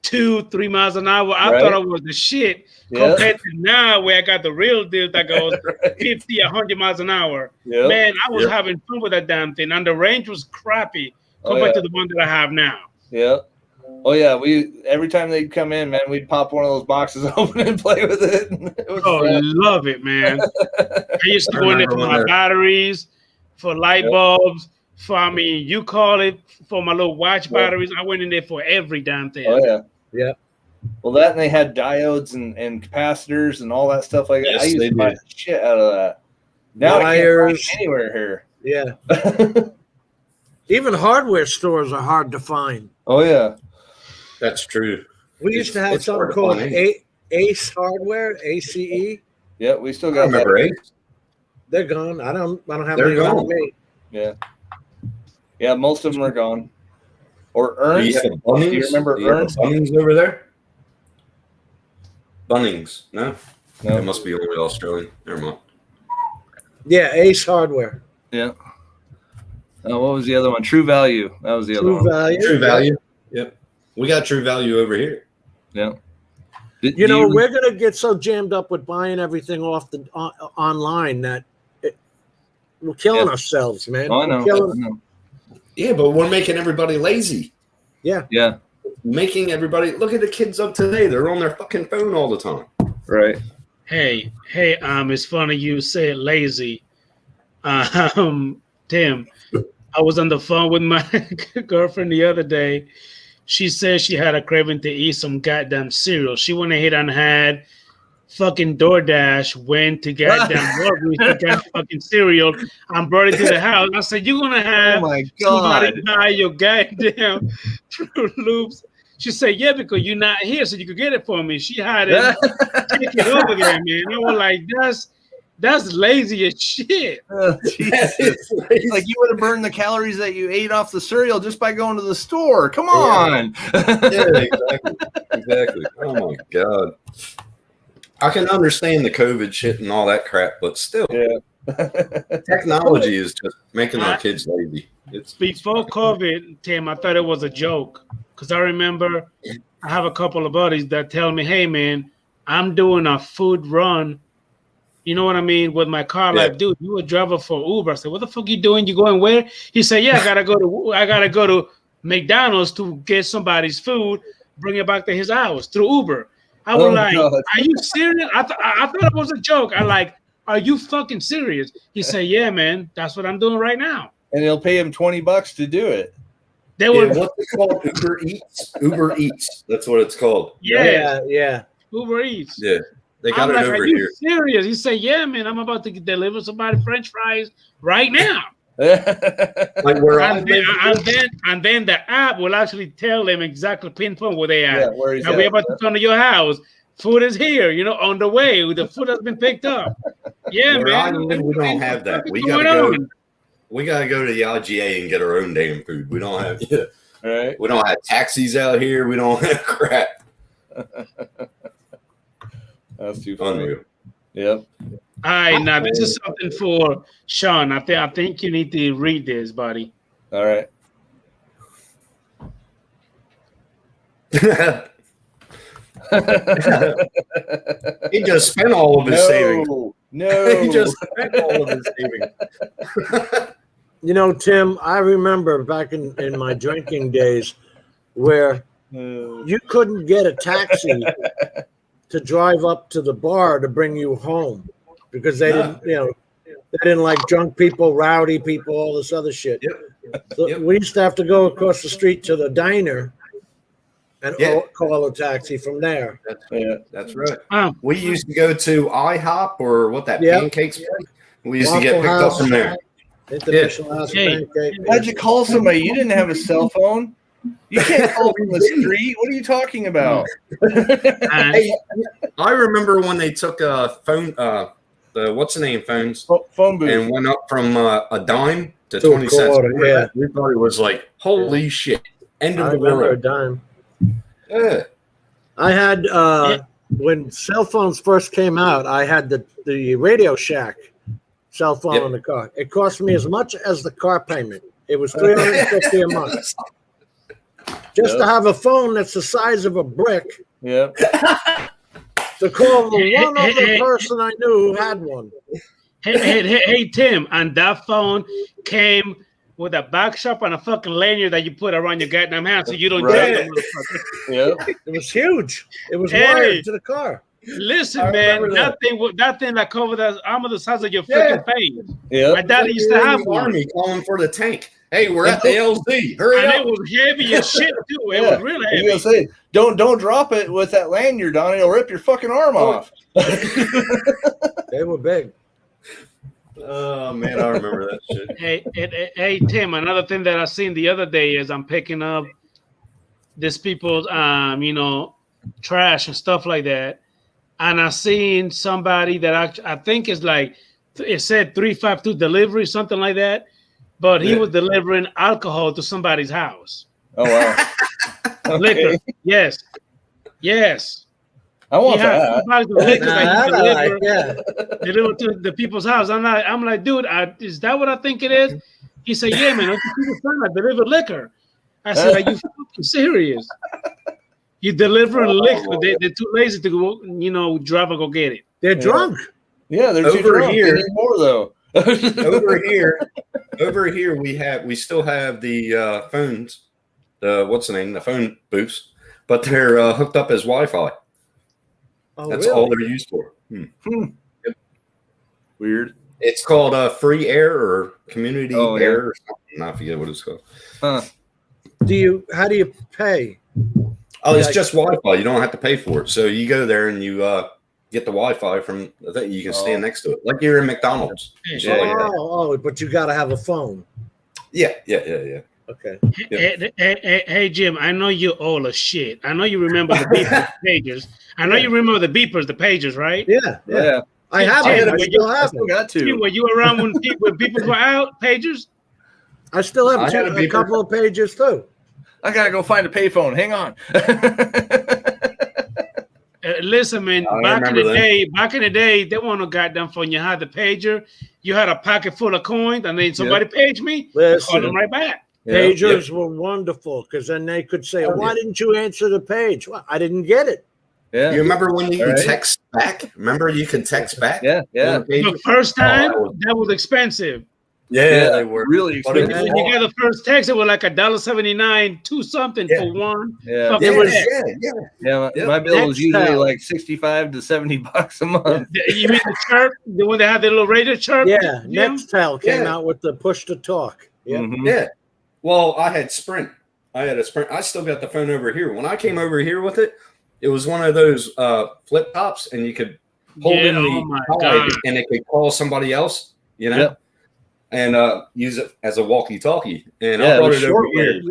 2-3 miles an hour. I thought it was the shit compared to now where I got the real deal that goes 50-100 miles an hour. Man, I was having fun with that damn thing, and the range was crappy compared to the one that I have now. Yeah. Oh yeah, we every time they'd come in, man, we'd pop one of those boxes open and play with it. Love it, man. I used to go in there for my batteries, for light bulbs, for you call it, for my little watch batteries. I went in there for every damn thing. Oh yeah. Yeah. Well, that and they had diodes and capacitors and all that stuff like that. Yes, I used they to buy did. the shit out of that. Now I can't find it anywhere here. Yeah. Even hardware stores are hard to find. Oh yeah. That's true. We used to have something called Ace Hardware, ACE. Yeah, we still I got remember that. Ace. They're gone. I don't have They're any on gone. me. Yeah. Yeah, most of them are gone. Or Ernst. Do you have a Bunnings? Do you remember Do you have a Ernst? Bunnings over there? Bunnings. No? No. It must be only Australian. Never mind. Yeah, Ace Hardware. Yeah. What was the other one? True Value. That was the other True one. Value. True Value. Yep. We got True Value over here. Yeah. You know, we're gonna get so jammed up with buying everything off the online that we're killing ourselves, man. Oh, I know. We're killing- I know. Yeah, but we're making everybody lazy. Yeah. Yeah. Making everybody look at the kids of today. They're on their fucking phone all the time. Right. Hey, it's funny you said lazy. Tim, I was on the phone with my girlfriend the other day. She said she had a craving to eat some goddamn cereal. She went ahead and had fucking DoorDash, went to goddamn Walgreens to get fucking cereal and brought it to the house. I said, you're going to have somebody buy your goddamn Fruit Loops. She said, yeah, because you're not here, so you could get it for me. She had it take it over there, man. I was like, that's lazy as shit. It's like you would have burned the calories that you ate off the cereal just by going to the store. Come on. Yeah, exactly. Oh my god. I can understand the COVID shit and all that crap, but still, technology is just making our kids lazy. Before COVID, Tim, I thought it was a joke because I remember I have a couple of buddies that tell me, "Hey, man, I'm doing a food run." You know what I mean? With my car, like, dude, you a driver for Uber. I said, what the fuck you doing? You going where? He said, yeah, I gotta go to McDonald's to get somebody's food, bring it back to his house through Uber. I was God. Are you serious? I thought it was a joke. I like, are you fucking serious? He said, yeah, man, that's what I'm doing right now. And they'll pay him $20 to do it. They were what's it called? Uber Eats. Uber Eats. That's what it's called. Yeah. Uber Eats. Yeah. They got it over are here. You serious? He said, yeah, man, I'm about to deliver somebody French fries right now. Like where and then the app will actually tell them exactly pinpoint where they are. Yeah, where he's now we're about to come to your house. Food is here, on the way. The food has been picked up. Yeah, where man. We don't have that. We gotta go. We gotta go to the IGA and get our own damn food. We don't have right. We don't have taxis out here. We don't have crap. That's too funny. Unreal. Yep. All right, now this is something for Sean. I think you need to read this, buddy. All right. He just spent all of his savings. No. He just spent all of his savings. You know, Tim, I remember back in my drinking days where you couldn't get a taxi to drive up to the bar to bring you home because they didn't, they didn't like drunk people, rowdy people, all this other shit. So we used to have to go across the street to the diner and call a taxi from there. That's right. We used to go to IHOP or pancakes place. We used to get picked up from there. International House of Pancake. How'd you call somebody? You didn't have a cell phone. You can't call from the street. What are you talking about? Hey, I remember when they took a phone, the what's the name phones, phone booth, and went up from a dime to 20 cents. We thought it was like, holy shit, end of the world. A dime. Yeah. I had when cell phones first came out, I had the Radio Shack cell phone in the car. It cost me as much as the car payment. It was $350 a month. Just to have a phone that's the size of a brick. Yeah. To call the one other person I knew who had one. Hey, Tim, and that phone came with a back shop and a fucking lanyard that you put around your goddamn hand so you don't get it. It was huge. It was wired to the car. Listen, man, that thing that covered the arm of the size of your freaking face. Yeah. My daddy used to have one. Army calling for the tank. Hey, we're at the LZ. Hurry up. And it was heavy as shit too. It was really heavy. I was gonna say, don't drop it with that lanyard, Donnie. It'll rip your fucking arm off. They were big. Oh man, I remember that shit. Hey, Tim. Another thing that I seen the other day is I'm picking up this people's trash and stuff like that, and I seen somebody that I think is like it said 352 delivery, something like that. But he was delivering alcohol to somebody's house. Oh wow! Liquor, yes. I want that. Deliver to the people's house. I'm like, dude, is that what I think it is? He said, yeah, man. I deliver liquor. I said, are you fucking serious? You delivering liquor? They're too lazy to go, drive or go get it. They're drunk. Yeah, they're too drunk. They need more though. Over here we still have the phones, the phone booths, but they're hooked up as Wi-Fi. Oh, that's really? all they're used for. Yep. Weird. It's called free air or community air or something. I forget what it's called. Huh. How do you pay? Oh, it's just Wi-Fi. You don't have to pay for it. So you go there and you get the Wi-Fi from the thing. You can stand next to it, like you're in McDonald's. But you got to have a phone. Yeah. Okay. Hey, Jim, I know you're old as shit. I know you remember the beepers, pagers. I know you remember the beepers, the pagers, right? Yeah. I have it. I still have them. Got to. Were you around when people were out, pagers? I still have a couple of pages too. I gotta go find a payphone. Hang on. Listen, man. Back in the day, they want no goddamn phone. You had the pager. You had a pocket full of coins, and then somebody paged me. Call them right back. Pagers were wonderful because then they could say, "Why didn't you answer the page?" Well, I didn't get it. Yeah. You remember when you could text back? Remember you could text back? Yeah. The first time that was expensive. Yeah, they were really expensive. When you got the first text, it was like $1.79, two something for one. Yeah, it was. My bill was usually like $65 to $70 a month. You mean the chirp? The one that had the little radio chirp? Yeah, Nextel came out with the push to talk. Yeah. Mm-hmm. Yeah. Well, I had Sprint. I had a Sprint. I still got the phone over here. When I came over here with it, it was one of those flip tops, and you could hold in the side, and it could call somebody else. And use it as a walkie-talkie. And I brought it over here.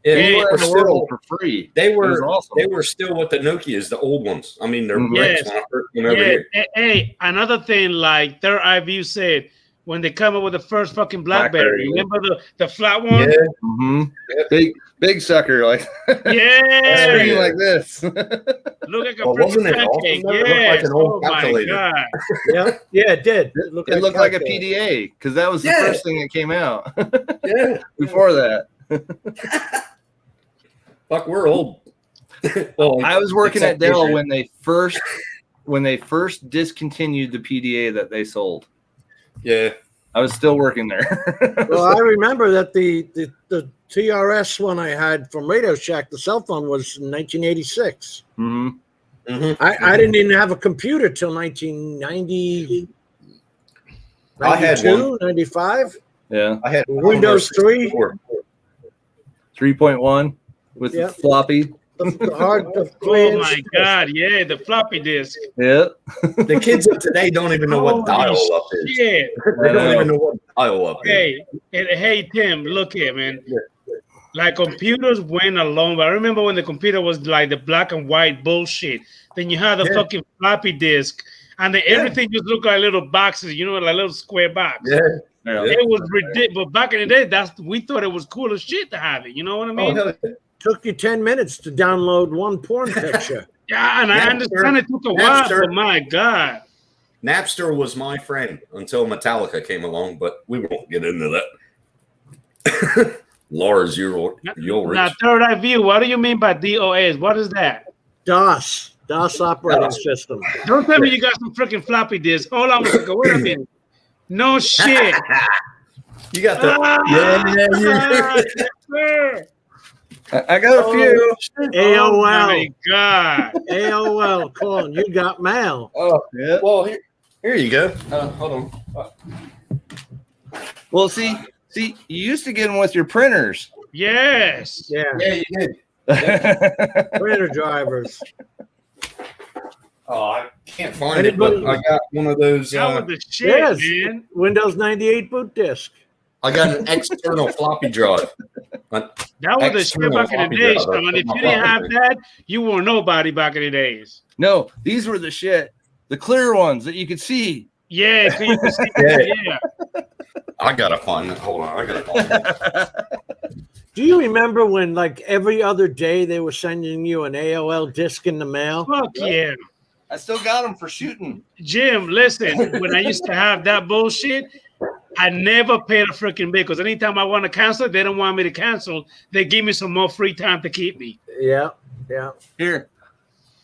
They were still for free. They were awesome. They were still with the Nokias, the old ones. I mean, they're bricks when I first came over here. Hey, another thing, like Third Eye View said, when they come up with the first fucking BlackBerry. Remember the flat one? Yeah. Mm-hmm. Big sucker, like screen like this. Look like a wasn't it awesome? Yeah. Like an old calculator. Yeah, it did. It looked like a PDA because that was the first thing that came out. Before that. Fuck, we're old. Well, I was working at except Dell Israel. when they first discontinued the PDA that they sold. Yeah. I was still working there. Well, I remember that the TRS one I had from Radio Shack, the cell phone, was in 1986. I didn't even have a computer till 1990. I had one. 95. Yeah. I had Windows 3. 3.1 with the floppy. The hard. Oh my God! Yeah, the floppy disk. Yeah. The kids of today don't even know what Holy dial-up is. shit. They don't even know what dial-up is. Hey, Tim, look here, man. Like computers went along. I remember when the computer was like the black and white bullshit. Then you had the fucking floppy disk, and then everything just looked like little boxes. You know, like little square box. Yeah. It was ridiculous. But back in the day, we thought it was cool as shit to have it. You know what I mean? Took you 10 minutes to download one porn picture. Yeah, and I understand it took a while, but my God. Napster was my friend until Metallica came along, but we won't get into that. Lars, you're Now, third eye view, what do you mean by DOS? What is that? DOS operating system. Don't tell me you got some freaking floppy disk. Hold on a second. Wait a minute. No shit. You got the sir. I got a few. AOL. Oh my God. AOL calling. You got mail. Oh, yeah. Well, here you go. Hold on. Well, see, you used to get them with your printers. Yes. Yeah. Yeah, you did. Printer drivers. Oh, I can't find it, but I got one of those. That was the shit, man. Windows 98 boot disk. I got an external floppy drive. That was the shit back in the day, Sean. If you didn't have that, you were nobody back in the days. No, these were the shit. The clear ones that you could see. Yeah, so you can see. Yeah. I gotta find it. Hold on, I gotta find it. Do you remember when, like, every other day they were sending you an AOL disc in the mail? Fuck yeah. I still got them for shooting. Jim, listen, when I used to have that bullshit, I never paid a freaking bill because anytime I want to cancel, they don't want me to cancel. They give me some more free time to keep me. Yeah. Here.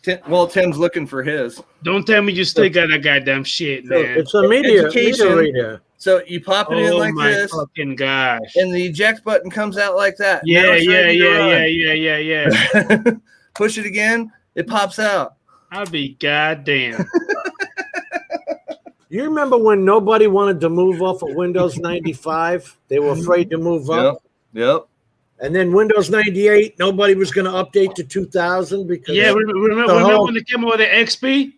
Tim's looking for his. Don't tell me you still got that goddamn shit, man. It's a media reader. So you pop it in like this. Oh my fucking gosh. And the eject button comes out like that. Yeah. Push it again, it pops out. I'll be goddamn. You remember when nobody wanted to move off of Windows 95? They were afraid to move up. Yep. And then Windows 98, nobody was going to update to 2000 because remember when they came over the XP?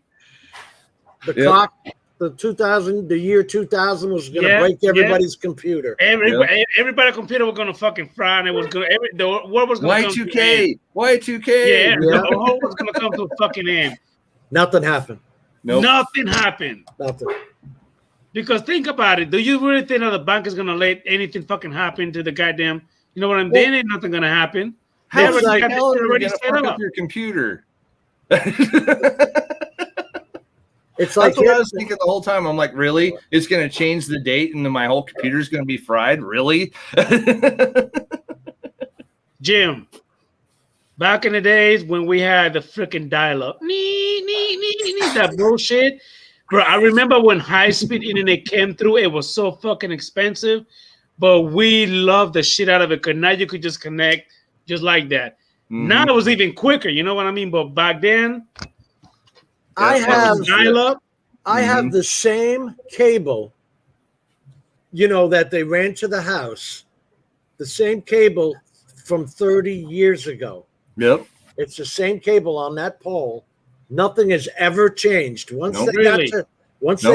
The clock, the year 2000 was going to break everybody's computer. Everybody's computer was going to fucking fry, and it was going. The world was going to Y2K. Yeah, the whole was going to come to a fucking end. Nothing happened. Nope. Nothing happened. Nothing. Because think about it. Do you really think that the bank is going to let anything fucking happen to the goddamn? You know what I'm saying? Ain't nothing going to happen. How They the hell are you already going to set fuck up. up your computer? It's like That's what I was thinking the whole time. I'm like, really? It's going to change the date and then my whole computer's going to be fried? Really? Jim, back in the days when we had the freaking dial-up, that bullshit. Bro, I remember when high-speed internet came through, it was so fucking expensive, but we loved the shit out of it because now you could just connect just like that. Mm-hmm. Now it was even quicker, you know what I mean? But back then, I have Mm-hmm. the same cable, that they ran to the house, the same cable from 30 years ago. Yep. It's the same cable on that pole. Nothing has ever changed. Once they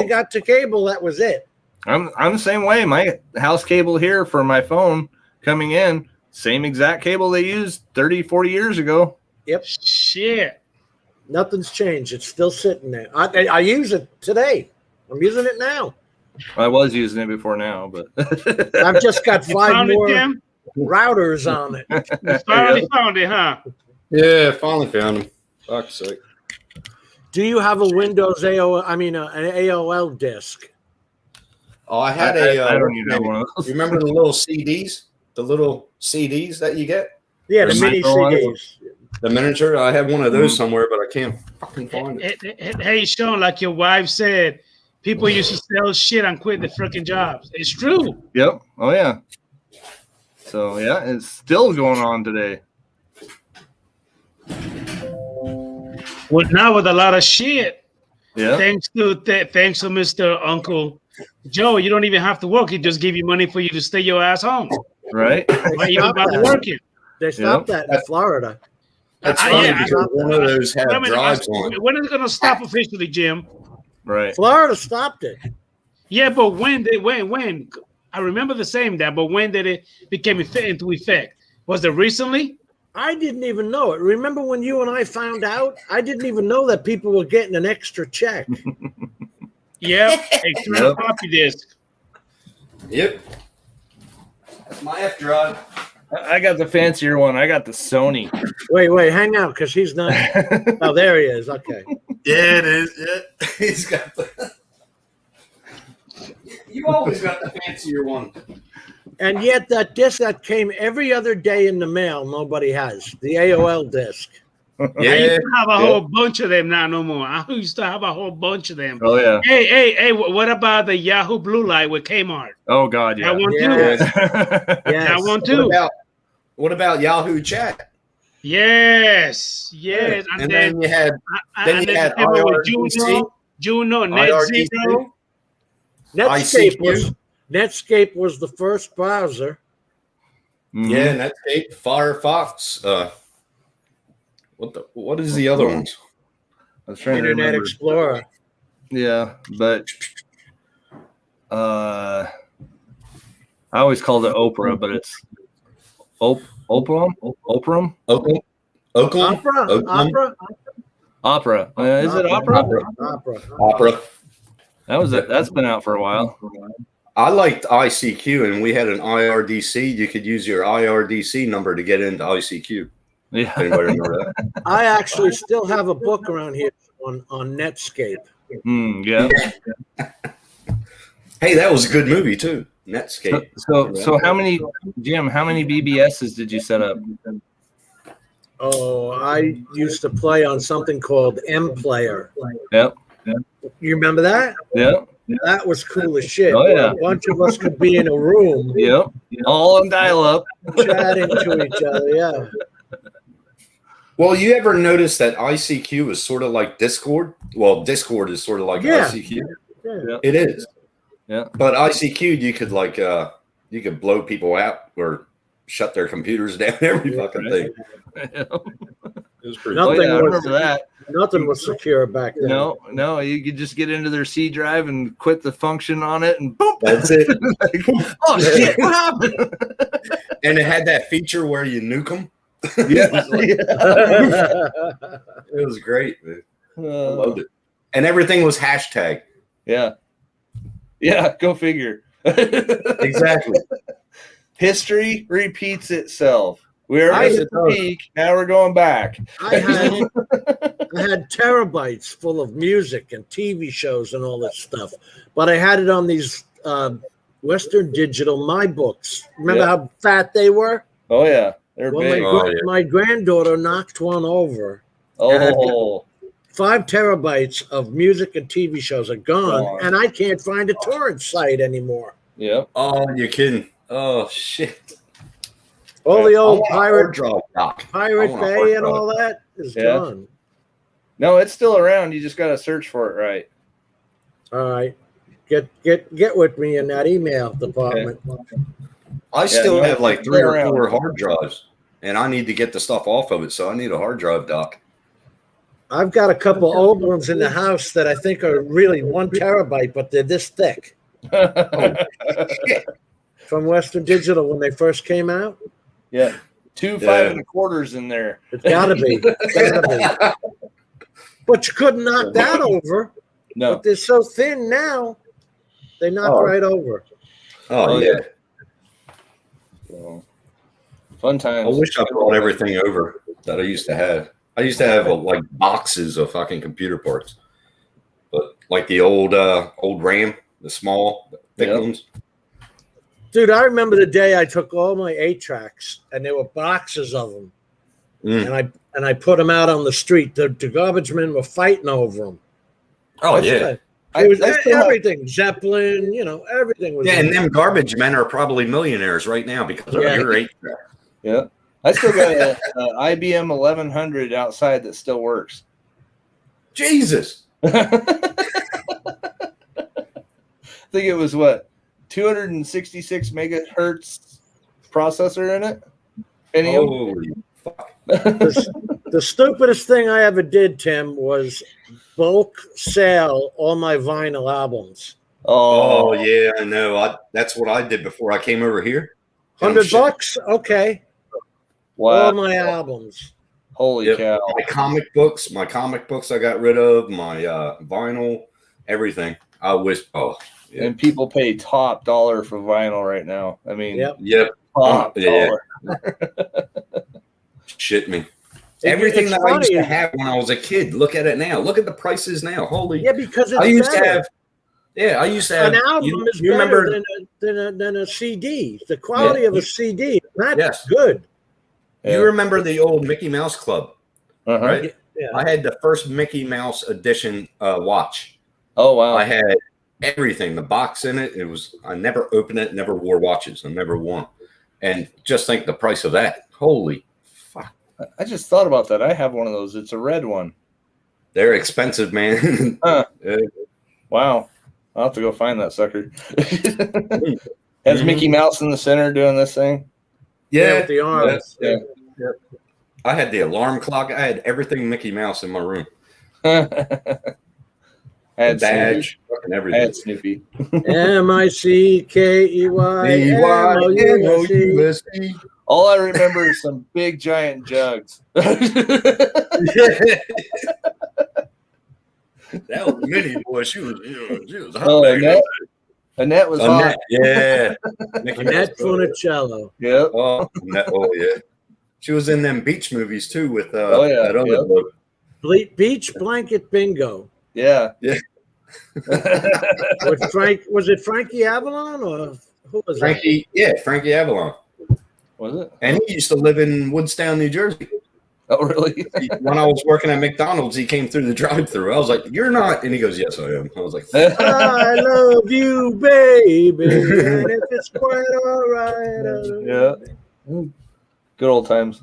got to cable, that was it. I'm the same way. My house cable here for my phone coming in, same exact cable they used 30, 40 years ago. Yep. Shit. Nothing's changed. It's still sitting there. I use it today. I'm using it now. I was using it before now, but I've just got 5 more routers on it. You finally found it, huh? Yeah, finally found them. Fuck's sake. Do you have a Windows an AOL disk? Oh, I had I don't even have one of those. You remember the little CDs? The little CDs that you get? Yeah, the mini CDs. The miniature. I have one of those somewhere, but I can't fucking find it. Hey, Sean, like your wife said, people used to sell shit and quit the freaking jobs. It's true. Yep. Oh yeah. So yeah, it's still going on today. Well, now with a lot of shit. Yeah. Thanks to Mr. Uncle Joe, you don't even have to work. He just give you money for you to stay your ass home. Right. Why even bother working? They stopped that in Florida. That's funny because one of those had drives on. When is it going to stop officially, Jim? Right. Florida stopped it. Yeah, but when? I remember the same that, but when did it become into effect? Was it recently? I didn't even know it. Remember when you and I found out? I didn't even know that people were getting an extra check. Yep, extra floppy disk. Yep. That's my F drive. I got the fancier one. I got the Sony. Wait, hang out, because he's not. Oh, there he is. Okay. Yeah, it is. Yeah. He's got the. You always got the fancier one. And yet that disc that came every other day in the mail, nobody has. The AOL disc. Yeah, I used to have a whole bunch of them, now no more. I used to have a whole bunch of them. Oh yeah. Hey, what about the Yahoo Blue Light with Kmart? Oh God, yeah. That one Yes. too. That one too. What about Yahoo Chat? Yes. And then you had Juno, Net Zero. Netscape was the first browser. Mm-hmm. Yeah, Netscape, Firefox. What is the other ones? I was trying Internet to Explorer. Yeah, but I always called it Oprah, but it's Opera. Is it Opera? Opera. That's been out for a while. I liked ICQ, and we had an IRDC. You could use your IRDC number to get into ICQ. Yeah. Anybody remember that? I actually still have a book around here on Netscape. Yeah. Hey, that was a good movie too. Netscape. So how many BBSs did you set up? Oh, I used to play on something called M Player. Yep. You remember that? Yep. That was cool as shit. Oh, yeah. A bunch of us could be in a room. Yep. All on dial-up. Chatting to each other, yeah. Well, you ever notice that ICQ is sort of like Discord? Well, Discord is sort of like ICQ. Yeah. It is. Yeah. But ICQ, you could you could blow people out or shut their computers down, every fucking thing. It was pretty Nothing I remember that. Nothing was secure back then. No, you could just get into their C drive and quit the function on it, and boom. That's it. Oh shit! What happened? And it had that feature where you nuke them. Yeah. It was great, man. I loved it. And everything was hashtag. Yeah. Yeah, go figure. Exactly. History repeats itself. We're at the peak. Now we're going back. I had terabytes full of music and TV shows and all that stuff, but I had it on these Western Digital My Books. Remember how fat they were? Oh yeah, they're big. My granddaughter knocked one over. Oh. 5 terabytes of music and TV shows are gone, and I can't find a torrent site anymore. Yep. Oh, you're kidding. Oh, shit. All the old Pirate Bay and all that is gone. No, it's still around. You just got to search for it right. All right. Get with me in that email department. Okay. I still have like 3 or 4 hard drives, and I need to get the stuff off of it, so I need a hard drive dock. I've got a couple old ones in the house that I think are really 1 terabyte, but they're this thick. Oh, shit. From Western Digital when they first came out. Yeah, 2 5 1/4s in there. It's gotta be. But you couldn't knock that over. No, but they're so thin now. They knock right over. Oh yeah. So, fun times. I wish I brought everything over that I used to have. I used to have like boxes of fucking computer parts, but like the old RAM, the small, thick ones. Dude, I remember the day I took all my 8 tracks, and there were boxes of them, and and I put them out on the street. The garbage men were fighting over them. Oh yeah. It was everything. Zeppelin, everything was. Yeah, and them garbage men are probably millionaires right now because of your 8-track. Yeah. I still got a IBM 1100 outside that still works. Jesus. I think it was 266 megahertz processor in it. Holy fuck. The stupidest thing I ever did, Tim, was bulk sell all my vinyl albums. Oh yeah, I know. That's what I did before I came over here. $100? Okay. Wow. All my albums. Holy cow. My comic books I got rid of, my vinyl, everything. I wish And people pay top dollar for vinyl right now. I mean, top dollar. Shit me. Everything that I used to have when I was a kid. Look at it now. Look at the prices now. Holy. Yeah, because I used to have an album is better than a CD. The quality of a CD is not good. You remember the old Mickey Mouse Club, right? Yeah. I had the first Mickey Mouse edition watch. Oh wow! I had everything, the box in it. I never opened it, never wore watches. I never won. And just think the price of that. Holy fuck. I just thought about that. I have one of those. It's a red one. They're expensive, man. Wow. I'll have to go find that sucker. Has Mickey Mouse in the center doing this thing? Yeah. With the arms. Yeah. I had the alarm clock. I had everything Mickey Mouse in my room. I had badge, fucking everything. I had Snoopy. MICKEYMOUSE. All I remember is some big giant jugs. That was Minnie, boy. She was hot. Annette was hot. Yeah. Annette Funicello. Yep. Yeah. She was in them beach movies too with that other look. Beach Blanket Bingo. Yeah. With was it Frankie Avalon or who was Frankie? that? Yeah, Frankie Avalon. Was it? And he used to live in Woodstown, New Jersey. Oh, really? When I was working at McDonald's, he came through the drive-thru. I was like, "You're not," and he goes, "Yes, I am." I was like, "I love you, baby, and if it's quite all right." Yeah. Good old times.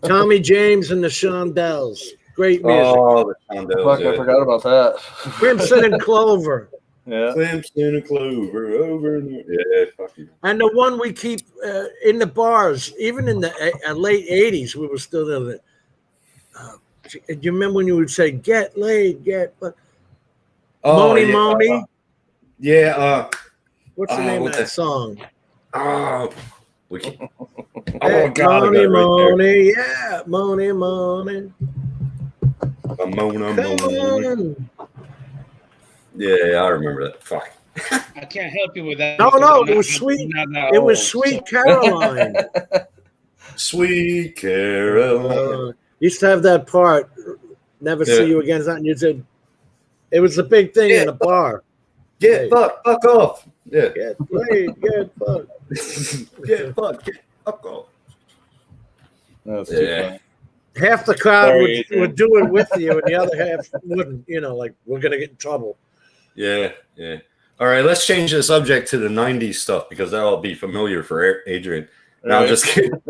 Tommy James and the Shondells. Great music. Oh, the Shondells. Fuck, I forgot about that. Crimson and Clover. Yeah. Crimson and Clover over and over. Yeah, fuck you. And the one we keep in the bars, even in the late 80s, we were still there. Do you remember when you would say, "Get laid, Moni Moni"? Yeah. What's the name of that song? We can. Moni Moni, yeah, Moni Moni. Mona. Yeah, I remember that. Fuck. I can't help you with that. No, it was sweet. It was Sweet Caroline. Sweet Caroline. Used to have that part. Never see you again. And you said it was a big thing in a bar. Get fucked, fuck off. Yeah. Get laid, get fucked. Get fucked, get fuck off. That's too funny. Half the crowd would do it with you, and the other half wouldn't. Like we're gonna get in trouble. Yeah. All right, let's change the subject to the '90s stuff because that'll be familiar for Adrian. No, I'm just kidding.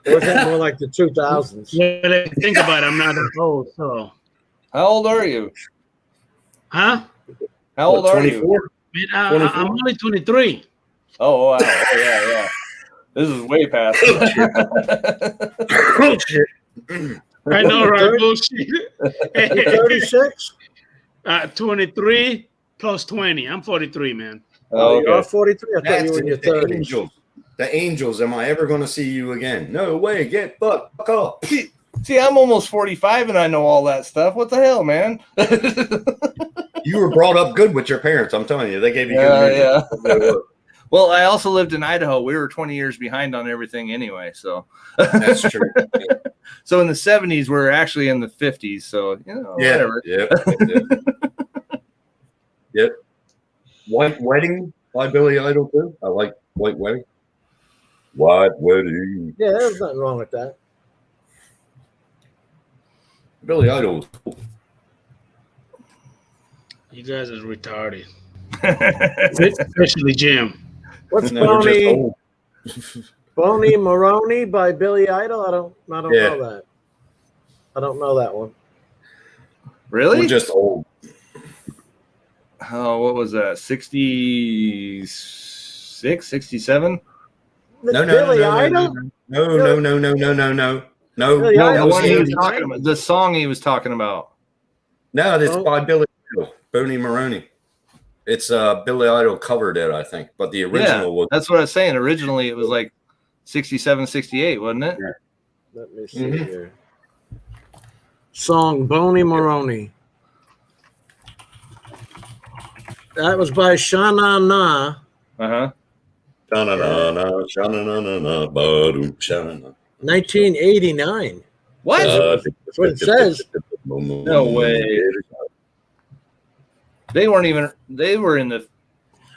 It was more like the 2000s. Well, if you think about it, I'm not that old, so. How old are you? Huh? How old are you? I'm only 23. Oh, wow. Oh, yeah. This is way past. Bullshit. I know, right? Bullshit. 36? 23 plus 20. I'm 43, man. Oh, you're 43? I thought you were in your 30s. Angels. The Angels, am I ever going to see you again? No way, get fuck off. See, I'm almost 45 and I know all that stuff. What the hell, man? You were brought up good with your parents, I'm telling you. They gave you good music. Yeah. Well, I also lived in Idaho. We were 20 years behind on everything anyway, so. That's true. So in the 70s, we're actually in the 50s, so, whatever. Yep. White Wedding by Billy Idol, too. I like White Wedding. White Wedding. Yeah, there's nothing wrong with that. Billy Idol. You guys are retarded. Especially Jim. What's No, we're just old. Boney Maroney by Billy Idol? I don't Yeah. know that. I don't know that one. Really? We're just old. Oh, what was that? 66, 67? No, Billy Idol? No. Billy No, Idol. the one he was Billy talking Idol. about. The song he was talking about. No, it's Oh. by Billy Idol, Boney Maroney. It's Billy Idol covered it, I think, but the original was. That's what I was saying. Originally, it was like 67, 68, wasn't it? Yeah. Let me see here. Song Boney Maroney. That was by Shana Na. Uh-huh. 1989. What? That's what it says. No way. They were in the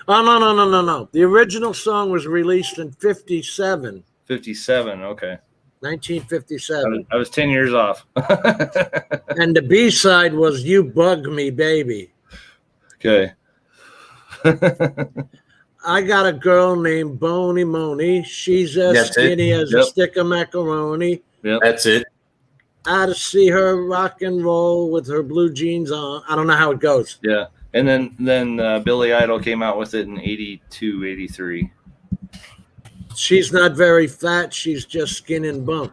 Oh, no. The original song was released in 57. 57. Okay. 1957. I was 10 years off. And the B-side was You Bug Me, Baby. Okay. I got a girl named Boney Money. She's as That's it. skinny as a Yep. stick of macaroni. Yep. That's it. I to see her rock and roll with her blue jeans on. I don't know how it goes. Yeah. And then Billy Idol came out with it in 82, 83. She's not very fat. She's just skin and bone.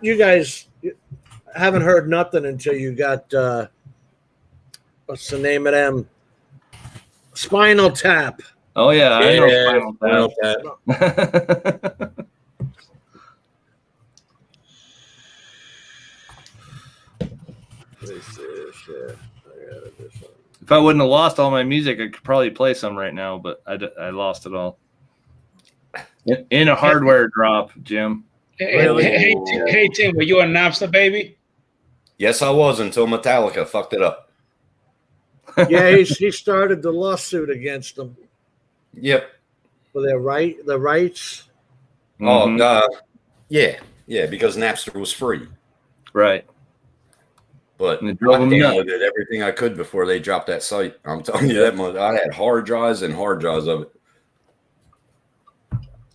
You guys haven't heard nothing until you got, what's the name of them? Spinal Tap. Oh, yeah. I know Spinal Tap. If I wouldn't have lost all my music, I could probably play some right now, but I lost it all. In a hardware drop, Jim. Hey, Tim, were you a Napster baby? Yes, I was until Metallica fucked it up. Yeah, he started the lawsuit against them Yep. for the rights. Mhm. Oh, yeah, because Napster was free. Right. But And I it drove 'em nuts. downloaded everything I could before they dropped that site. I'm telling you that much. I had hard drives and hard drives of it.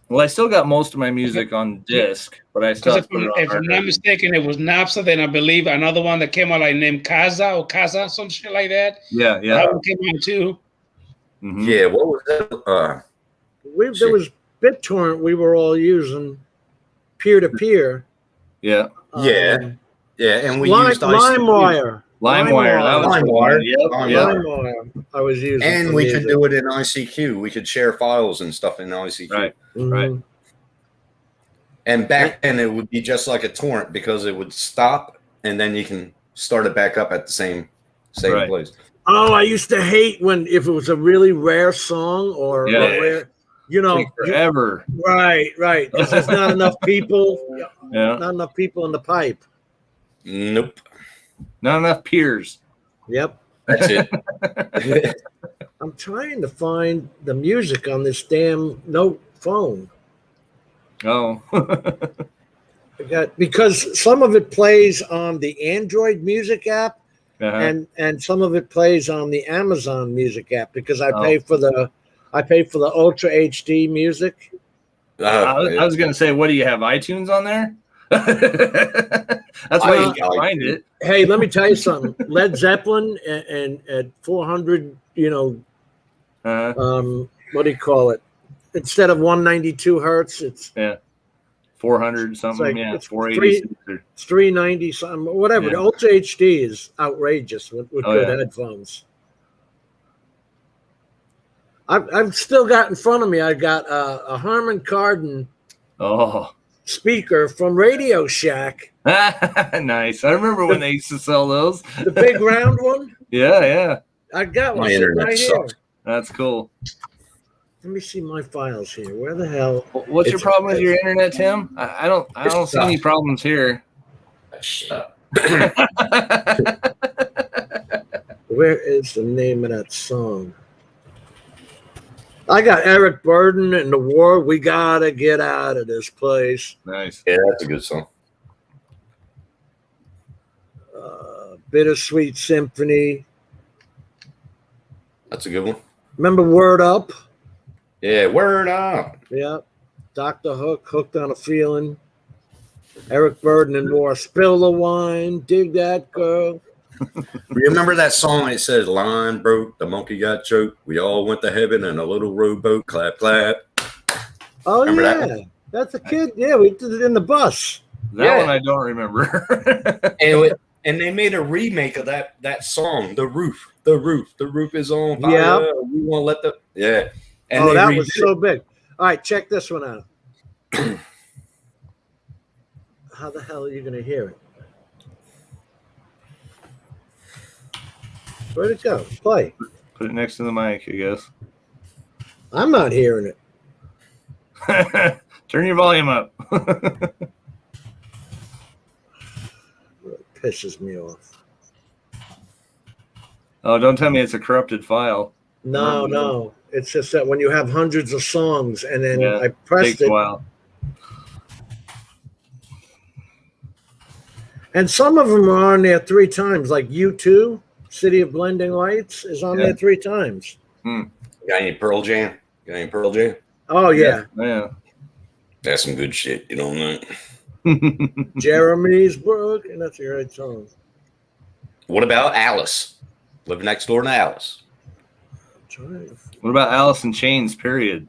Well, I still got most of my music on disc, but I still Because have to put it on if I'm hard not drive. mistaken, it was Napster. Then I believe another one that came out like named Casa, some shit like that. Yeah, yeah. That one came out too. Mhm. Yeah, what was that? There was BitTorrent we were all using, peer-to-peer. Yeah. Yeah, and we used LimeWire. LimeWire. That was LimeWire. Yep. LimeWire. I was using. And for we music. could do it in ICQ. We could share files and stuff in ICQ. Right. Mhm. Right. And back then it would be just like a torrent because it would stop and then you can start it back up at the same Right. place. Oh, I used to hate if it was a really rare song or Yeah. a rare, Take forever. right, because there's not enough people, Yeah. not enough people in the pipe. Nope. Not enough peers. Yep. That's it. I'm trying to find the music on this damn phone. Oh. Because some of it plays on the Android Music app, Uh-huh. and some of it plays on the Amazon Music app because I Oh. pay for the Ultra HD music. I was gonna say, what do you have? iTunes on there? That's why you can find it. Hey, let me tell you something. Led Zeppelin and at 400, what do you call it? Instead of 192 hertz, it's 400 something. like- Yeah, it's 480. it's 390 something, whatever. Yeah. The Ultra HD is outrageous with Oh, good yeah. headphones. I've still got in front of me. I got a Harman Kardon Oh, speaker from Radio Shack, nice. I remember when they used to sell those. the big round one. Yeah. I got one My sitting internet right here. sucks. That's cool. Let me see my files here. Where the hell? What's your problem with your internet, Tim? I don't see any problems here. Shut up. Where is the name of that song? I got Eric Burden and the War. We gotta get out of this place. Nice. Yeah, that's a good song. Bittersweet Symphony. That's a good one. Remember Word Up? Yeah, Word Up. Yeah. Dr. Hook, Hooked on a Feeling. Eric Burden and more. Spill the Wine, Dig That Girl. Remember that song? It says, "Line broke, the monkey got choked. We all went to heaven in a little rowboat. Clap, clap." Oh, Remember yeah. that one? That's a kid. Yeah, we did it in the bus. That one I don't remember. And they made a remake of that song, "The Roof." The roof is on fire. Yeah. We won't let the And Oh, they that was redid so it. big. All right, check this one out. How the hell are you going to hear it? Where'd it go? Play. Put it next to the mic, I guess. I'm not hearing it. Turn your volume up. It pisses me off. Oh, don't tell me it's a corrupted file. No. It's just that when you have hundreds of songs and then Yeah, I pressed takes a it. while. And some of them are on there 3 times, like U2, City of Blending Lights is on there 3 times. Got any Pearl Jam? Oh, yeah. Yeah. That's some good shit. You don't know. Jeremy's Brook, and that's a great song. What about Alice? Living next door to Alice. What about Alice in Chains, period?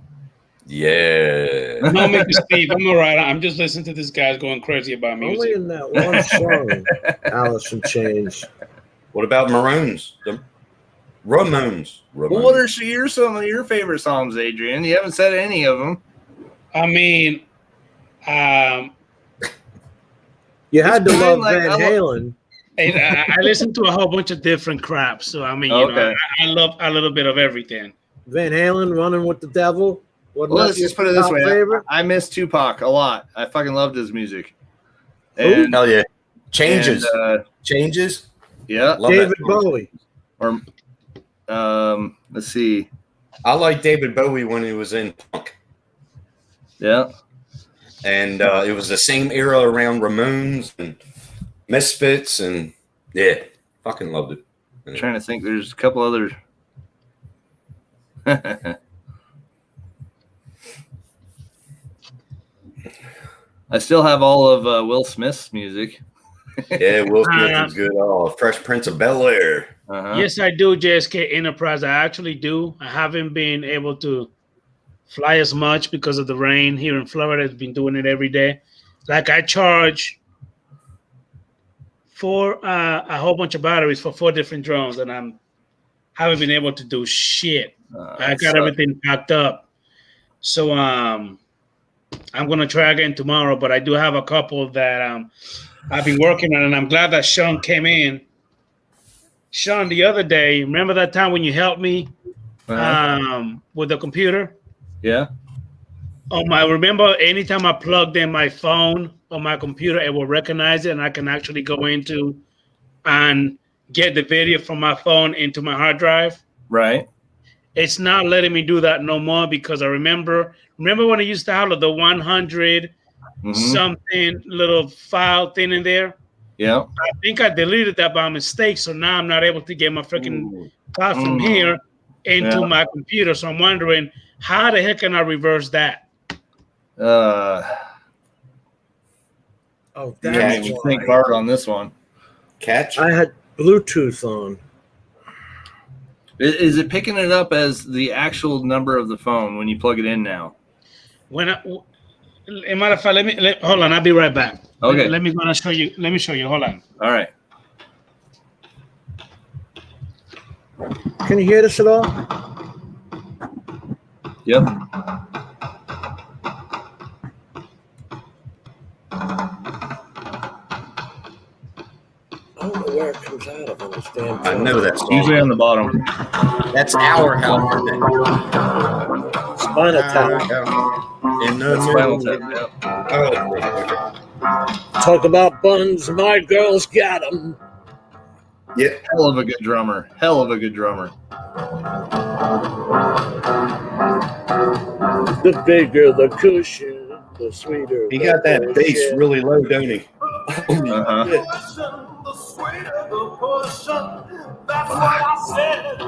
Yeah. No, Mr. Steve, I'm all right. I'm just listening to this guy's going crazy about music. Only in that one song, Alice in Chains. What about Maroons? The Ramones. Well, what are some of your favorite songs, Adrian? You haven't said any of them. I mean, you had to love like, Van Halen. I listen to a whole bunch of different crap. So, I mean, you know, I love a little bit of everything. Van Halen, Running with the Devil. Well, let's just put it this way. I miss Tupac a lot. I fucking loved his music. And, hell yeah. Changes. Changes. Yeah. Love David Bowie. Or let's see. I like David Bowie when he was in punk. Yeah. And it was the same era around Ramones and Misfits, and yeah, fucking loved it. I'm trying to think. There's a couple other. I still have all of Will Smith's music. Yeah, Will Smith is good. Oh, Fresh Prince of Bel-Air. Yes, I do, JSK Enterprise. I actually do. I haven't been able to fly as much because of the rain here in Florida. I've been doing it every day. Like I charge a whole bunch of batteries for 4 different drones, and haven't been able to do shit. I got everything packed up. So I'm gonna try again tomorrow, but I do have a couple that I've been working on, and I'm glad that Sean came in. Sean, the other day, remember that time when you helped me with the computer? Yeah. I remember anytime I plugged in my phone on my computer, it will recognize it, and I can actually go into and get the video from my phone into my hard drive. Right. It's not letting me do that no more because I remember when I used to have the 100 something little file thing in there. Yeah. I think I deleted that by mistake, so now I'm not able to get my freaking file from here into my computer. So I'm wondering, how the heck can I reverse that? Oh, that's you think hard on this one. Catch? I had Bluetooth on. Is it picking it up as the actual number of the phone when you plug it in now? A matter of fact, hold on. I'll be right back. Okay. Let me show you. Let me show you. Hold on. All right. Can you hear this at all? Yep. I don't know where it comes out of on this damn phone. I know that's usually on the bottom. That's our house. Spinal Tap. In the Spinal middle. Tap. Oh. Talk about buns. My girl's got them. Yeah. Hell of a good drummer. Hell of a good drummer. The bigger the cushion, the sweeter. He got that bass really low, don't he? Uh-huh. the sweeter the portion. That's what I said.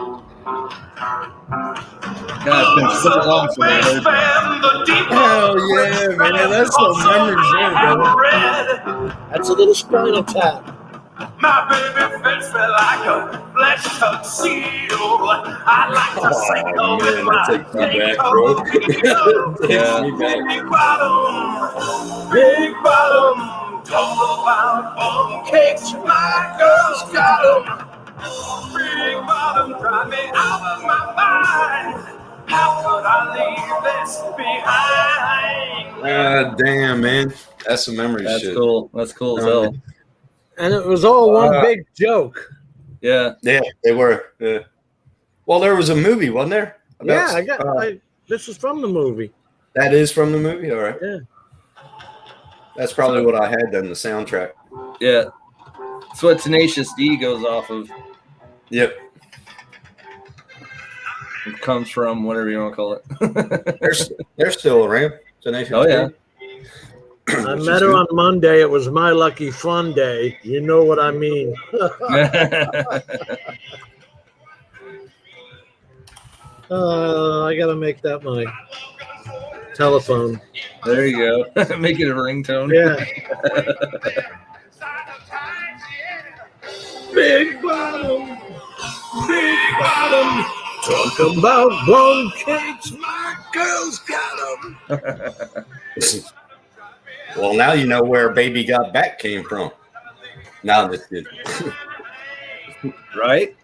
God, it's been so long since I heard that. Hell yeah, man. That's some memories there, brother. That's a little Spinal Tap. My baby fits me like a flesh tuxedo. I like to sing Oh with man, my that takes me pink back, bro. tuxedo. Takes me back. Big bottom, talk about bum cakes. My girl's got 'em. Big bottom, drive me out of my mind. How could I leave this behind? Damn, man. That's some memory That's shit. cool. That's cool as hell. And it was all one big joke. Yeah. Yeah, they were. Yeah. Well, there was a movie, wasn't there? Yeah, this is from the movie. That is from the movie? All right. Yeah. That's probably what I had done, the soundtrack. Yeah. That's what Tenacious D goes off of. Yep. It comes from, whatever you want to call it. They're still around. Tenacious Oh, yeah. D. I met her on Monday. It was my lucky fun day. You know what I mean. I got to make that my telephone. There you go. Make it a ringtone. Yeah. Big bottom, big bottom. Talk about one cakes, my girl's got 'em. Well, now you know where Baby Got Back came from. Now this did. Right?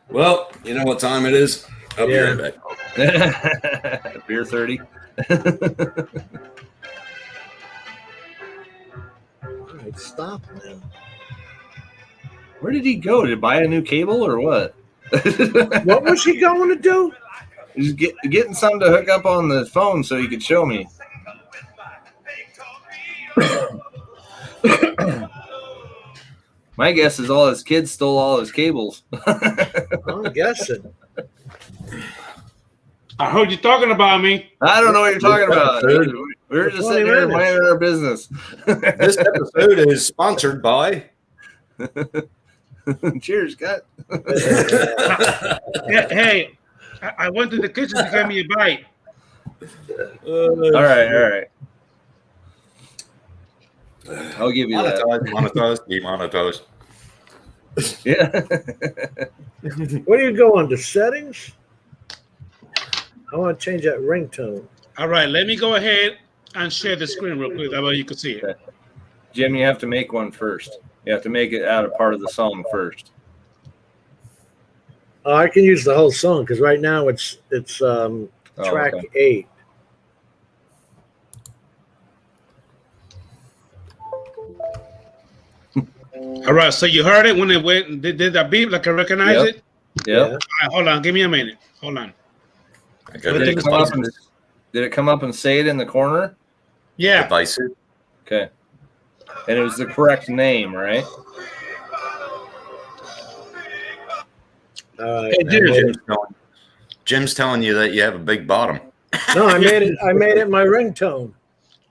Well, you know what time it is? I'll be right back. Beer 30. All right, stop now. Where did he go? Did he buy a new cable or what? What was he going to do? He's getting something to hook up on the phone so he could show me. My guess is all his kids stole all his cables. I'm guessing. I heard you talking about me. I don't know what you're talking about. We were just sitting here minding our business. This episode is sponsored by. Cheers, Scott. Hey, I went to the kitchen to get me a bite. All right. I'll give you that. Demonetized. Yeah. Where do you go under settings? I want to change that ringtone. All right, let me go ahead and share the screen real quick. That way you can see it. Okay. Jim, you have to make one first. You have to make it out of part of the song first. Oh, I can use the whole song because right now it's track 8. All right, so you heard it when it went. Did that beep like I recognize it? Yep. All right, hold on. Give me a minute. Hold on. Did it come up and say it in the corner? Yeah. Divisive. Okay. And it was the correct name, right? Hey, Jim's telling you that you have a big bottom. No, I made it my ringtone. All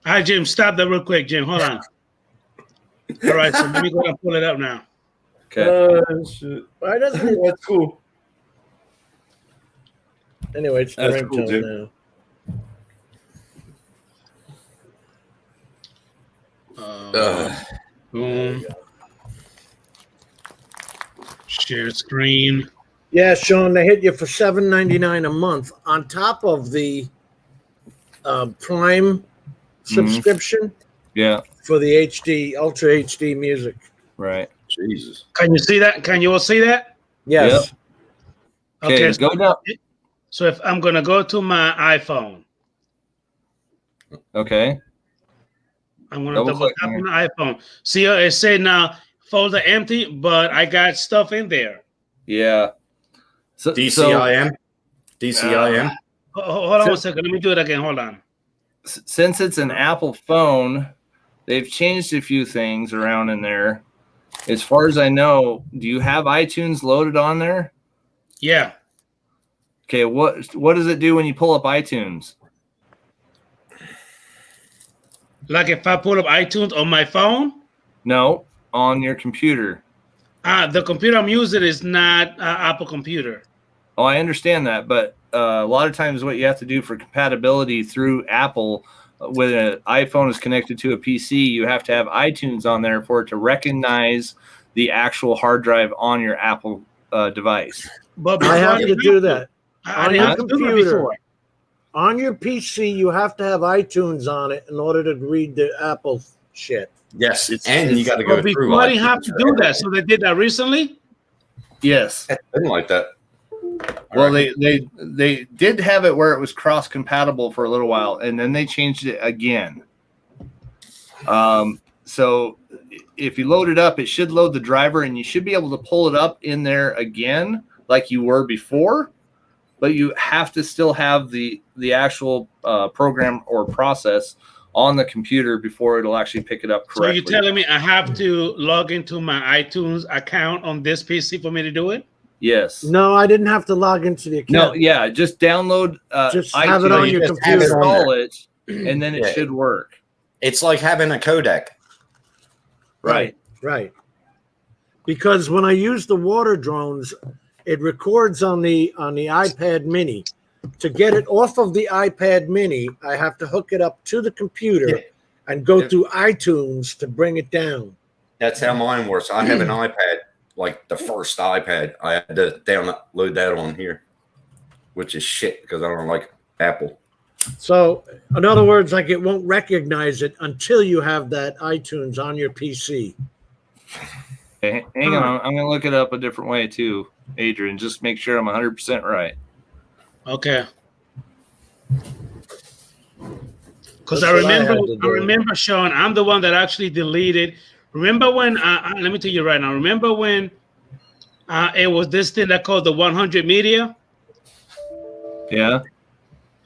right, Jim, stop that real quick, Jim. Hold on. All right, so let me go and pull it up now. Okay. Shit. Why doesn't it? That's cool. Anyway, it's the That's ringtone cool, Jim. now. Boom. Share screen. Yeah, Sean, they hit you for $7.99 a month on top of the Prime subscription. Yeah. For the HD, Ultra HD music. Right. Jesus. Can you see that? Can you all see that? Yes. Yep. Okay, so, go down. So if I'm gonna go to my iPhone, okay, I'm gonna double tap on the iPhone. See, it said now folder empty, but I got stuff in there. Yeah. So DCIM. DCIM. Hold on 1 second. Let me do it again. Hold on. Since it's an Apple phone, they've changed a few things around in there. As far as I know, do you have iTunes loaded on there? Yeah. Okay, what does it do when you pull up iTunes? Like if I pull up iTunes on my phone? No, on your computer. The computer I'm using is not an Apple computer. Oh, I understand that, but a lot of times what you have to do for compatibility through Apple, when an iPhone is connected to a PC, you have to have iTunes on there for it to recognize the actual hard drive on your Apple device. But I have to do that. I On didn't your have to do that computer, before. on your PC, you have to have iTunes on it in order to read the Apple shit. Yes, and you got to go But through. before I didn't have to do that, so they did that recently. Yes. I didn't like that. Well, they did have it where it was cross compatible for a little while, and then they changed it again. So if you load it up, it should load the driver, and you should be able to pull it up in there again, like you were before. But you have to still have the actual program or process on the computer before it'll actually pick it up correctly. So you're telling me I have to log into my iTunes account on this PC for me to do it? Yes. No, I didn't have to log into the account. No, yeah, just download Just iTunes, have it on your computer. install it, and then it Yeah. should work. It's like having a codec. Right. Right. Because when I use the water drones, it records on the iPad mini. To get it off of the iPad mini, I have to hook it up to the computer and go through iTunes to bring it down. That's how mine works. I have an iPad, like the first iPad. I had to download that on here, which is shit because I don't like Apple. So, in other words, like it won't recognize it until you have that iTunes on your PC. Hey, hang on, I'm gonna look it up a different way too, Adrian. Just make sure I'm 100% right. Okay. Because I remember, Sean, I'm the one that actually deleted. Remember when? Let me tell you right now. Remember when it was this thing that called the 100 media? Yeah.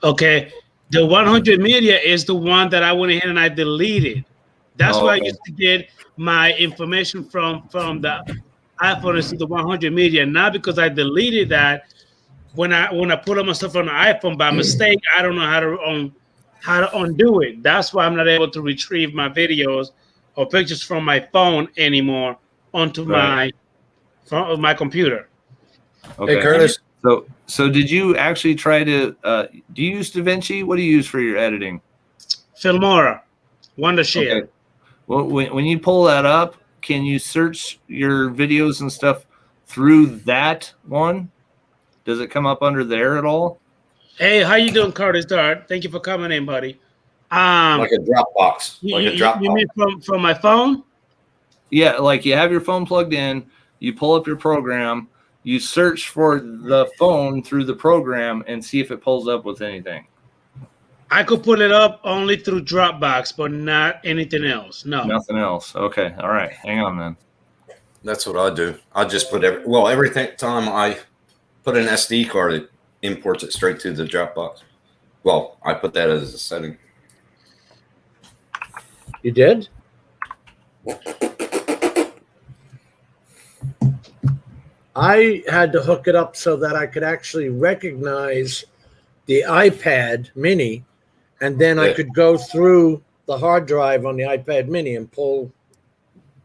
Okay. The 100 media is the one that I went ahead and I deleted. That's where I used to get my information from the iPhone is the 100 media. Not because I deleted that. When I put up my stuff on the iPhone by mistake, I don't know how to undo it. That's why I'm not able to retrieve my videos or pictures from my phone anymore onto my computer. Okay. Hey, Curtis. So did you actually try to? Do you use DaVinci? What do you use for your editing? Filmora, Wondershare. Okay. Well, when you pull that up, can you search your videos and stuff through that one? Does it come up under there at all? Hey, how you doing, Curtis Dart? Thank you for coming in, buddy. Like a Dropbox. You mean from my phone? Yeah, like you have your phone plugged in, you pull up your program, you search for the phone through the program and see if it pulls up with anything. I could pull it up only through Dropbox, but not anything else. No. Nothing else. Okay. All right. Hang on then. That's what I do. I just put every time I put an SD card, it imports it straight to the Dropbox. Well, I put that as a setting. You did? I had to hook it up so that I could actually recognize the iPad mini, and then I could go through the hard drive on the iPad mini and pull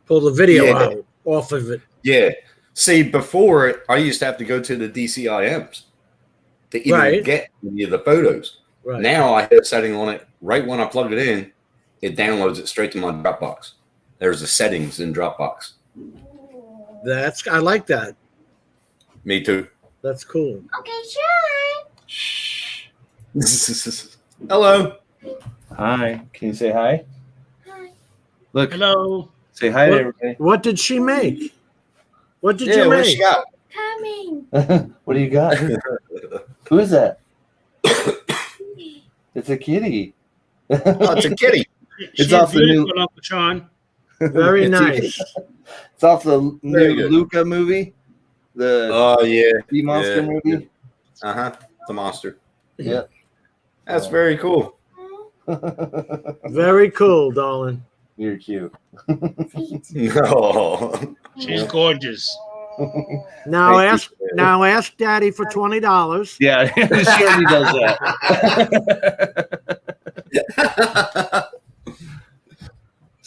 the video out off of it. Yeah. See, before I used to have to go to the DCIMs to even get any of the photos. Right. Now I hit a setting on it right when I plug it in, it downloads it straight to my Dropbox. There's the settings in Dropbox. I like that. Me too. That's cool. Okay, sure. Hello. Hi. Can you say hi? Hi. Look. Hello. Say hi to everybody. What did she make? What did you make? What she got? Coming. What do you got? Who is that? It's a kitty. Oh, it's a kitty. It's off the new Uncle Sean. Very nice. It's off the new Luca movie. The sea monster movie. The monster. Yeah. That's very cool. Very cool, darling. You're cute. No. She's gorgeous. Now ask Daddy for $20. Yeah, she already does that.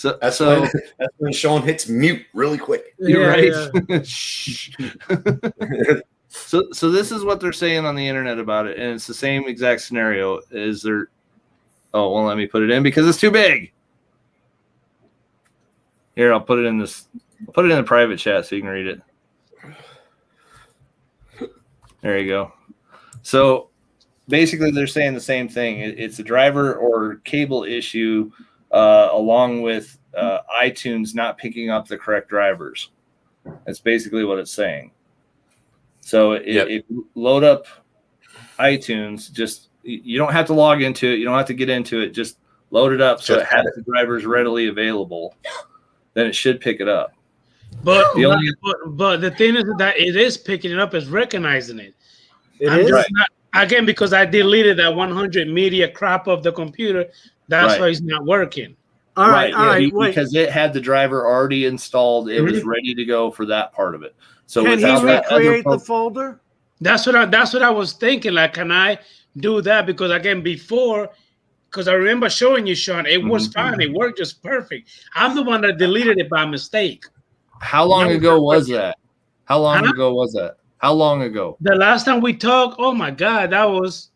That's when Sean hits mute really quick. You're right. Yeah. Shh. So this is what they're saying on the internet about it, and it's the same exact scenario. Is there? Oh, well, let me put it in because it's too big. Here, I'll put it in this. I'll put it in the private chat so you can read it. There you go. So basically, they're saying the same thing. It's a driver or cable issue, along with iTunes not picking up the correct drivers. That's basically what it's saying. So if you load up iTunes, just you don't have to log into it. You don't have to get into it. Just load it up so it has the drivers readily available. Then it should pick it up. But the thing is that it is picking it up, is recognizing it. I'm just not, again, because I deleted that 100 media crap of the computer. That's why it's not working. All right. Because it had the driver already installed. It was ready to go for that part of it. So can he recreate the folder? That's what I was thinking. Like, can I do that? Because again, before, because I remember showing you, Sean, it was fine. It worked just perfect. I'm the one that deleted it by mistake. How long ago was that? How long ago was that? How long ago? The last time we talked, oh my God, that was.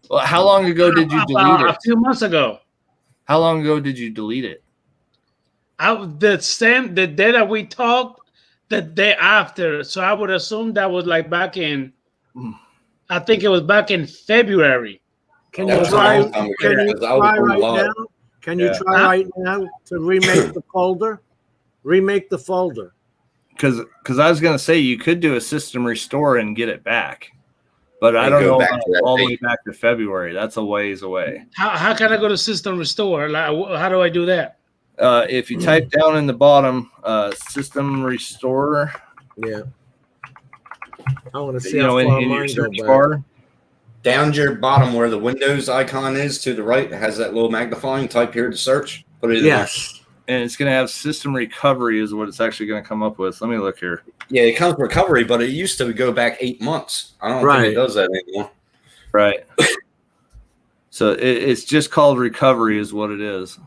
Well, how long ago did you delete it? A few months ago. How long ago did you delete it? The day that we talked, the day after. So I would assume that was like back in, I think it was back in February. Can you try right now? Can you try right now to remake the folder? Remake the folder. Because I was going to say you could do a system restore and get it back. But I don't know all the way back to February. That's a ways away. How can I go to system restore? Like, how do I do that? If you type down in the bottom, system restore. Yeah. I want to see how far in your mine search go bar. Down your bottom where the Windows icon is to the right, it has that little magnifying. Type here to search. Put it in there. And it's going to have system recovery is what it's actually going to come up with. Let me look here. Yeah, it comes recovery, but it used to go back 8 months. I don't think it does that anymore. Right. So it's just called recovery is what it is.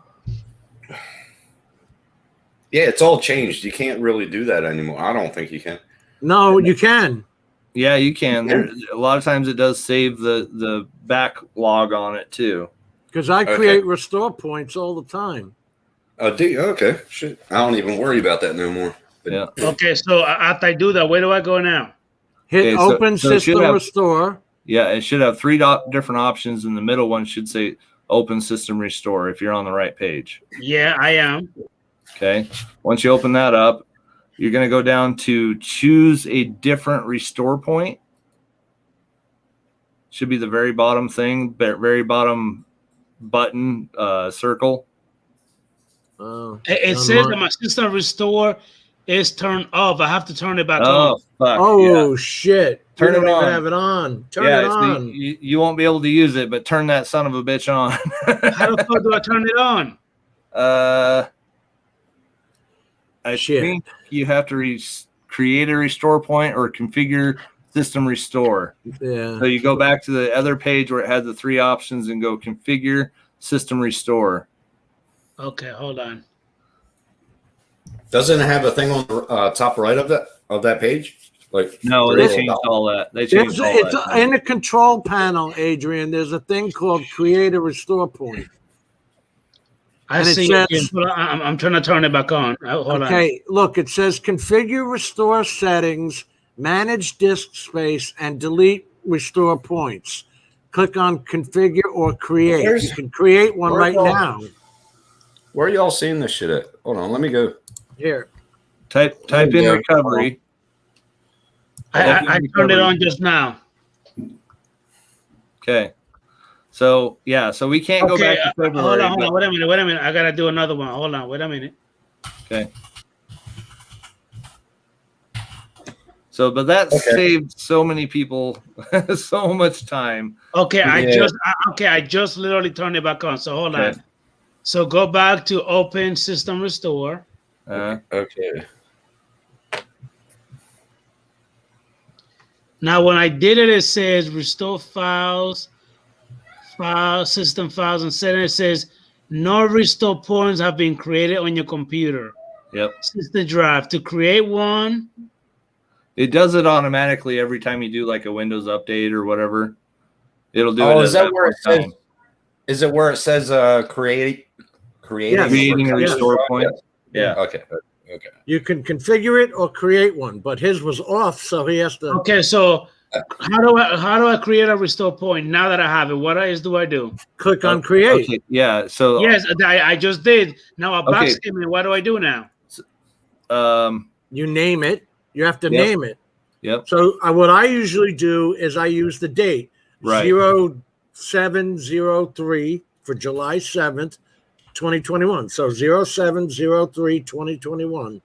Yeah, it's all changed. You can't really do that anymore. I don't think you can. No, you can. Yeah, you can. A lot of times it does save the backlog on it too. Because I create restore points all the time. Oh, do you? Okay. Shit. I don't even worry about that no more. But, yeah. Okay, so after I do that, where do I go now? Hit open system restore. Yeah, it should have three different options, and the middle one should say open system restore if you're on the right page. Yeah, I am. Okay. Once you open that up, you're going to go down to choose a different restore point. Should be the very bottom thing, very bottom button circle. It says that my system restore is turned off. I have to turn it back on. Fuck, shit. Turn it on. Have it on. Turn it on. You won't be able to use it, but turn that son of a bitch on. How the fuck do I turn it on? I think you have to create a restore point or configure system restore. Yeah. So you go back to the other page where it had the three options and go configure system restore. Okay, hold on. Doesn't it have a thing on the top right of that page? Like no, they changed all that. They changed all that. In the control panel, Adrian, there's a thing called create a restore point. I see it. I'm trying to turn it back on. Hold on. Okay, look, it says configure restore settings, manage disk space, and delete restore points. Click on configure or create. You can create one right now. Where are y'all seeing this shit at? Hold on, let me go. Here. Type in recovery. I turned it on just now. Okay. So so we can't go back to February. Hold on. Wait a minute. I gotta do another one. Hold on. Wait a minute. Okay. So, but that saved so many people so much time. Okay, I just literally turned it back on. So hold on. So go back to open system restore. Okay. Now, when I did it, it says restore files, system files, and settings. It says No restore points have been created on your computer. Yep. System drive. To create one, it does it automatically every time you do like a Windows update or whatever. It'll do it. Oh, at is that where it says? time. Is it where it says creating creating a restore point? Yeah. Okay. Okay. You can configure it or create one, but his was off, so he has to. Okay, so how do I create a restore point now that I have it? What else do I do? Click on create. Okay. Yeah. So yes, I just did. Now a box came in. What do I do now? You name it. You have to Yep. name it. Yep. So what I usually do is I use the date Right. 0703 for July 7th, 2021. So 0703-2021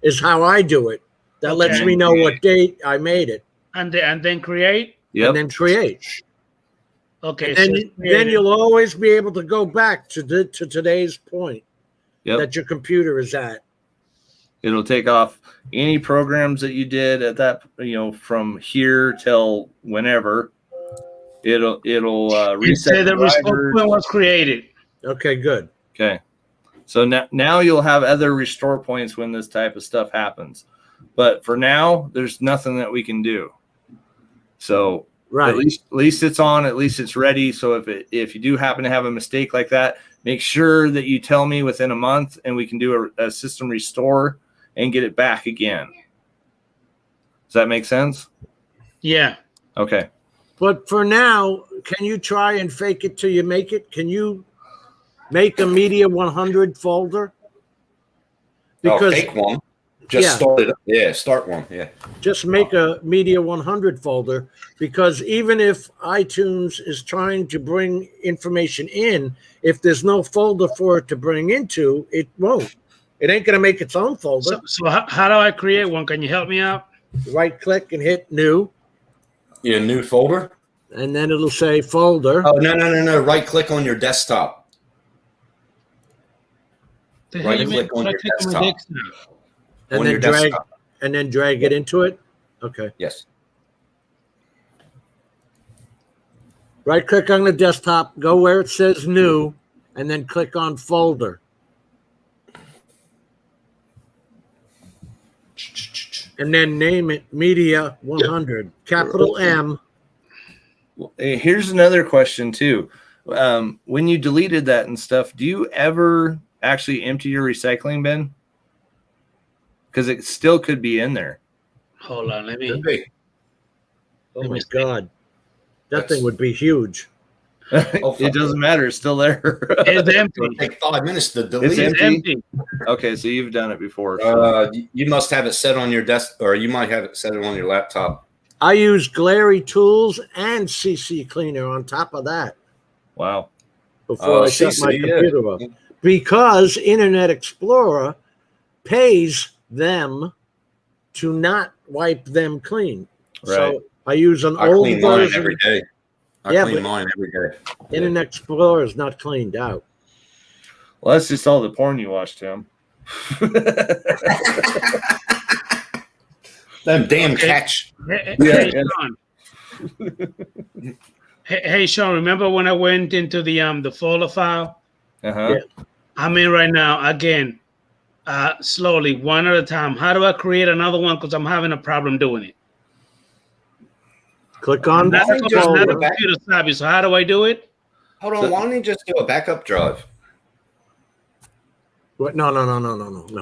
is how I do it. That lets me know what date I made it. And then create. Yep. And then create. Okay. And then you'll always be able to go back to today's point that your computer is at. It'll take off any programs that you did at that, from here till whenever. It'll reset the restore point was created. Okay, good. Okay. So now you'll have other restore points when this type of stuff happens. But for now, there's nothing that we can do. So right. At least it's on, at least it's ready. So if you do happen to have a mistake like that, make sure that you tell me within a month and we can do a system restore and get it back again. Does that make sense? Yeah. Okay. But for now, can you try and fake it till you make it? Can you make a Media 100 folder? Because fake one. Just start it. Yeah, start one. Yeah. Just make a Media 100 folder, because even if iTunes is trying to bring information in, if there's no folder for it to bring into, it won't. It ain't going to make its own folder. So how do I create one? Can you help me out? Right click and hit new. Yeah, new folder. And then it'll say folder. Oh, no. Right click on your desktop. Right click on your desktop. And then drag it into it. Okay. Yes. Right click on the desktop, go where it says new, and then click on folder. And then name it Media 100, capital M. Here's another question too. When you deleted that and stuff, do you ever actually empty your recycling bin? Because it still could be in there. Hold on, let me. Oh my God, that thing would be huge. It doesn't matter; it's still there. It's empty. It'll take 5 minutes to delete. It's empty. Okay, so you've done it before. You must have it set on your desk, or you might have it set on your laptop. I use Glary Tools and CC Cleaner on top of that. Wow. Before I shut my computer off. Because Internet Explorer pays them to not wipe them clean. Right. So I use an I old clean mine version. every day. I clean mine every day. Internet Explorer is not cleaned out. Well, that's just all the porn you watch, Tim. Them damn cats. Hey, Sean. Hey, Sean, remember when I went into the folder file? Yeah. I'm in right now. Again, slowly, one at a time. How do I create another one? Because I'm having a problem doing it. Click on not a computer savvy. So how do I do it? Hold on. Why don't you just do a backup drive? What? No.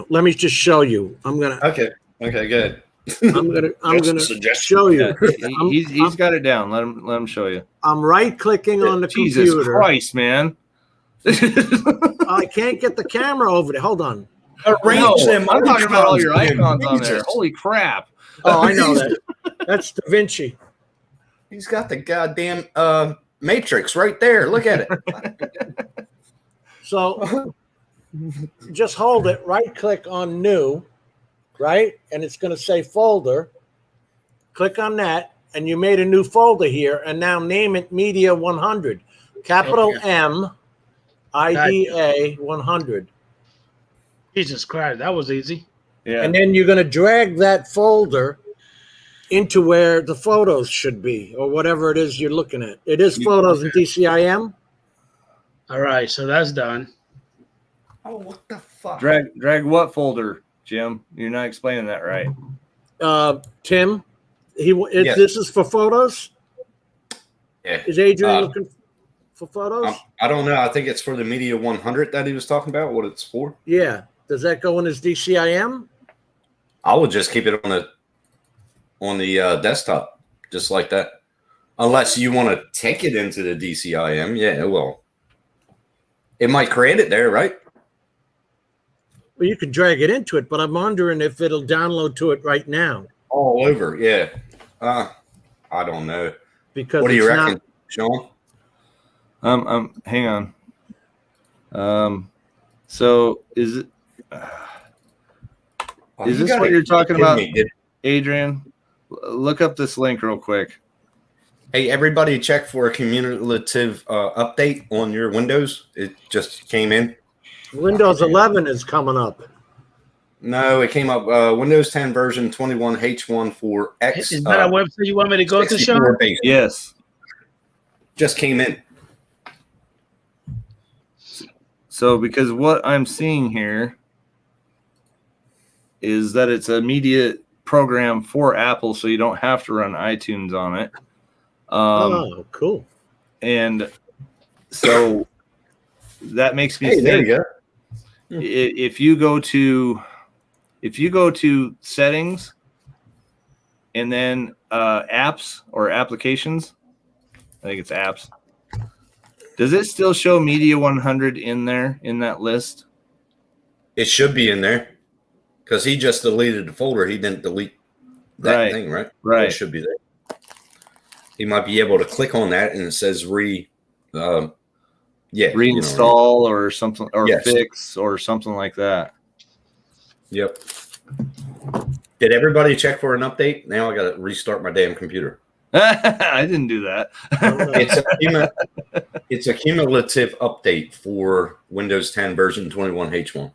Let me just show you. I'm gonna. Okay, good. I'm gonna show you. He's got it down. Let him show you. I'm right clicking on the Jesus computer. Christ, man! I can't get the camera over there. Hold on. Arrange them. I'm talking about all your icons on there. Holy crap! Oh, I know that. That's Da Vinci. He's got the goddamn matrix right there. Look at it. So just hold it, right click on new, right? And it's going to say folder. Click on that, and you made a new folder here, and now name it Media 100. Capital M, IDA 100. Jesus Christ, that was easy. Yeah. And then you're going to drag that folder into where the photos should be, or whatever it is you're looking at. It is photos in DCIM. All right, so that's done. Oh, what the fuck? Drag what folder, Jim? You're not explaining that right. Tim, Yes. this is for photos. Yeah. Is Adrian looking for photos? I don't know. I think it's for the Media 100 that he was talking about. What it's for? Yeah. Does that go in his DCIM? I would just keep it on the desktop, just like that. Unless you want to take it into the DCIM, yeah. Well, it might create it there, right? Well, you could drag it into it, but I'm wondering if it'll download to it right now. All over, yeah. I don't know. Because what do you it's reckon, Sean? Hang on. So is it? Is this what you're talking about, Adrian? Look up this link real quick. Hey, everybody, check for a cumulative update on your Windows. It just came in. Windows 11 is coming up. No, it came up. Windows 10 version 21H1 for X. Is that a website you want me to go to, Sean? Yes. Just came in. So, because what I'm seeing here is that it's a media program for Apple, so you don't have to run iTunes on it. Oh, cool. And so that makes me think. There you go. If you go to settings and then apps or applications, I think it's apps. Does it still show Media 100 in there in that list? It should be in there because he just deleted the folder. He didn't delete that thing, right? Right. It should be there. He might be able to click on that and it says reinstall or something, or fix or something like that. Yep. Did everybody check for an update? Now I got to restart my damn computer. I didn't do that. It's a cumulative update for Windows 10 version 21H1.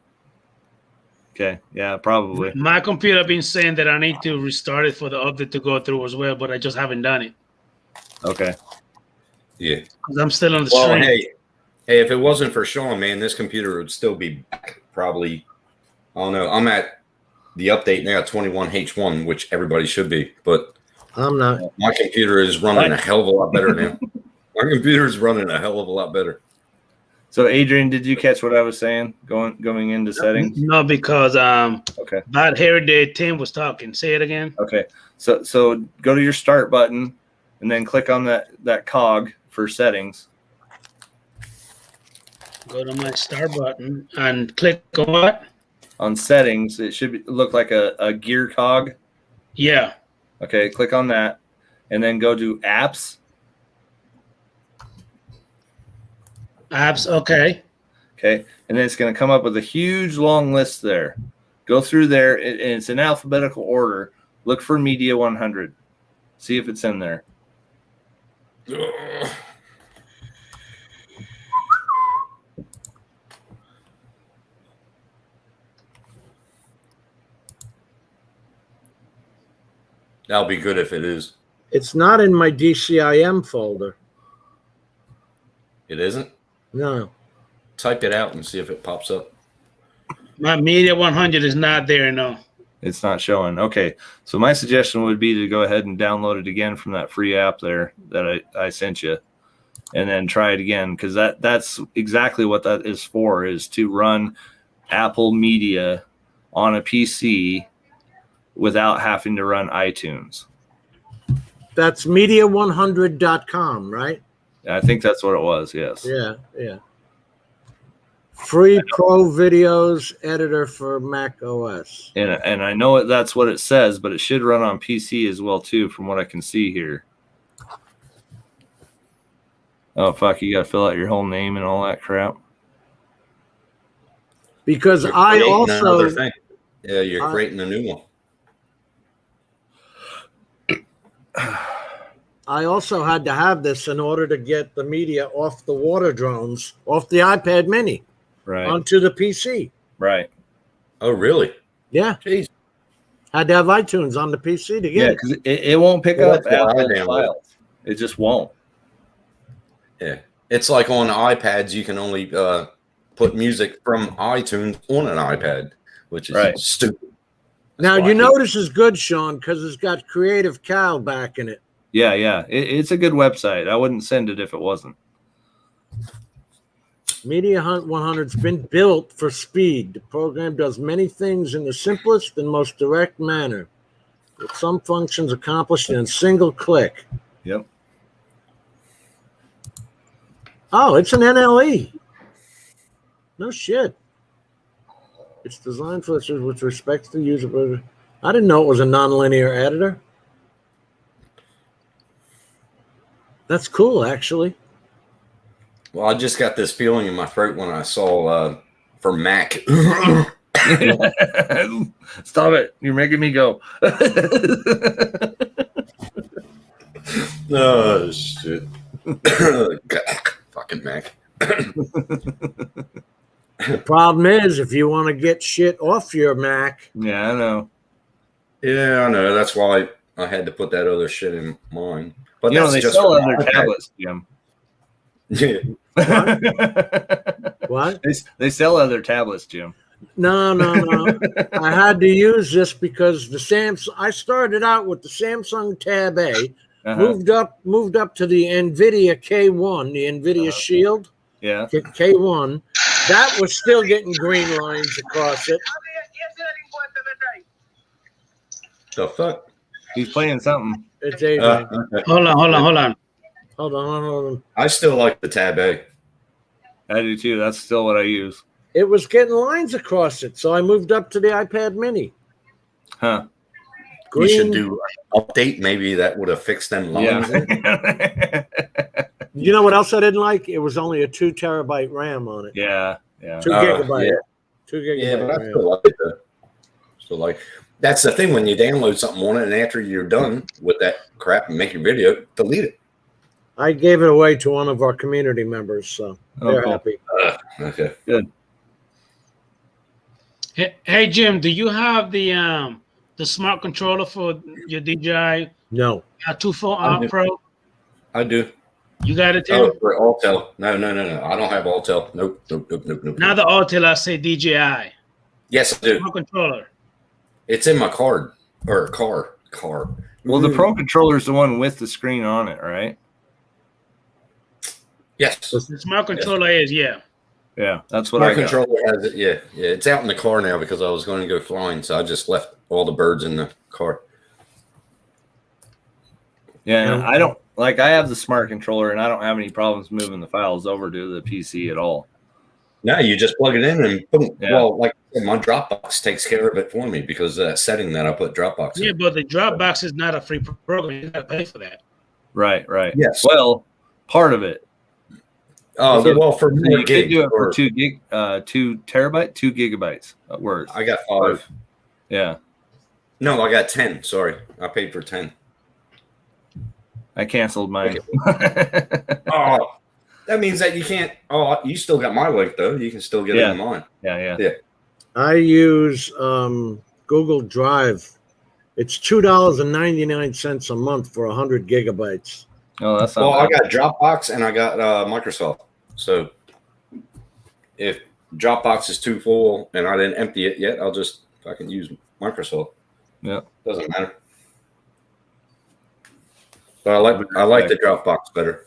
Okay. Yeah, probably. My computer been saying that I need to restart it for the update to go through as well, but I just haven't done it. Okay. Yeah. Because I'm still on the Well, stream. hey, if it wasn't for Sean, man, this computer would still be back probably. I don't know. I'm at the update now, 21H1, which everybody should be, but I'm not. My computer is running a hell of a lot better now. My computer is running a hell of a lot better. So, Adrian, did you catch what I was saying going into settings? No, because okay. Bad Hair Day Tim was talking. Say it again. Okay. So go to your start button and then click on that cog for settings. Go to my start button and click on what? On settings, it should look like a gear cog. Yeah. Okay, click on that and then go to apps. Apps, okay. Okay, and then it's going to come up with a huge long list there. Go through there, and it's in alphabetical order. Look for Media 100. See if it's in there. That'll be good if it is. It's not in my DCIM folder. It isn't? No. Type it out and see if it pops up. My Media 100 is not there, no. It's not showing. Okay, so my suggestion would be to go ahead and download it again from that free app there that I sent you, and then try it again, because that's exactly what that is for, is to run Apple Media on a PC without having to run iTunes. That's media100.com, right? I think that's what it was, yes. Yeah. Free Pro Videos editor for Mac OS. And I know that's what it says, but it should run on PC as well, too, from what I can see here. Oh, fuck, you got to fill out your whole name and all that crap. Because I also... Yeah, you're creating a new one. I also had to have this in order to get the media off the water drones, off the iPad mini, onto the PC. Right. Oh, really? Yeah. Jeez. Had to have iTunes on the PC to get Yeah, it. because it won't pick up Apple files. It just won't. Yeah. It's like on iPads, you can only put music from iTunes on an iPad, which is Right. stupid. Now, why I you hate know this is good, Sean, because it's got Creative Cow back in it. Yeah, yeah. It's a good website. I wouldn't send it if it wasn't. Media Hunt 100's been built for speed. The program does many things in the simplest and most direct manner, with some functions accomplished in a single click. Yep. Oh, it's an NLE. No shit. It's designed for with respect to the user. But I didn't know it was a nonlinear editor. That's cool, actually. Well, I just got this feeling in my throat when I saw for Mac. Stop it. You're making me go. Oh, shit. Fucking Mac. The problem is, if you want to get shit off your Mac. Yeah, I know. Yeah, I know. That's why I had to put that other shit in mine. But You know, that's they just sell for other my iPad. tablets, Jim. Yeah. What? They sell other tablets, Jim. No. I had to use this because I started out with the Samsung Tab A, moved up to the NVIDIA K1, the NVIDIA Shield. Yeah. K1. That was still getting green lines across it. The fuck? He's playing something. It's Adrian. Okay. Hold on. Hold on. I still like the Tab A. I do too. That's still what I use. It was getting lines across it, so I moved up to the iPad Mini. Huh. You should do an update. Maybe that would have fixed them lines. Yeah. You know what else I didn't like? It was only a 2 terabyte RAM on it. Yeah. 2 gigabyte. Yeah. 2 gigabyte. Yeah, but I RAM. still like it though. Still like that's the thing when you download something on it, and after you're done with that crap and make your video, delete it. I gave it away to one of our community members, so they're cool. happy. Okay. Good. Hey Jim, do you have the smart controller for your DJI No. 2.4 Pro? I do. You got it, Tim? Oh, for Autel. No. I don't have Autel. Nope. Not the Autel, I say DJI. Yes, I do. Smart controller. It's in my card or car. Well, the Pro controller is the one with the screen on it, right? Yes. The smart controller is, yeah. Yeah, that's what My I got. controller has it. Yeah. It's out in the car now because I was going to go flying, so I just left all the birds in the car. Yeah, I don't like. I have the smart controller, and I don't have any problems moving the files over to the PC at all. No, you just plug it in and boom. Yeah. Well, like I said, my Dropbox takes care of it for me because of that setting that I put Dropbox in. Yeah, but the Dropbox is not a free program. You got to pay for that. Right. Yes. Well, part of it. Oh, well, for So more you could do it for or- 2 gigabytes worth. I got 5. Yeah, No, I got 10. Sorry, I paid for 10. I canceled mine. Oh, that means that you can't. Oh, you still got my link though. You can still get it Yeah. in mine. Yeah. I use Google Drive. It's $2.99 a month for 100 gigabytes. Oh, that's Well, not I bad. got Dropbox and I got Microsoft. So if Dropbox is too full and I didn't empty it yet, I'll just fucking use Microsoft. Yeah. Doesn't matter. But I like the Dropbox better.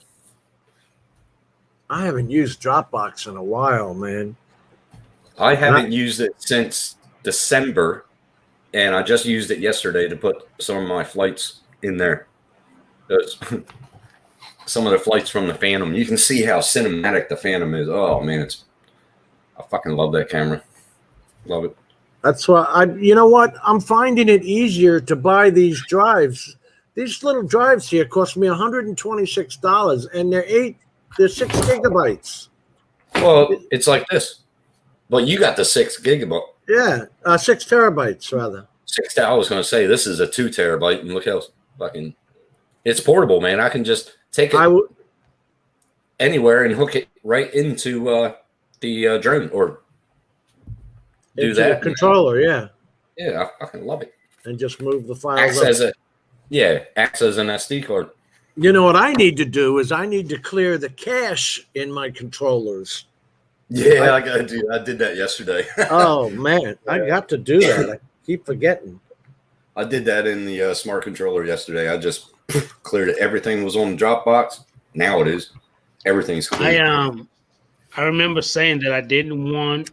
I haven't used Dropbox in a while, man. I haven't used it since December, and I just used it yesterday to put some of my flights in there. Those, some of the flights from the Phantom. You can see how cinematic the Phantom is. Oh man, I fucking love that camera. Love it. That's why you know what? I'm finding it easier to buy these drives. These little drives here cost me $126, and they're 6 gigabytes. Well, it's like this. Well, you got the 6 gigabyte. Yeah, 6 terabytes rather. 6. I was going to say this is a 2 terabyte, and look how fucking. It's portable, man. I can just take it anywhere and hook it right into the drone or do Into that. the controller, yeah. Yeah, I fucking love it. And just move the files Acts up. as an SD card. You know what I need to do is I need to clear the cache in my controllers. Yeah, I gotta do. I did that yesterday. Oh man, I got to do that. I keep forgetting. I did that in the smart controller yesterday. I just cleared it. Everything was on the Dropbox. Now it is. Everything's clear. I remember saying that I didn't want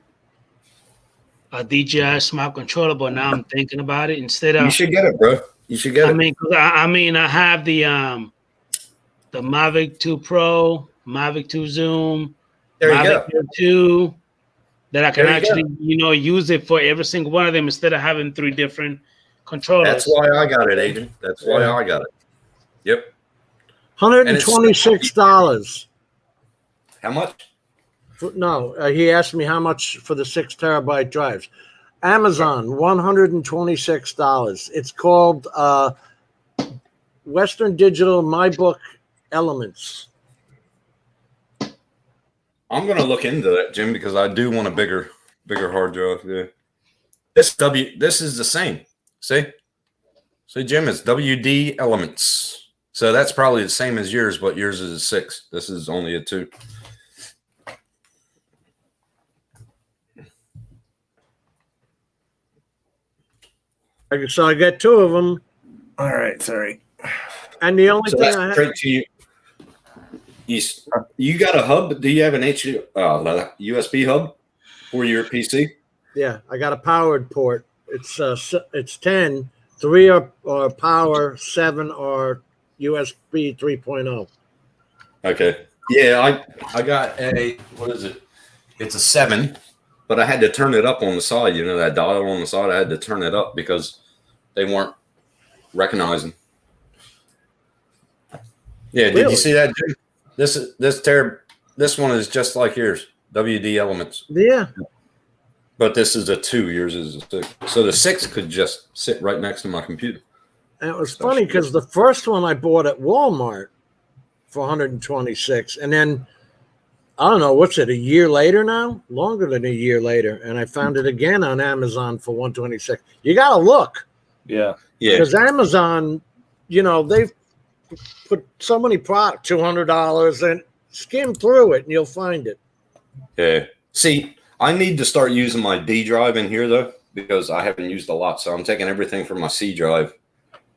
a DJI smart controller, but now I'm thinking about it. Instead of You should get it, bro. You should get it. I mean, I have the Mavic 2 Pro, Mavic 2 Zoom, There you Mavic go. Air 2, that I can There you actually, use it for every single one of them instead of having 3 different controllers. That's why I got it, Agent. That's why I got it. Yep. $126. How much? No, he asked me how much for the 6 terabyte drives. Amazon, $126. It's called Western Digital MyBook Elements. I'm gonna look into that, Jim, because I do want a bigger hard drive. Yeah. This is the same. See, Jim, it's WD Elements. So that's probably the same as yours, but yours is a 6. This is only a 2. So I got 2 of them. All right, sorry. And the only So thing that's I have, straight to you. You got a hub? Do you have an USB hub for your PC? yeah, I got a powered port. It's 10. 3 are power, 7 are USB 3.0. Okay. Yeah, I got what is it? It's a 7, but I had to turn it up on the side. You know that dial on the side? I had to turn it up because they weren't recognizing. Yeah, did Really? you see that, Jim? This one is just like yours, WD Elements. Yeah. But this is a 2. Yours is a 6. So the 6 could just sit right next to my computer. And it was funny because the first one I bought at Walmart for 126, and then I don't know, what's it, a year later now? Longer than a year later, and I found it again on Amazon for 126. You got to look. Yeah. Because Amazon, they've put so many products, $200, and skim through it and you'll find it. Yeah. See, I need to start using my D drive in here though, because I haven't used a lot. So I'm taking everything from my C drive,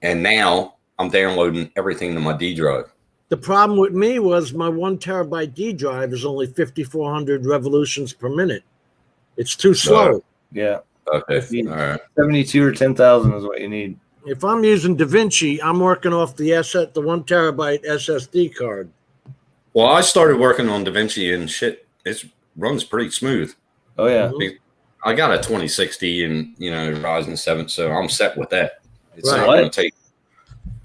and now I'm downloading everything to my D drive. The problem with me was my 1 terabyte D drive is only 5,400 revolutions per minute. It's too slow. Yeah. Okay. All right. 72 or 10,000 is what you need. If I'm using DaVinci, I'm working off the 1 terabyte SSD card. Well, I started working on DaVinci and shit. It runs pretty smooth. Oh yeah. I got a 2060 and Ryzen 7, so I'm set with that. It's Right. not going to take.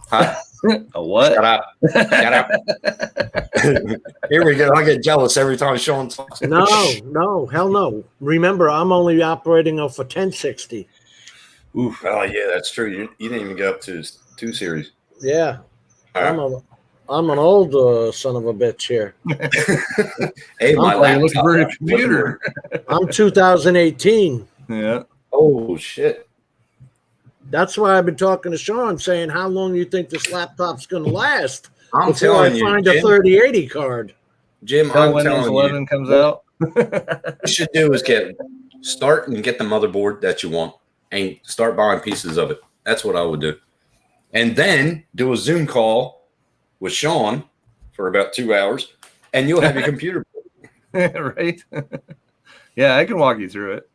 Huh? A what? Shut up. Shut up. Here we go. I get jealous every time Sean talks. No, hell no. Remember, I'm only operating off a 1060. Oof. Oh yeah, that's true. You didn't even get up to 2 series. Yeah. All right. I'm an old son of a bitch here. Hey, my I'm looking laptop. for a computer. I'm 2018. Yeah. Oh shit. That's why I've been talking to Sean, saying, how long do you think this laptop's going to last I'm before telling I you, find a Jim. 3080 card? Jim, Tell I'm Windows telling 11 you, comes out. what you should do is start and get the motherboard that you want and start buying pieces of it. That's what I would do. And then do a Zoom call with Sean for about 2 hours, and you'll have your computer. Right? Yeah, I can walk you through it.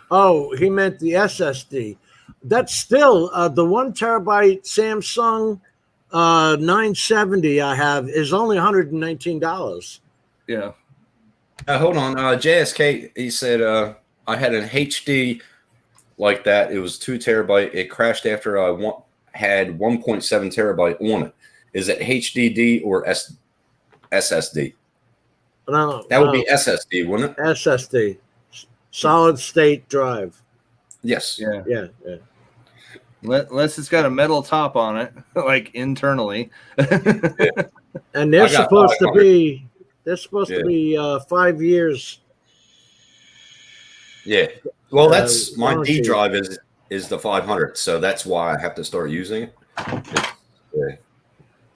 Oh, he meant the SSD. That's still the 1 terabyte Samsung 970 I have is only $119. Yeah. Hold on. JSK, he said, I had an HD like that. It was 2 terabyte. It crashed after I had 1.7 terabyte on it. Is it HDD or SSD? No, That would be SSD, wouldn't it? SSD, solid state drive. Yes. Yeah. Unless it's got a metal top on it, like internally. And they're supposed to be 5 years. Yeah. Well, that's my warranty. D drive is the 500, so that's why I have to start using it.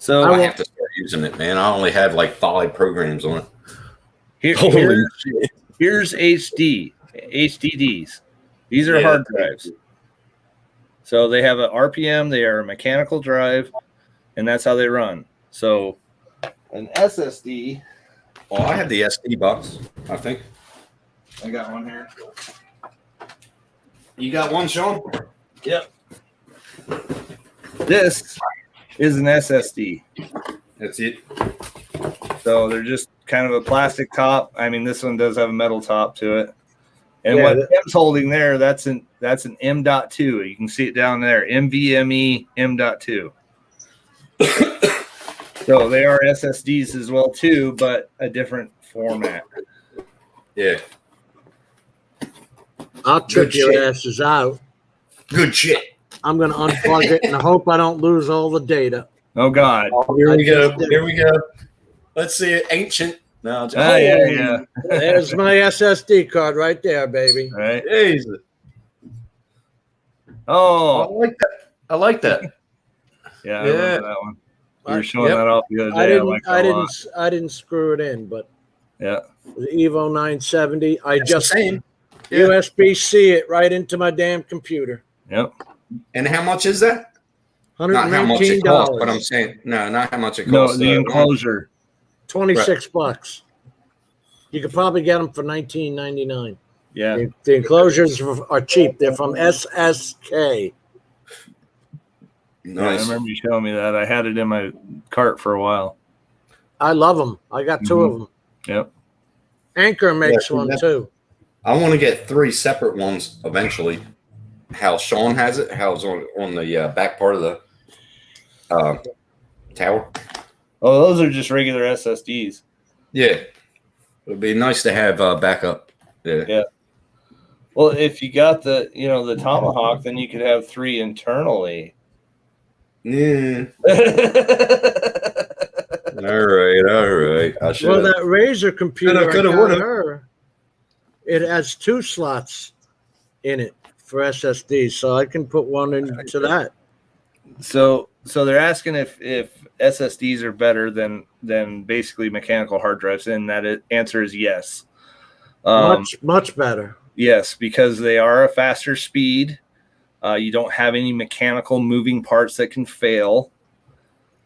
So I have to start using it, man. I only have like 5 programs on it. Here's HDDs. These are hard drives. So they have a RPM, they are a mechanical drive, and that's how they run. So an SSD. Well, I have the SD box, I think. I got one here. You got one, Sean? Yep. This is an SSD. That's it. So they're just kind of a plastic top. I mean, this one does have a metal top to it. And what Tim's holding there, that's an M.2. You can see it down there. NVMe M.2. So they are SSDs as well too, but a different format. Yeah. I'll trip your asses out. Good shit. I'm going to unplug it and I hope I don't lose all the data. Oh, God. Oh, here we go. Here we go. Let's see it. Ancient. No, yeah. There's my SSD card right there, baby. Right. Jesus. Oh. I like that. I like that. Yeah, I remember that one. You were showing that off the other day. I didn't screw it in, but yeah. The Evo 970. I just USB-C it right into my damn computer. Yep. And how much is that? Not how much it costs, but I'm saying not how much it costs. No, the enclosure. $26. You could probably get them for $19.99. Yeah. The enclosures are cheap. They're from SSK. Nice. Yeah, I remember you showing me that. I had it in my cart for a while. I love them. I got 2 of them. Yep. Anchor makes one too. I want to get 3 separate ones eventually. How Sean has it, how it's on the back part of the tower. Oh, those are just regular SSDs. Yeah. It'd be nice to have backup. Yeah. Yeah. Well, if you got the Tomahawk, then you could have 3 internally. Yeah. All right. Well, that Razer computer I got her, it has 2 slots in it for SSD, so I can put one into that. So they're asking if SSDs are better than basically mechanical hard drives, and that answer is yes. Much better. Yes, because they are a faster speed. You don't have any mechanical moving parts that can fail.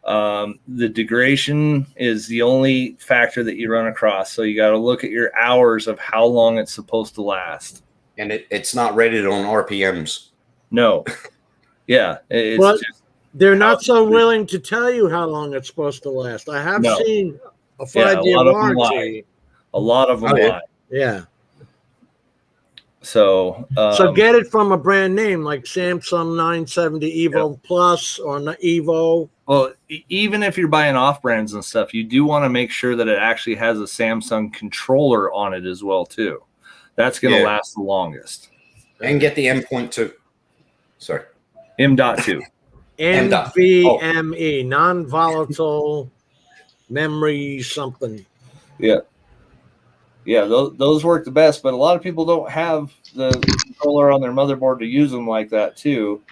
The degradation is the only factor that you run across. So you got to look at your hours of how long it's supposed to last. And it's not rated on RPMs. No. Yeah. They're not so willing to tell you how long it's supposed to last. I have seen a 5-year warranty. A lot of them lie. Yeah. So get it from a brand name like Samsung 970 Evo Plus or Evo. Well, even if you're buying off brands and stuff, you do want to make sure that it actually has a Samsung controller on it as well too. That's going to last the longest. And get the M.2. Sorry. M.2. NVMe, non-volatile memory something. Yeah. Yeah, those work the best, but a lot of people don't have the controller on their motherboard to use them like that too.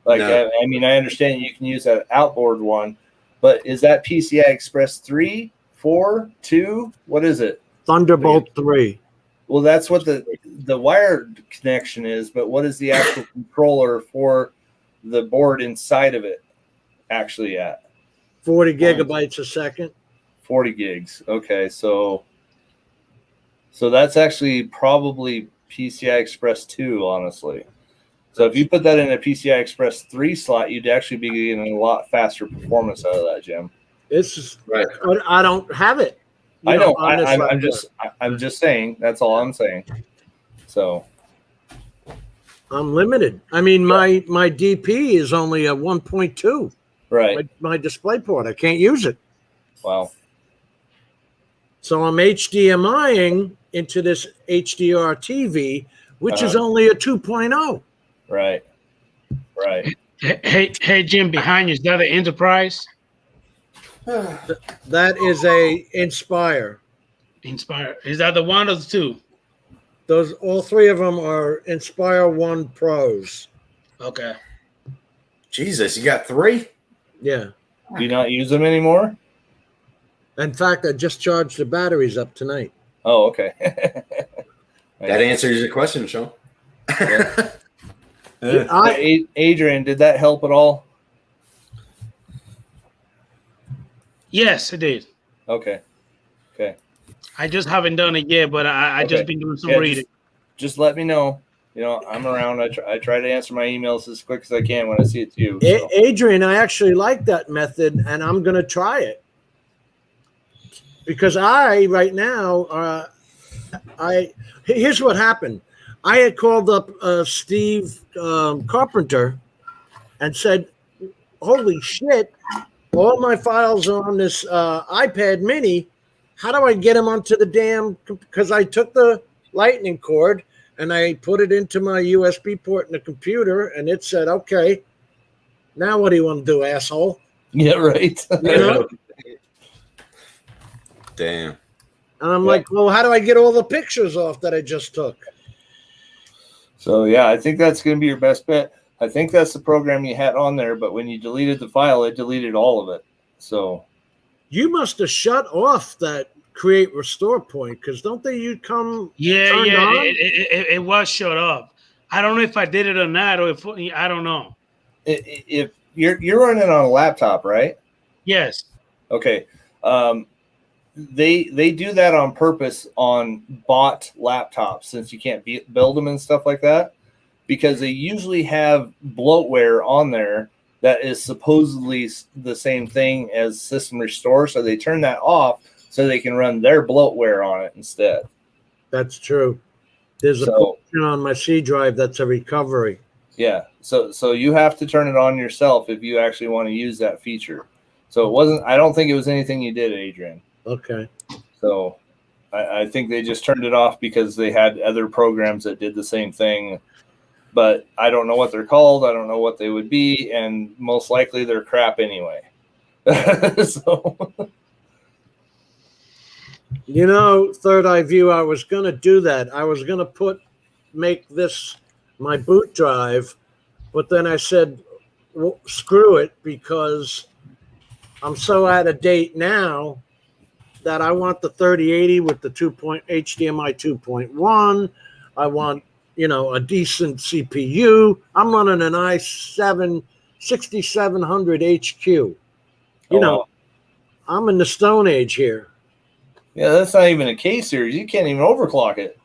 Like, I mean, I understand you can use that outboard one, but is that PCI Express 3, 4, 2? What is it? Thunderbolt 3. Well, that's what the wired connection is, but what is the actual controller for the board inside of it actually at? 40 gigabytes a second. 40 gigs. Okay, so that's actually probably PCI Express 2, honestly. So if you put that in a PCI Express 3 slot, you'd actually be getting a lot faster performance out of that, Jim. It's right. I don't have it. I know. I'm just saying. That's all I'm saying. So I'm limited. I mean, my DP is only a 1.2. Right. My DisplayPort. I can't use it. Wow. So I'm HDMIing into this HDR TV, which is only a 2.0. Right. Right. Hey, Jim, behind you, is that an Enterprise? That is a Inspire. Inspire. Is that the one or the 2? Those, all 3 of them are Inspire 1 Pros. Okay. Jesus, you got 3? Yeah. Do you not use them anymore? In fact, I just charged the batteries up tonight. Oh, okay. That answers your question, Sean. Adrian, did that help at all? Yes, it did. Okay. Okay. I just haven't done it yet, but I Okay. just been doing some Yeah, reading. Just let me know. You know, I'm around. I try to answer my emails as quick as I can when I see it too. So. Adrian, I actually like that method, and I'm going to try it. Because right now, here's what happened. I had called up Steve Carpenter and said, holy shit, all my files are on this iPad mini. How do I get them onto the damn, because I took the lightning cord and I put it into my USB port in the computer, and it said, okay, now what do you want to do, asshole? Yeah, right. You know? Damn. And I'm like, well, how do I get all the pictures off that I just took? So, yeah, I think that's going to be your best bet. I think that's the program you had on there, but when you deleted the file, it deleted all of it. So you must have shut off that create restore point, because don't they come turned on? It was shut up. I don't know if I did it or not, or if I don't know. If you're running on a laptop, right? Yes. Okay. They do that on purpose on bought laptops, since you can't build them and stuff like that, because they usually have bloatware on there that is supposedly the same thing as system restore. So they turn that off so they can run their bloatware on it instead. That's true. There's a portion on my C drive that's a recovery. Yeah. So you have to turn it on yourself if you actually want to use that feature. So I don't think it was anything you did, Adrian. Okay. So I think they just turned it off because they had other programs that did the same thing. But I don't know what they're called. I don't know what they would be. And most likely they're crap anyway. So. You know, Third Eye View, I was going to do that. I was going to make this my boot drive. But then I said, well, screw it, because I'm so out of date now that I want the 3080 with the HDMI 2.1. I want, a decent CPU. I'm running an i7 6700 HQ. I'm in the Stone Age here. Yeah, that's not even a K series. You can't even overclock it.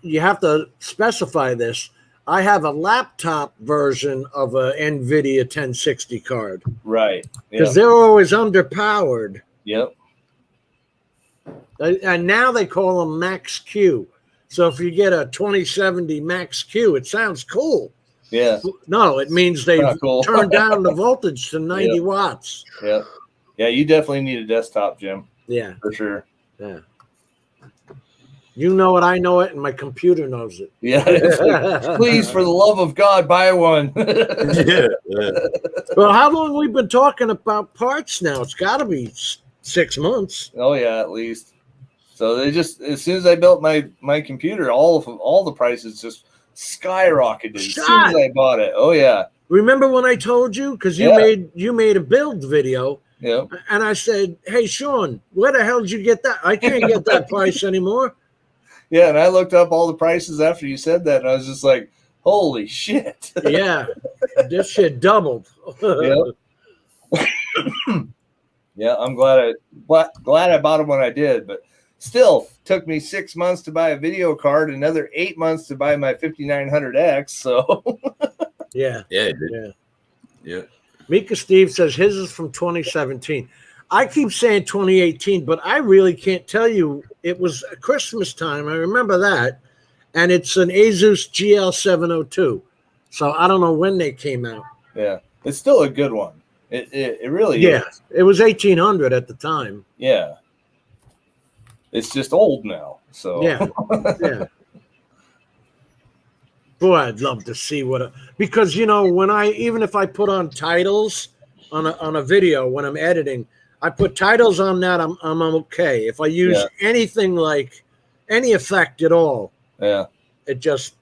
You have to specify this. I have a laptop version of a NVIDIA 1060 card. Right. Because they're always underpowered. Yep. And now they call them Max Q. So if you get a 2070 Max Q, it sounds cool. Yeah. No, it means they've turned down the voltage to 90 watts. Yep. Yeah, you definitely need a desktop, Jim. Yeah. For sure. Yeah. You know it, I know it, and my computer knows it. Yeah. Like, please, for the love of God, buy one. Yeah. Well, how long we've been talking about parts now? It's got to be 6 months. Oh, yeah, at least. So they just, as soon as I built my computer, all the prices just skyrocketed as soon as I bought it. Oh, yeah. Remember when I told you? Because you made a build video. Yeah. And I said, hey, Sean, where the hell did you get that? I can't get that price anymore. Yeah, and I looked up all the prices after you said that, and I was just like, holy shit. Yeah, this shit doubled. Yeah. Yeah, I'm glad I bought them when I did, but still took me 6 months to buy a video card, another 8 months to buy my 5900X, so. Yeah. Yeah, dude. Yeah. Mika Steve says his is from 2017. I keep saying 2018, but I really can't tell you. It was Christmas time. I remember that. And it's an Asus GL702. So I don't know when they came out. Yeah. It's still a good one. It really is. It was 1800 at the time. Yeah. It's just old now. So yeah. Boy, I'd love to see because even if I put on titles on a video when I'm editing, I put titles on that, I'm okay. If I use anything like any effect at all, yeah, it just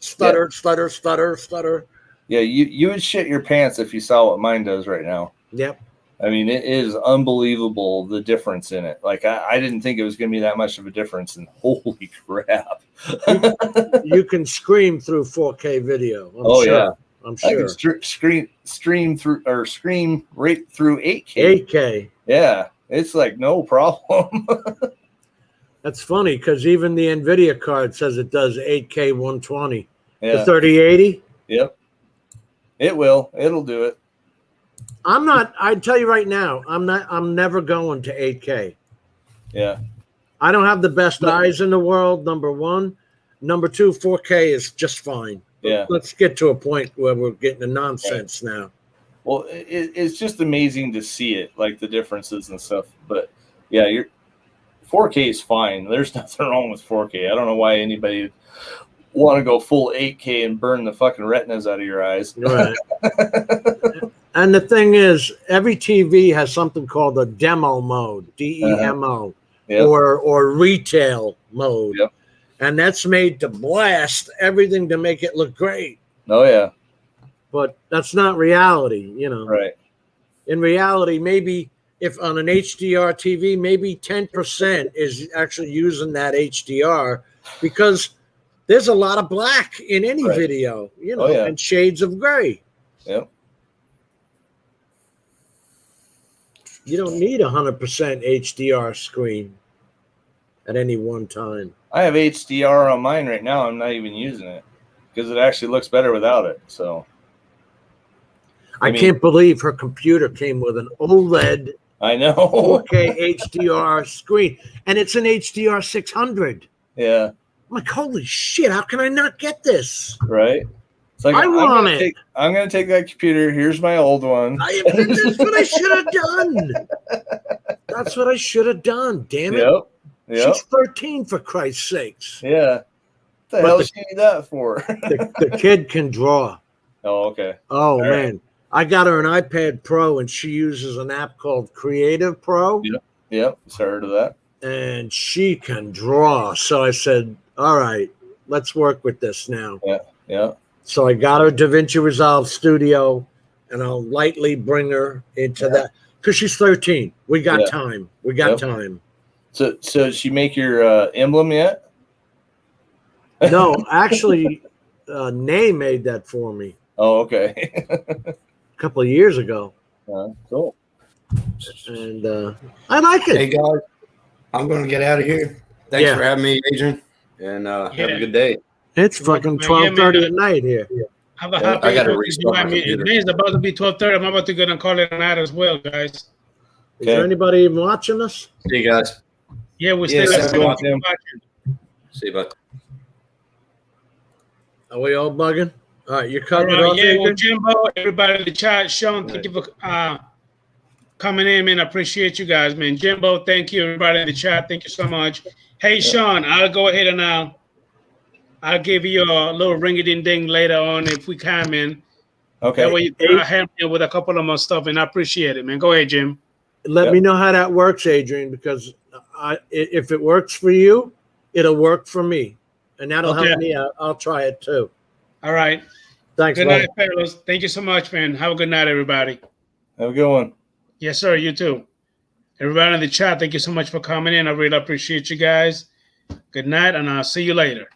stutter, stutter, stutter, stutter. Yeah, you would shit your pants if you saw what mine does right now. Yep. I mean, it is unbelievable the difference in it. Like I didn't think it was going to be that much of a difference, and holy crap! You can scream through 4K video. I'm sure. I can stream through or scream right through 8K. 8K. Yeah, it's like no problem. That's funny because even the NVIDIA card says it does 8K 120. Yeah. The 3080. Yep. It will. It'll do it. I'd tell you right now, I'm never going to 8K. Yeah. I don't have the best eyes in the world, number one. Number two, 4K is just fine. Yeah. Let's get to a point where we're getting the nonsense now. Well, it's just amazing to see it, like the differences and stuff. But yeah, 4K is fine. There's nothing wrong with 4K. I don't know why anybody want to go full 8K and burn the fucking retinas out of your eyes. Right. And the thing is, every TV has something called a demo mode, DEMO, or retail mode. Yep. And that's made to blast everything to make it look great. Oh, yeah. But that's not reality, you know. Right. In reality, maybe if on an HDR TV, maybe 10% is actually using that HDR because there's a lot of black in any video, you know, and shades of gray. Yep. You don't need 100% HDR screen at any one time. I have HDR on mine right now. I'm not even using it because it actually looks better without it. So I can't believe her computer came with an OLED. I know. 4K HDR screen, and it's an HDR 600. Yeah. I'm like, holy shit! How can I not get this? Right. It's like I want it. I'm gonna take that computer. Here's my old one. That's what I should have done. That's what I should have done. Damn it. Yep. She's 13, for Christ's sakes. Yeah. What the hell does she need that for? the kid can draw. Oh, okay. Oh, man. I got her an iPad Pro, and she uses an app called Creative Pro. Yep. Heard of that. And she can draw. So I said, all right, let's work with this now. Yeah. So I got her DaVinci Resolve Studio, and I'll lightly bring her into that. Because she's 13. We got time. We got time. So did she make your emblem yet? No, actually, Nay made that for me. Oh, okay. A couple of years ago. Cool. And I like it. Hey, guys, I'm going to get out of here. Thanks for having me, Adrian. And have a good day. It's fucking 12:30 at night here. Have a happy. I got to restart my computer. It's about to be 12:30. I'm about to go and call it a night as well, guys. Is there anybody even watching us? See you guys. Yeah, we're still watching. See you, bud. Are we all bugging? All right, you're cutting it off. Yeah, well, Jimbo, everybody in the chat, Sean, thank you for coming in, man. I appreciate you guys, man. Jimbo, thank you, everybody in the chat. Thank you so much. Hey, Sean, I'll go ahead and I'll give you a little ring-a-ding-ding later on if we can, man. Okay. That way you can help me with a couple of more stuff, and I appreciate it, man. Go ahead, Jim. Let me know how that works, Adrian, because if it works for you, it'll work for me, and that'll help me out. I'll try it too. All right. Thanks, good night, fellas. Thank you so much, man. Have a good night, everybody. Have a good one. Yes, sir. You too. Everybody in the chat, thank you so much for coming in. I really appreciate you guys. Good night, and I'll see you later.